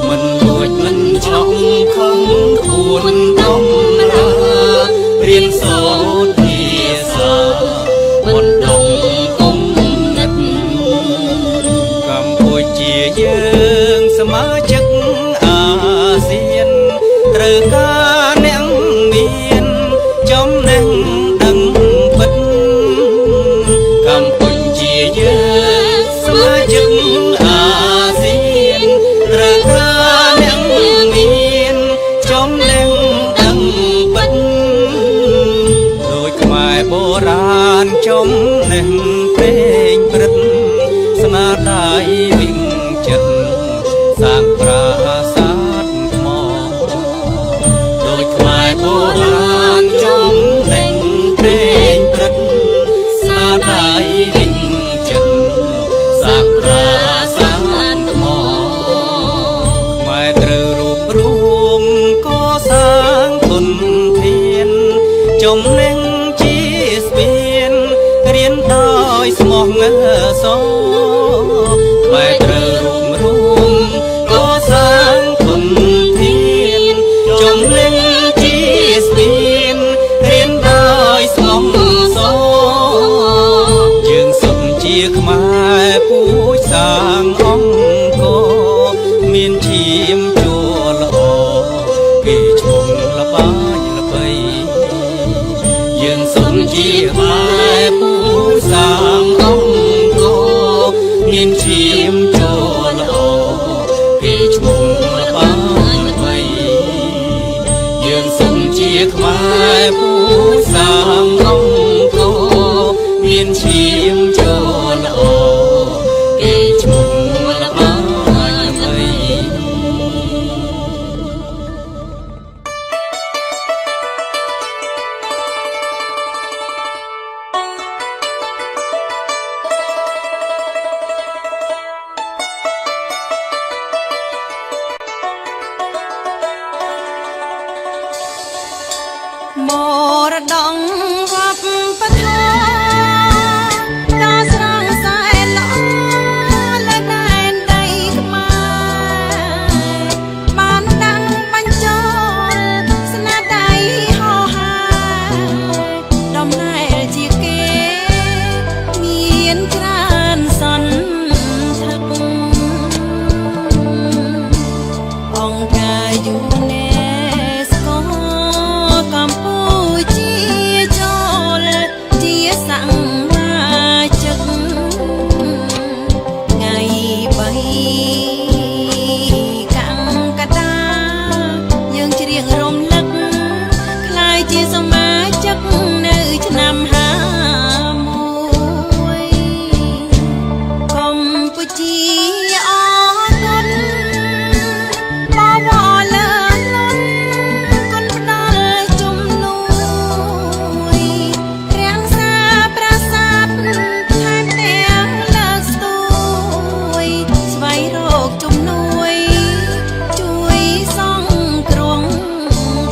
មិនរួចមិនឆក់ខំខួនដំរារៀនសូត្រភាសាបន្តគុំនិតកម្ពុជាយើងសមាជិកអាស៊ានត្រូវការអ្នកមានចំណេះដឹងពិតកម្ពុជាយើងសមាជិកអាស៊ានត្រូវការអ្នកមានចំណេះដឹងពិតដោយខ្មែរបុរាណចំណេះពេងព្រឹត្តស្នាដៃវិញចិត្តសាងប្រាសាទថ្មដោយខ្មែរបុរាណចំណេញព្រេងព្រឹត្តស្នាដៃវិញចិត្តសាងប្រាសាទថ្មខ្មែរត្រូវរួបរวมកសាងទុនធានចំណេញជាស្ពានរៀនដោយស្មោះសរខ្មែរត្រូវរួបរวมកសាងទុនធានចំណេញជាស្ពានរៀនដោយស្មោះសរយើងសុខជាខ្មែរពូជសាងអង្គរ មានឈាមចូលល្អគេឈ្មោះល្បងល្បីយើងសុំជាខ្មែរពូសាងអង្គរមានឈាមចូលល្អគេឈ្មោះល្បងល្បី មរតកវប្បធម៌ដ៏ស្រស់ស្អាតល្អលើដែនដីខ្មែរបានដាំងបញ្ចូលស្នាដៃហោហាដំណើរជាគេមានច្រើនសន្ធឹកអង្គការយូណេស្កូ កម្ពុជាចូលជាសមាជិកថ្ងៃ3កក្កដាយើងច្រៀងរំលឹកខ្លាយជាសមាជិកនៅឆ្នាំ51កម្ពុជាអរគុណបវរលើកលន់គុណផ្ដល់ជំនួយរាំងសាប្រាសាទថែមទាំងលើកស្ទួយស្វែងរកជំនួយជួយសង្គ្រោះ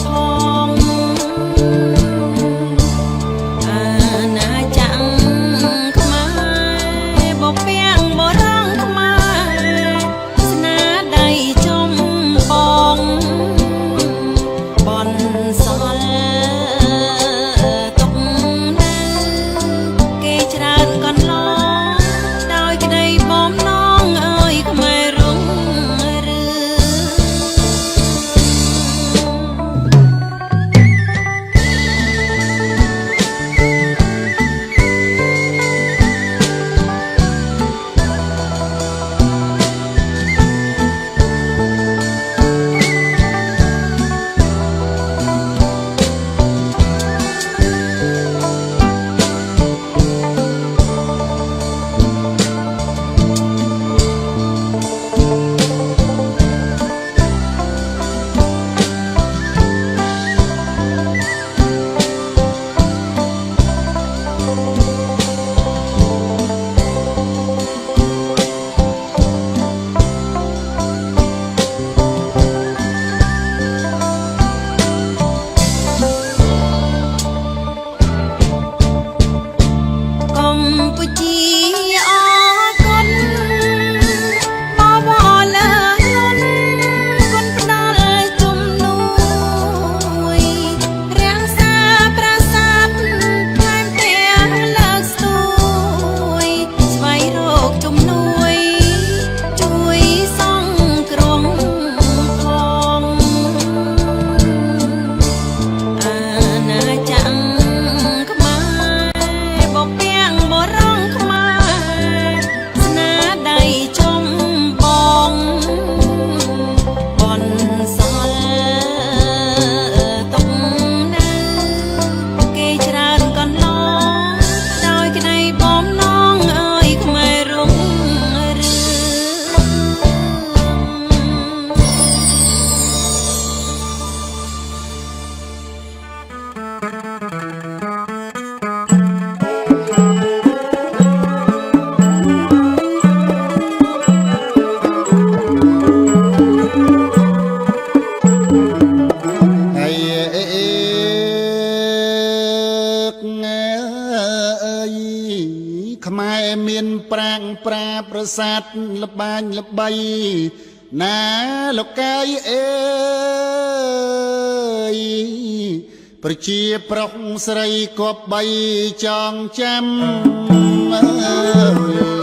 ផងអាណាចក្រខ្មែរបពាំងបរងខ្មែរស្នាដៃចំបងបនសល់ទុកនៅគេច្រើនកន្លងដោយក្តីបំណងអើយខ្មែររុងរឿងកម្ពុជាអរគុណបវរលើកលន់គុណផ្ដល់ជំនួយរាំងសាប្រាសាទថែមទាំងលើកស្ទួយស្វែងរកជំនួយជួយសង្គ្រោះផងអាណាចក្រខ្មែរបពាំងបរងខ្មែរស្នាដៃចំបងបនសល់ទុកនៅគេច្រើនកន្លងដោយក្តីបំណងអើយខ្មែររុងរឿង ហើយអើយខ្មែរមានប្រាង្គប្រាប្រាសាទល្បាញល្បីណាលោកកាយអើយប្រជាប្រុសស្រីគប្បីចងចាំអើយ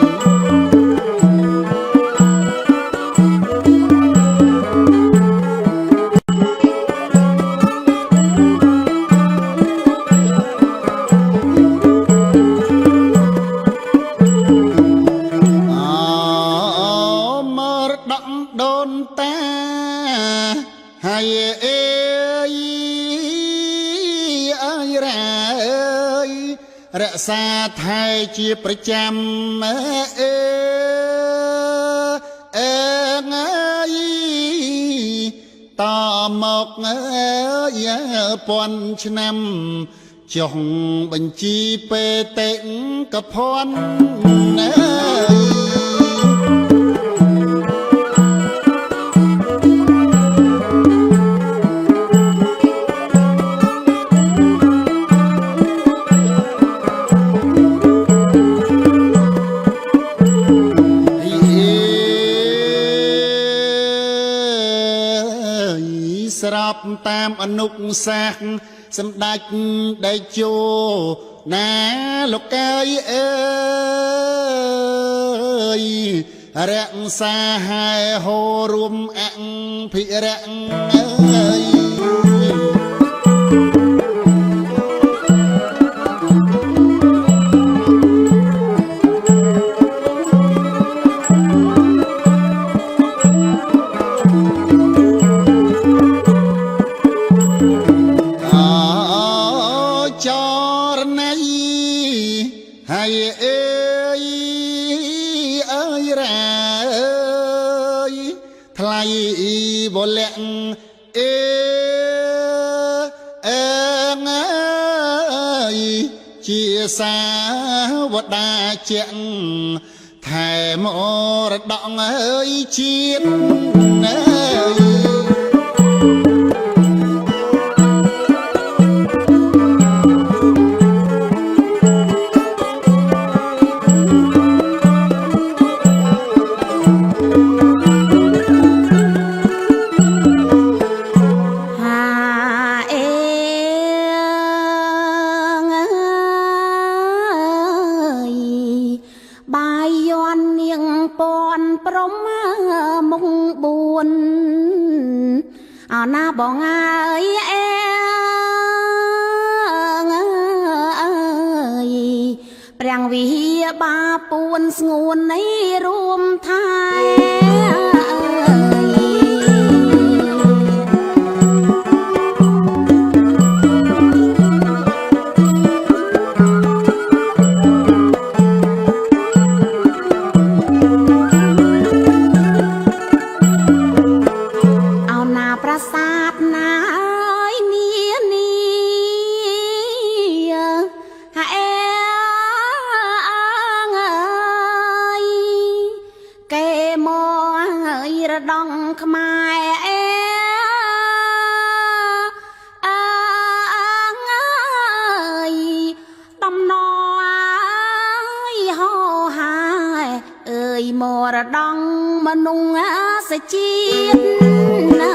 អ ក្សាថែជាប្រចាំងើយតមកពាន់ឆ្នាំចុងបញ្ជីពេតិកភ័ណ្ឌស្របតាមអនុសាសន៍សម្ដេចដេជោណាលោកកាយអើយរក្សាហែហោរួមអភិរក្សអើយបលាក់អើងើយជាសាវតាជាក់ថែមរតកអើយជាតិអើយណាបងអើយអើយប្រាំងវិហាបាពួនស្ងួននៃរួមថែមរដងមនុស្សសជាតិណា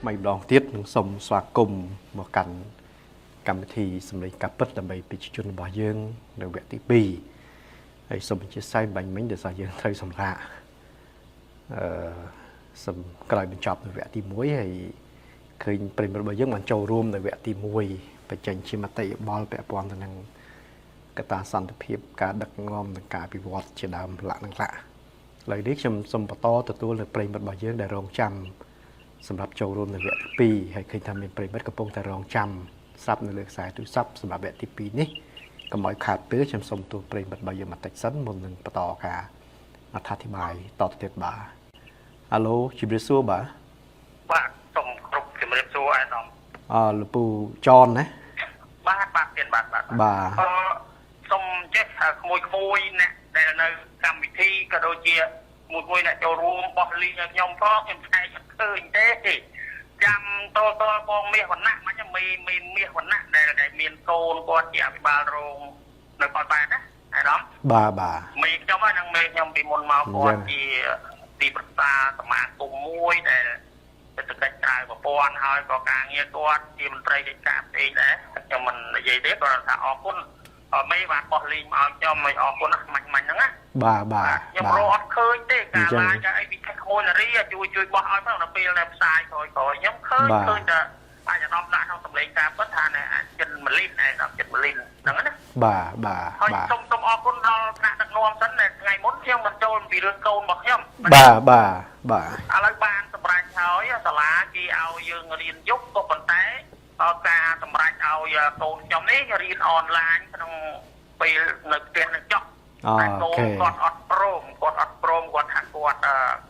ថ្មីម្ដងទៀតនឹងសូមស្វាគមន៍មកកាន់ កម្មវិធីសម្លេងការពិតដើម្បីប្រជាជនរបស់យើងនៅវគ្គទី2ហើយសូមអធិស្ឋានបាញ់មិញដោយសារយើងត្រូវសម្រាប់សូមក្រោយបញ្ចប់នៅវគ្គទី1ហើយឃើញប្រិយមិត្តរបស់យើងបានចូលរួមនៅវគ្គទី1បញ្ចេញជាមតិយោបល់ពាក់ព័ន្ធទៅនឹងកត្តាសន្តិភាពការដឹកនាំនិងការអភិវឌ្ឍជាដើមលក្ខណៈឥឡូវនេះខ្ញុំសូមបន្តទទួលនៅប្រិយមិត្តរបស់យើងដែលរងចាំសម្រាប់ចូលរួមនៅវគ្គទី2ហើយឃើញថាមានប្រិយមិត្តកំពុងតែរងចាំស្រាប់នៅលើខ្សែទូរស័ព្ទសម្រាប់វគ្គទី2នេះកុំឲ្យខាតពេលខ្ញុំសូមទូលប្រិយមិត្តរបស់យើងបន្តិចសិនមុននឹងបន្តការអត្ថាធិប្បាយតទៅទៀតបាទហៅឡូជំរាបសួរបាទសូមគ្រប់ជំរាបសួរអាយដាមលោកពូចនណាបាទទៀតបាទសូមចេះក្មួយអ្នកដែលនៅកម្មវិធីក៏ដូចជាមួយអ្នកចូលរួមបោះលីងឲ្យខ្ញុំផងខ្ញុំឆ្កែឃើញទេចាំតបងមាសវណ្ណៈមិនមេមាសវណ្ណៈដែលមានកូនគាត់ជាអភិបាលរងនៅគាត់បែរណាអាយដាមបាទមេខ្ញុំហើយនឹងមេខ្ញុំពីមុនមកគាត់ជាទីប្រឹក្សាសមាគមមួយដែលសេដ្ឋកិច្ចក្រៅប្រព័ន្ធហើយក៏ការងារគាត់ជាមន្ត្រីរាជការផ្សេងដែរខ្ញុំមិននិយាយទេគាត់ថាអរគុណមេបានបោះលីងមកឲ្យខ្ញុំឲ្យអរគុណណាស់មាញ់ហ្នឹងណាបាទខ្ញុំរកអត់ឃើញទេការឡាយអីពីខមួយនារីជួយបោះឲ្យផងដល់ពេលនៅផ្សាយក្រោយខ្ញុំឃើញតែអាចអារម្មណ៍ដាក់ក្នុងសម្លេងការពិតថាចិនម៉ាលីនចិនម៉ាលីនហ្នឹងណាបាទហើយសូមអរគុណដល់ថ្នាក់ដឹកនាំសិនតែថ្ងៃមុនខ្ញុំមិនចូលពីរឿងកូនរបស់ខ្ញុំបាទឥឡូវបានសម្រាប់ហើយសាលាគេឲ្យយើងរៀនយប់ក៏ប៉ុន្តែការសម្រាប់ឲ្យកូនខ្ញុំនេះរៀនអនឡាញក្នុងពេលនៅផ្ទះនឹងចុះតែកូនគាត់អត់ព្រមគាត់ថាគាត់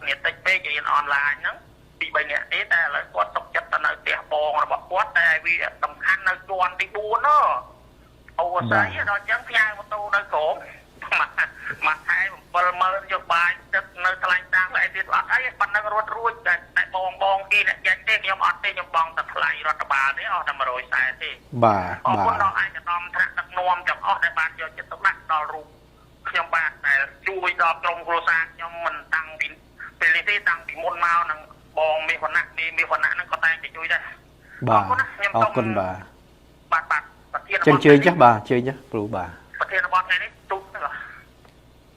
គ្នាតិចពេករៀនអនឡាញហ្នឹងពី3នាក់ទេតែឥឡូវគាត់ទុកចិត្តទៅនៅផ្ទះបងរបស់គាត់តែវាសំខាន់នៅជាន់ទី4ណាអូស្អីដល់អញ្ចឹងផ្ញើម៉ូតូនៅក្រុមមួយខែ70000យកបាយទឹកនៅថ្លៃតាំងlạiទៀតអត់អីប៉ុណ្ណឹងរត់រួចតែបងគេអ្នកចាញ់ទេខ្ញុំអត់ទេខ្ញុំបងតែថ្លៃរដ្ឋបាលនេះអស់តែ140ទេបាទអរគុណដល់ឯកឧត្តមថ្នាក់ដឹកនាំទាំងអស់ដែលបានយកចិត្តទុកដាក់ដល់រូបខ្ញុំបាទដែលជួយដល់ក្រុមគ្រួសារខ្ញុំមិនតាំងពីពេលនេះទេតាំងពីមុនមកនឹងបងមេវណ្ណៈហ្នឹងក៏តែងតែជួយដែរបាទអរគុណបាទប្រធានបទជើញចាស់បាទជើញចាស់គ្រូបាទប្រធានបទថ្ងៃនេះទូ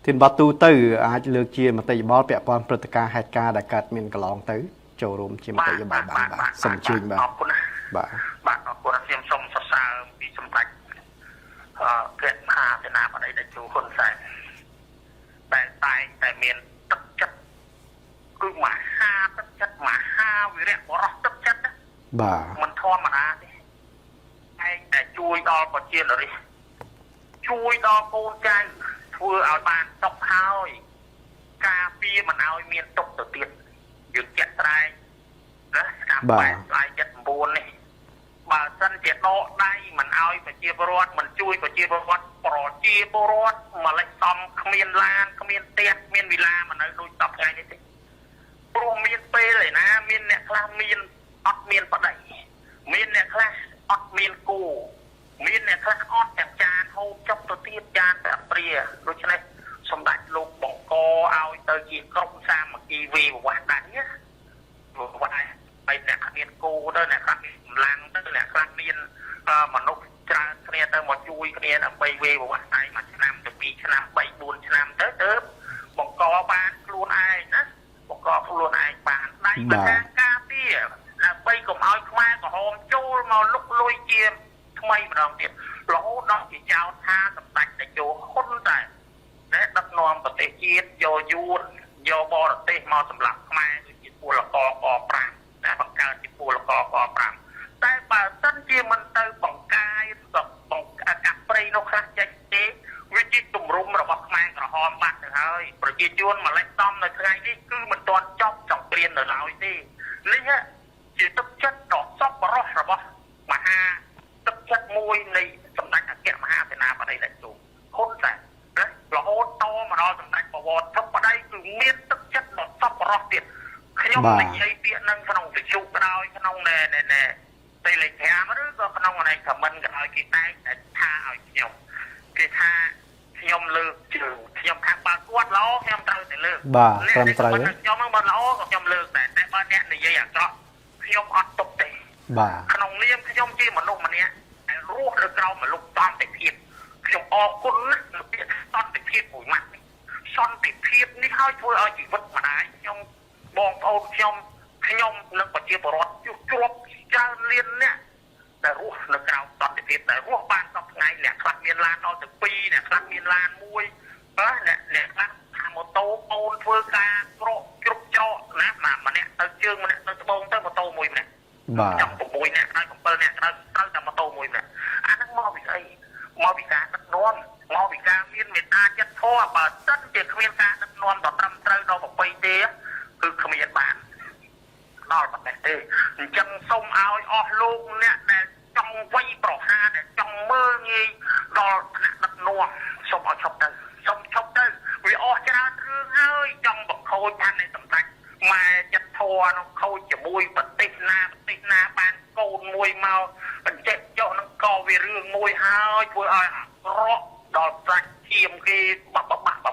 ធានបទទូទៅអាចលើកជាមតិយោបល់ពាក់ព័ន្ធព្រឹត្តិការណ៍ហេតុការណ៍ដែលកើតមានកន្លងទៅចូលរួមជាមតិយោបល់បានបាទសូមអញ្ជើញបាទអរគុណបាទអរគុណខ្ញុំសូមសរសើរពីសម្ដេចព្រះមហាសេនាបតីតេជោហ៊ុនសែនតែមានទឹកចិត្តគឺមហាទឹកចិត្តមហាវីរៈបរោះទឹកចិត្តបាទមិនធម្មតាទេឯងតែជួយដល់ប្រជារាស្ត្រជួយដល់កូនចៅធ្វើឲ្យបានទុកហើយការពារមិនឲ្យមានទុកទៅទៀតយើងចាក់ត្រែងណាតាមបែបស្លាយ79នេះបើសិនជាដកដៃមិនឲ្យប្រជាពលរដ្ឋមិនជួយប្រជាពលរដ្ឋម្លេចសំគ្មានឡានគ្មានផ្ទះគ្មានវិឡាមិននៅដូចតបថ្ងៃនេះទេព្រោះមានពេលឯណាមានអ្នកខ្លះមានអត់មានប្តីមានអ្នកខ្លះអត់មានគូមានអ្នកខ្លះអត់ទាំងចានហូបចុកទៅទៀតចានតែព្រាដូច្នេះសម្ដេចលោកបង្កឲ្យទៅជាក្រុមសាមគ្គីវេវះដែរណាព្រោះហើយអ្នកខ្លះមានគូទៅអ្នកខ្លះមានកម្លាំងទៅអ្នកខ្លះមានមនុស្សច្រើនគ្នាទៅមកជួយគ្នាដើម្បីវេវះដៃមួយឆ្នាំទៅ2ឆ្នាំ3 4ឆ្នាំទៅបង្កបានខ្លួនឯងណាបង្កខ្លួនឯងបានដៃបានការពារដើម្បីកុំឲ្យខ្មែរក្រហមចូលមកលុកលុយជាថ្មីម្ដងទៀតរហូតដល់ជាចោទថាសម្ដេចតេជោហ៊ុនតែដឹកនាំប្រទេសជាតិយកយួនយកបរទេសមកសម្លាប់ខ្មែរដូចជាពលករក5តែបង្កើតជាពលករក5តែបើសិនជាមិនទៅបង្កាយកាប់ព្រៃនោះខ្លះចេញទេវាជាទម្រង់របស់ខ្មែរក្រហមបាត់ទៅហើយប្រជាជនម្លេចដំនៅថ្ងៃនេះគឺមិនទាន់ចប់ចង្គ្រាមនៅឡើយទេនេះជាទឹកចិត្តដ៏សប្បុរសរបស់មហាទឹកចិត្តមួយនៃសម្ដេចអគ្គមហាសេនាបតីតេជោហ៊ុនសែនរហូតតមកដល់សម្ដេចបវរធិបតីគឺមានទឹកចិត្តដ៏សប្បុរសទៀតខ្ញុំនិយាយពាក្យនឹងក្នុងវិទ្យុក៏ដោយក្នុងTelegram ឬក៏ក្នុងខមមិនក៏ដោយគេតែថាឲ្យខ្ញុំគេថាខ្ញុំលើកជើងខ្ញុំថាបើគាត់ល្អខ្ញុំត្រូវតែលើកបាទត្រឹមត្រូវខ្ញុំមិនល្អក៏ខ្ញុំលើកដែរតែបើអ្នកនិយាយអាក្រក់ខ្ញុំអត់ទុកទេបាទក្នុងនាមខ្ញុំជាមនុស្សម្នាក់ដែលរ ោមកលុបតន្តិភាពខ្ញុំអរគុណណាស់នៅពាក្យសន្តិភាពមួយម៉ាត់សន្តិភាពនេះហើយធ្វើឲ្យជីវិតម្ដាយខ្ញុំបងប្អូនខ្ញុំនិងប្រជាពលរដ្ឋជួបច្រើនលានអ្នកដែលរស់នៅក្រៅសន្តិភាពដែលរស់បានសពថ្ងៃអ្នកខ្លះមានឡានដល់ទៅ2អ្នកខ្លះមានឡាន1អ្នកខ្លះថាម៉ូតូអូនធ្វើការគ្រប់ច្រកណាម្នាក់ទៅជើងម្នាក់ទៅត្បូងទៅម៉ូតូមួយម្នាក់ចាំ6អ្នកហើយ7អ្នកត្រូវតែម៉ូតូមួយម្នាក់អាហ្នឹងមកពីស្អីមកពីការដឹកនាំមកពីការមានមេត្តាចិត្តធម៌បើសិនជាគ្មានការដឹកនាំដ៏ត្រឹមត្រូវដល់ប្រពៃទេគឺគ្មានបានដល់ប៉ុណ្ណេះទេអញ្ចឹងសូមឲ្យអស់លោកអ្នកដែលចង់វាយប្រហារដែលចង់មើលងាយដល់ថ្នាក់ដឹកនាំសូមឲ្យឈប់ទៅវាអស់ច្រើនរឿងហើយចង់បង្ខូចបាននៃសម្ដេចម៉ែចិត្តធរនោះខូចជាមួយប្រទេសណាបានកូនមួយមកបញ្ជាក់ចុះនឹងក៏វារឿងមួយហើយធ្វើឲ្យអាក្រក់ដល់ប្រាច់ឈាមគេប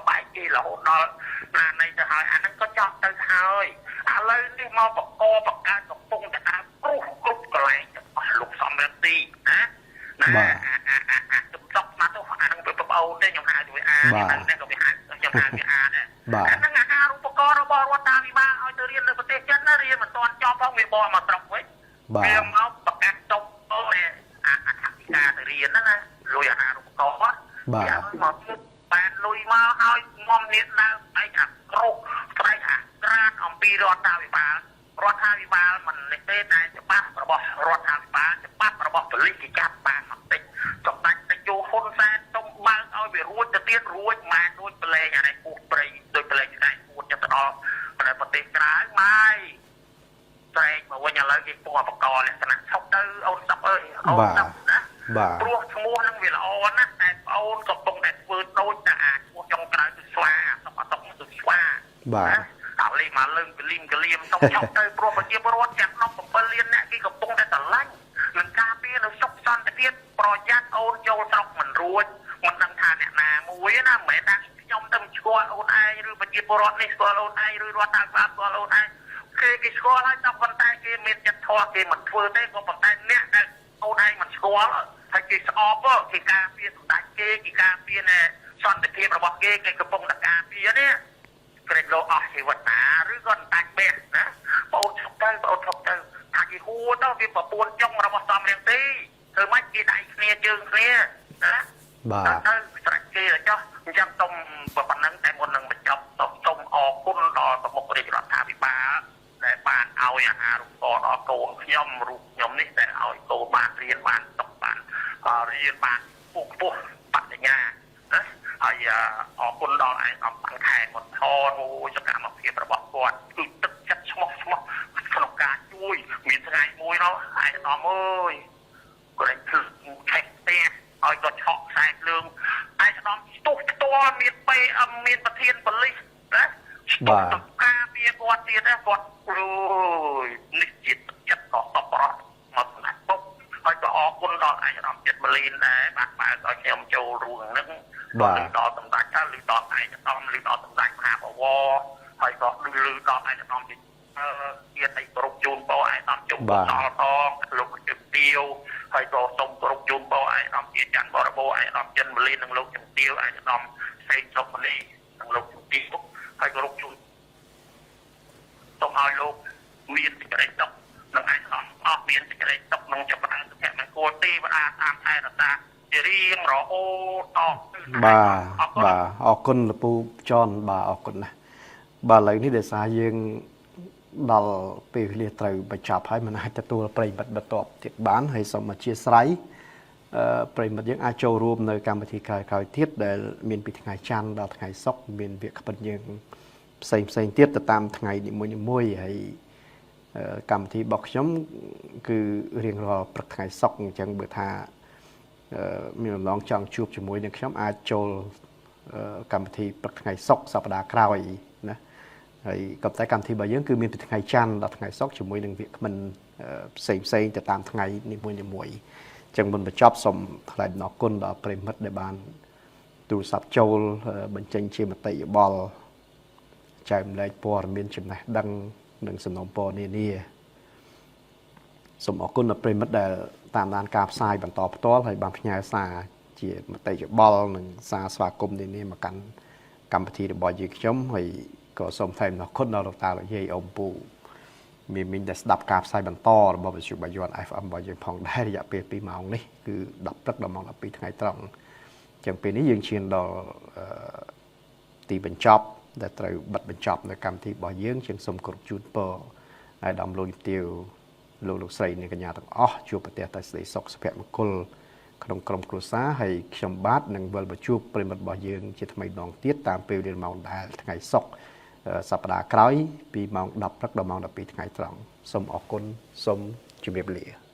បែកគេរហូតដល់ណានៃទៅហើយអាហ្នឹងក៏ចង់ទៅហើយឥឡូវនេះមកបកកើតកំពុងតែដើរព្រោះគ្រប់កន្លែងអស់លោកសំរងទីណាទុកមកទៅអាហ្នឹងប្អូនទេខ្ញុំហៅវាអាហ្នឹងក៏វាហៅខ្ញុំហៅវាអាដែរហ្នឹងអាហារូបករណ៍របស់រដ្ឋាភិបាលឲ្យទៅរៀននៅប្រទេសចិនណារៀនមិនទាន់ចប់ផងវាបោះមកស្រុកវិញវាមកប្រកាសតុបអូអធិការទៅរៀនណាលុយអាហារូបករណ៍វាមកបានលុយមកឲ្យងំនេះដើមឯអាក្រោកស្បែកអាក្រាតអំពីរដ្ឋាភិបាលមិនទេតែច្បាប់របស់រដ្ឋាភិបាលច្បាប់របស់ប៉ូលីសគេចាប់បានមកតិចសម្ដេចតេជោហ៊ុនសែនទុំបើកឲ្យវារួចទៅទៀតរួចម៉ែដូចប្រឡែងអានេះពូព្រៃដូចប្រឡែងស្ដាយពួតចិត្តទៅដល់ប្រទេសក្រៅម៉ែត្រែកមកវិញឥឡូវគេពណ៌បកលលក្ខណៈឈប់ទៅអូនសាប់អើយអូនសាប់ណាព្រោះឈ្មោះនឹងវាល្អណាស់តែប្អូនកំពុងតែធ្វើដូចតែអាឈ្មោះចុងក្រោយគឺស្វាសុំអត់ទុកគឺស្វាដល់លេខមកលើកលៀមសុំចុះទៅព្រោះប្រជាពលរដ្ឋទាំង17លានអ្នកគេកំពុងតែស្រឡាញ់នឹងការពារនៅសុខសន្តិភាពប្រយ័ត្នអូនចូលស្រុកមិនរួចមិនដឹងថាអ្នកណាមួយណាមិនមែនថាខ្ញុំទៅស្គាល់អូនឯងឬប្រជាពលរដ្ឋនេះស្គាល់អូនឯងឬរដ្ឋាភិបាលស្គាល់អូនឯងគេស្គាល់ហើយតែប៉ុន្តែគេមានចិត្តធម៌គេមិនធ្វើទេក៏ប៉ុន្តែអ្នកដែលអូនឯងមិនស្គាល់ហើយគេស្អប់គេការពារសម្ដេចគេការពារនៅសន្តិភាពរបស់គេកំពុងតែការពារនេះក្រេតលោអស់ជីវិតណាឬក៏តាច់បេះណាបងអូនឈប់ទៅថាគេហួរទៅវាប្រពន្ធចុងរបស់សំរៀងទីធ្វើម៉េចគេដៃគ្នាជើងគ្នាណាទៅស្រេចគេចុះអញ្ចឹងសូមប៉ុណ្ណឹងតែមុននឹងបញ្ចប់សូមអរគុណដល់ប្រមុខរាជរដ្ឋាភិបាលដែលបានឲ្យអាហារូបករណ៍ដល់កូនខ្ញុំរូបខ្ញុំនេះដែលឲ្យកូនបានរៀនបានតុបបានរៀនបានពុះបញ្ញាណាហើយអរគុណដល់ឯកឧបនាយកខេត្តមណ្ឌលមួយសកម្មភាពរបស់គាត់គឺទឹកចិត្តឈ្មោះក្នុងការជួយមានថ្ងៃមួយនោះឯកឧត្តមអើយគាត់គឺខេត្តផ្ទះឲ្យគាត់ឆក់ខ្សែភ្លើងឯកឧត្តមស្ទុះផ្ទាល់មាន PM មានប្រធានប៉ូលីសណាបាទការពារគាត់ទៀតណាគាត់នេះជាទឹកចិត្តរបស់សប្បុរសមកសម្រាប់ពុកហើយក៏អរគុណដល់ឯកឧត្តមចិត្តម៉ាលីនដែរបាទបើឲ្យខ្ញុំចូលរួមហ្នឹងបាទដល់សម្ដេចថាឬដល់ឯកឧត្តមឬដល់សម្ដេចមហាបវរហើយក៏ឬដល់ឯកឧត្តមទៀតឲ្យគ្រប់ជូនពរឯកឧត្តមជុំដល់ផងលោកជឹកទាវហើយក៏សូមគ្រប់ជូនពរឯកឧត្តមជាច័ន្ទបរិបូរឯកឧត្តមចិនម៉ាលីននិងលោកជឹកទាវឯកឧត្តមសេងសុខមនីនិងលោកជឹកទាវហើយក៏គ្រប់ជូនសូមឲ្យលោកមានសេចក្តីសុខនិងឯកឧត្តមអស់មានសេចក្តីសុខនិងចម្រើនសុភមង្គលទេវតាតាមថែរក្សាជារៀងរហូតបាទអរគុណលពូចនបាទអរគុណណាស់បាទឥឡូវនេះដោយសារយើងដល់ពេលវេលាត្រូវបញ្ចប់ហើយមិនអាចទទួលប្រិយមិត្តបន្តទៀតបានហើយសូមអធិស្ឋានប្រិយមិត្តយើងអាចចូលរួមនៅកម្មវិធីក្រោយៗទៀតដែលមានពីថ្ងៃច័ន្ទដល់ថ្ងៃសុក្រមានវាគ្មិនយើងផ្សេងទៀតទៅតាមថ្ងៃនីមួយហើយកម្មវិធីរបស់ខ្ញុំគឺរៀងរាល់ព្រឹកថ្ងៃសុក្រអញ្ចឹងបើថាមានរំលងចង់ជួបជាមួយនឹងខ្ញុំអាចចូលកម្មវិធីព្រឹកថ្ងៃសុក្រសប្តាហ៍ក្រោយណាហើយក៏តែកម្មវិធីរបស់យើងគឺមានពីថ្ងៃច័ន្ទដល់ថ្ងៃសុក្រជាមួយនឹងវាគ្មិនផ្សេងទៅតាមថ្ងៃនីមួយអញ្ចឹងមុនបញ្ចប់សូមថ្លែងអំណរគុណដល់ប្រិយមិត្តដែលបានទូរស័ព្ទចូលបញ្ចេញជាមតិយោបល់ចែកម្លែកព័ត៌មានចំណេះដឹងនិងសំណូមពរនានាសូមអរគុណដល់ប្រិយមិត្តដែល តាមដានការផ្សាយបន្តផ្ទាល់ហើយបានផ្ញើសារជាមតិយោបល់និងសារស្វាគមន៍នេះមកកាន់កម្មវិធីរបស់យើងខ្ញុំហើយក៏សូមថ្លែងអំណរគុណដល់លោកតាលោកយាយអ៊ំពូមានមីងដែលស្ដាប់ការផ្សាយបន្តរបស់វិទ្យុបាយ័ន FM របស់យើងផងដែររយៈពេល2ម៉ោងនេះគឺ10ព្រឹកដល់ម៉ោង12ថ្ងៃត្រង់ចឹងពេលនេះយើងឈានដល់ទីបញ្ចប់ដែលត្រូវបិទបញ្ចប់នៅកម្មវិធីរបស់យើងជាងសូមគោរពជូនពរឲ្យដំលោកនាងលោកស្រីនិងកញ្ញាទាំងអស់ជួបប្រទះតែសេចក្តីសុខសុភមង្គលក្នុងក្រុមគ្រួសារហើយខ្ញុំបាទនឹងវិលមកជួបប្រិមិត្តរបស់យើងជាថ្មីម្ដងទៀតតាមពេលវេលាម៉ោងដែលថ្ងៃសុក្រសប្តាហ៍ក្រោយពីម៉ោង10ព្រឹកដល់ម៉ោង12ថ្ងៃត្រង់សូមអរគុណសូមជម្រាបលា